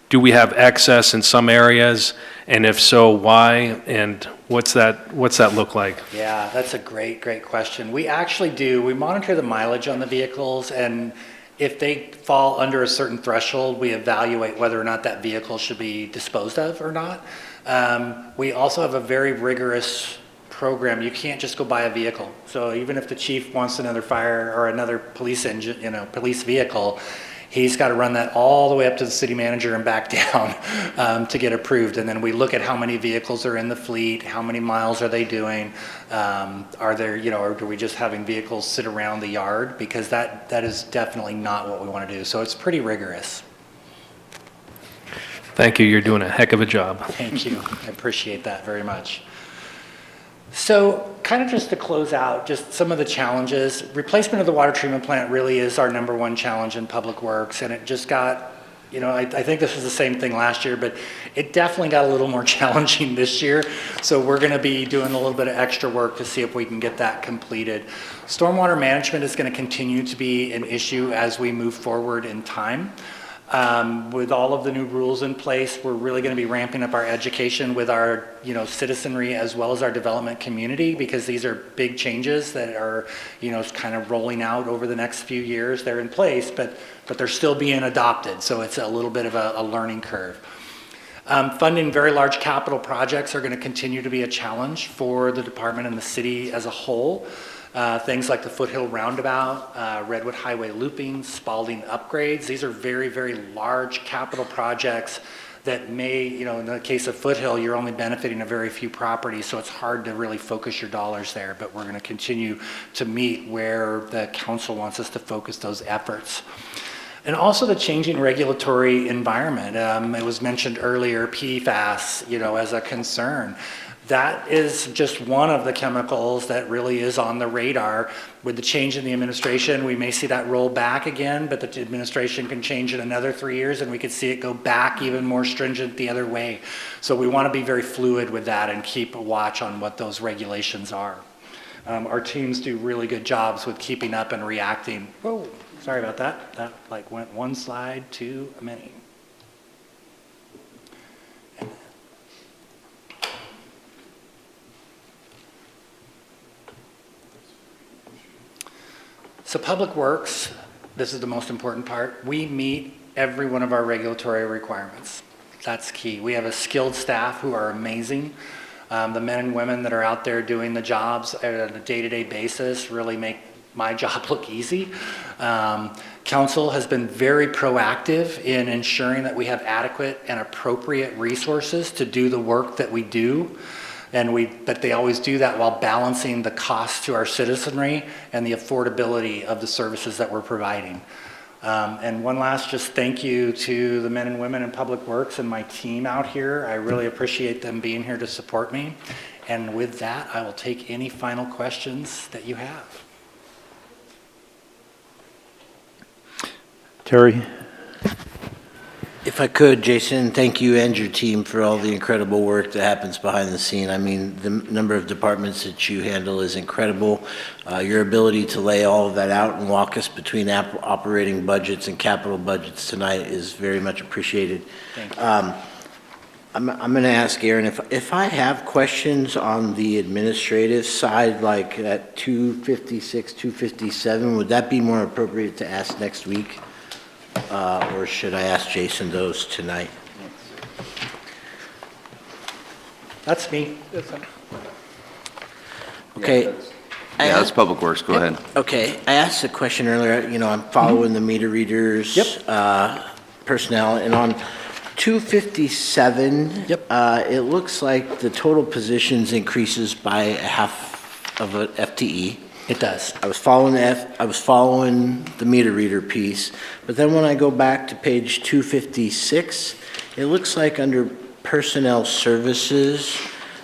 do we have excess in some areas? And if so, why? And what's that look like? Yeah, that's a great question. We actually do. We monitor the mileage on the vehicles, and if they fall under a certain threshold, we evaluate whether or not that vehicle should be disposed of or not. We also have a very rigorous program. You can't just go buy a vehicle. So even if the chief wants another fire or another police engine, police vehicle, he's got to run that all the way up to the city manager and back down to get approved. And then we look at how many vehicles are in the fleet, how many miles are they doing, are there, or are we just having vehicles sit around the yard? Because that is definitely not what we want to do. So it's pretty rigorous. Thank you. You're doing a heck of a job. Thank you. I appreciate that very much. So kind of just to close out, just some of the challenges. Replacement of the water treatment plant really is our #1 challenge in Public Works, and it just got, I think this was the same thing last year, but it definitely got a little more challenging this year. So we're going to be doing a little bit of extra work to see if we can get that completed. Stormwater management is going to continue to be an issue as we move forward in time. With all of the new rules in place, we're really going to be ramping up our education with our, citizenry as well as our development community, because these are big changes that are, kind of rolling out over the next few years. They're in place, but they're still being adopted. So it's a little bit of a learning curve. Funding very large capital projects are going to continue to be a challenge for the department and the city as a whole. Things like the Foothill Roundabout, Redwood Highway looping, Spalding upgrades. These are very, very large capital projects that may, in the case of Foothill, you're only benefiting a very few properties, so it's hard to really focus your dollars there, but we're going to continue to meet where the council wants us to focus those efforts. And also the changing regulatory environment. It was mentioned earlier, PFAS, as a concern. That is just one of the chemicals that really is on the radar. With the change in the administration, we may see that roll back again, but the administration can change in another 3 years and we could see it go back even more stringent the other way. So we want to be very fluid with that and keep a watch on what those regulations are. Our teams do really good jobs with keeping up and reacting. Whoa, sorry about that. That went one slide too many. So Public Works, this is the most important part. We meet every one of our regulatory requirements. That's key. We have a skilled staff who are amazing. The men and women that are out there doing the jobs on a day-to-day basis really make my job look easy. Council has been very proactive in ensuring that we have adequate and appropriate resources to do the work that we do. But they always do that while balancing the cost to our citizenry and the affordability of the services that we're providing. And one last just thank you to the men and women in Public Works and my team out here. I really appreciate them being here to support me. And with that, I will take any final questions that you have. Terry? If I could, Jason, thank you and your team for all the incredible work that happens behind the scene. I mean, the number of departments that you handle is incredible. Your ability to lay all of that out and walk us between operating budgets and capital budgets tonight is very much appreciated. Thank you. I'm going to ask Aaron, if I have questions on the administrative side, like at 256, 257, would that be more appropriate to ask next week? Or should I ask Jason those tonight? That's me. Okay. Yeah, that's Public Works. Go ahead. Okay, I asked a question earlier, I'm following the meter readers. Personnel, and on 257, it looks like the total positions increases by a half of an FTE. It does. I was following the meter reader piece, but then when I go back to page 256, it looks like under personnel services,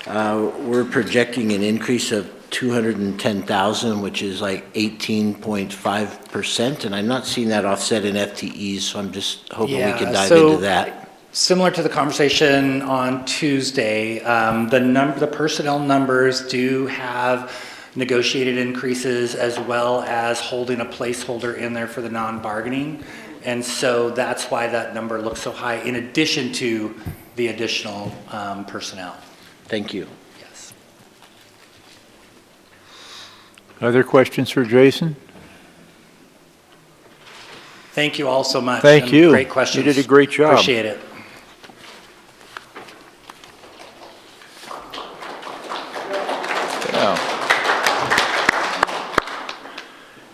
we're projecting an increase of 210,000, which is like 18.5%, and I'm not seeing that offset in FTEs, so I'm just hoping we can dive into that. Similar to the conversation on Tuesday, the personnel numbers do have negotiated increases as well as holding a placeholder in there for the non-bargaining. And so that's why that number looks so high in addition to the additional personnel. Thank you. Yes. Other questions for Jason? Thank you all so much. Thank you. Great questions. You did a great job. Appreciate it.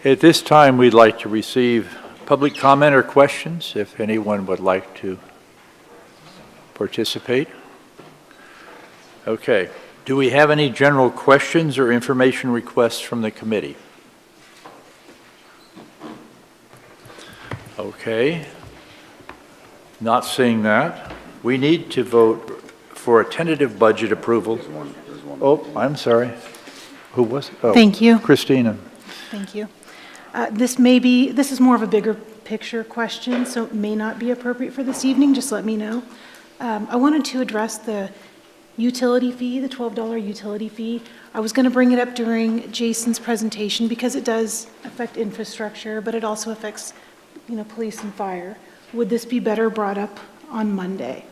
At this time, we'd like to receive public comment or questions, if anyone would like to participate. Okay. Do we have any general questions or information requests from the committee? Okay. Not seeing that. We need to vote for a tentative budget approval. Oh, I'm sorry. Who was it? Oh, Thank you. Christina. Thank you. This is more of a bigger picture question, so it may not be appropriate for this evening, just let me know. I wanted to address the utility fee, the $12 utility fee. I was going to bring it up during Jason's presentation because it does affect infrastructure, but it also affects, police and fire. Would this be better brought up on Monday?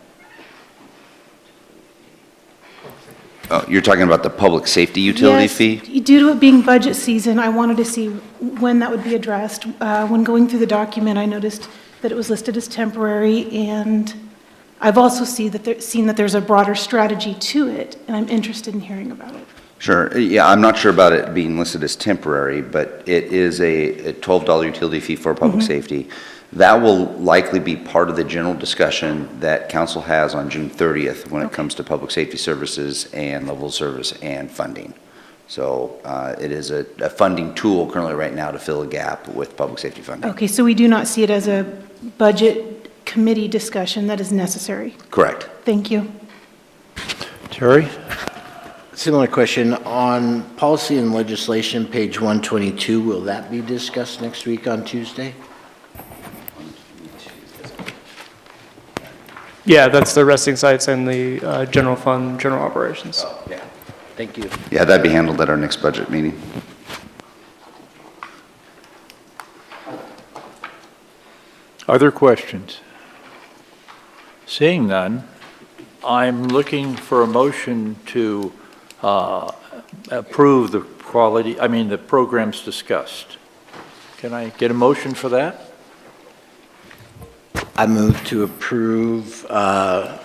Oh, you're talking about the public safety utility fee? Yes, due to it being budget season, I wanted to see when that would be addressed. When going through the document, I noticed that it was listed as temporary, and I've also seen that there's a broader strategy to it, and I'm interested in hearing about it. Sure. Yeah, I'm not sure about it being listed as temporary, but it is a $12 utility fee for public safety. That will likely be part of the general discussion that council has on June 30th when it comes to public safety services and level of service and funding. So it is a funding tool currently right now to fill a gap with public safety funding. Okay, so we do not see it as a budget committee discussion that is necessary? Correct. Thank you. Terry? Similar question, on policy and legislation, page 122, will that be discussed next week on Tuesday? Yeah, that's the resting sites and the general fund, general operations. Oh, yeah. Thank you. Yeah, that'd be handled at our next budget meeting. Other questions? Seeing none, I'm looking for a motion to approve the the programs discussed. Can I get a motion for that? I move to approve the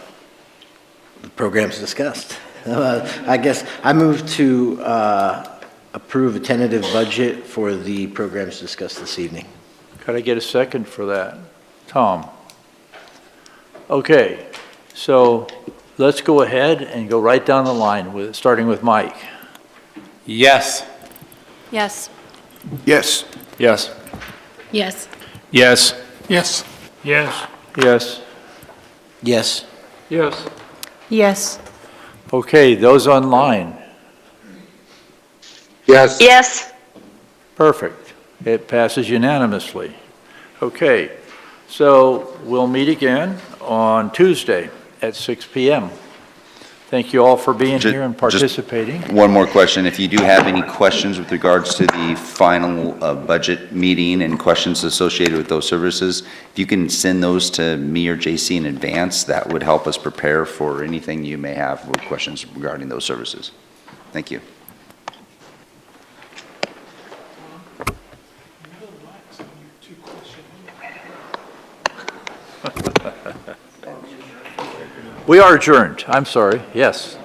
programs discussed. I guess I move to approve a tentative budget for the programs discussed this evening. Could I get a second for that? Tom? Okay, so let's go ahead and go right down the line, starting with Mike. Yes. Yes. Yes. Yes. Yes. Yes. Yes. Yes. Yes. Yes. Yes. Yes. Okay, those online? Yes. Yes. Perfect. It passes unanimously. Okay, so we'll meet again on Tuesday at 6 p.m. Thank you all for being here and participating. One more question. If you do have any questions with regards to the final budget meeting and questions associated with those services, if you can send those to me or JC in advance, that would help us prepare for anything you may have with questions regarding those services. Thank you. We are adjourned. I'm sorry. Yes.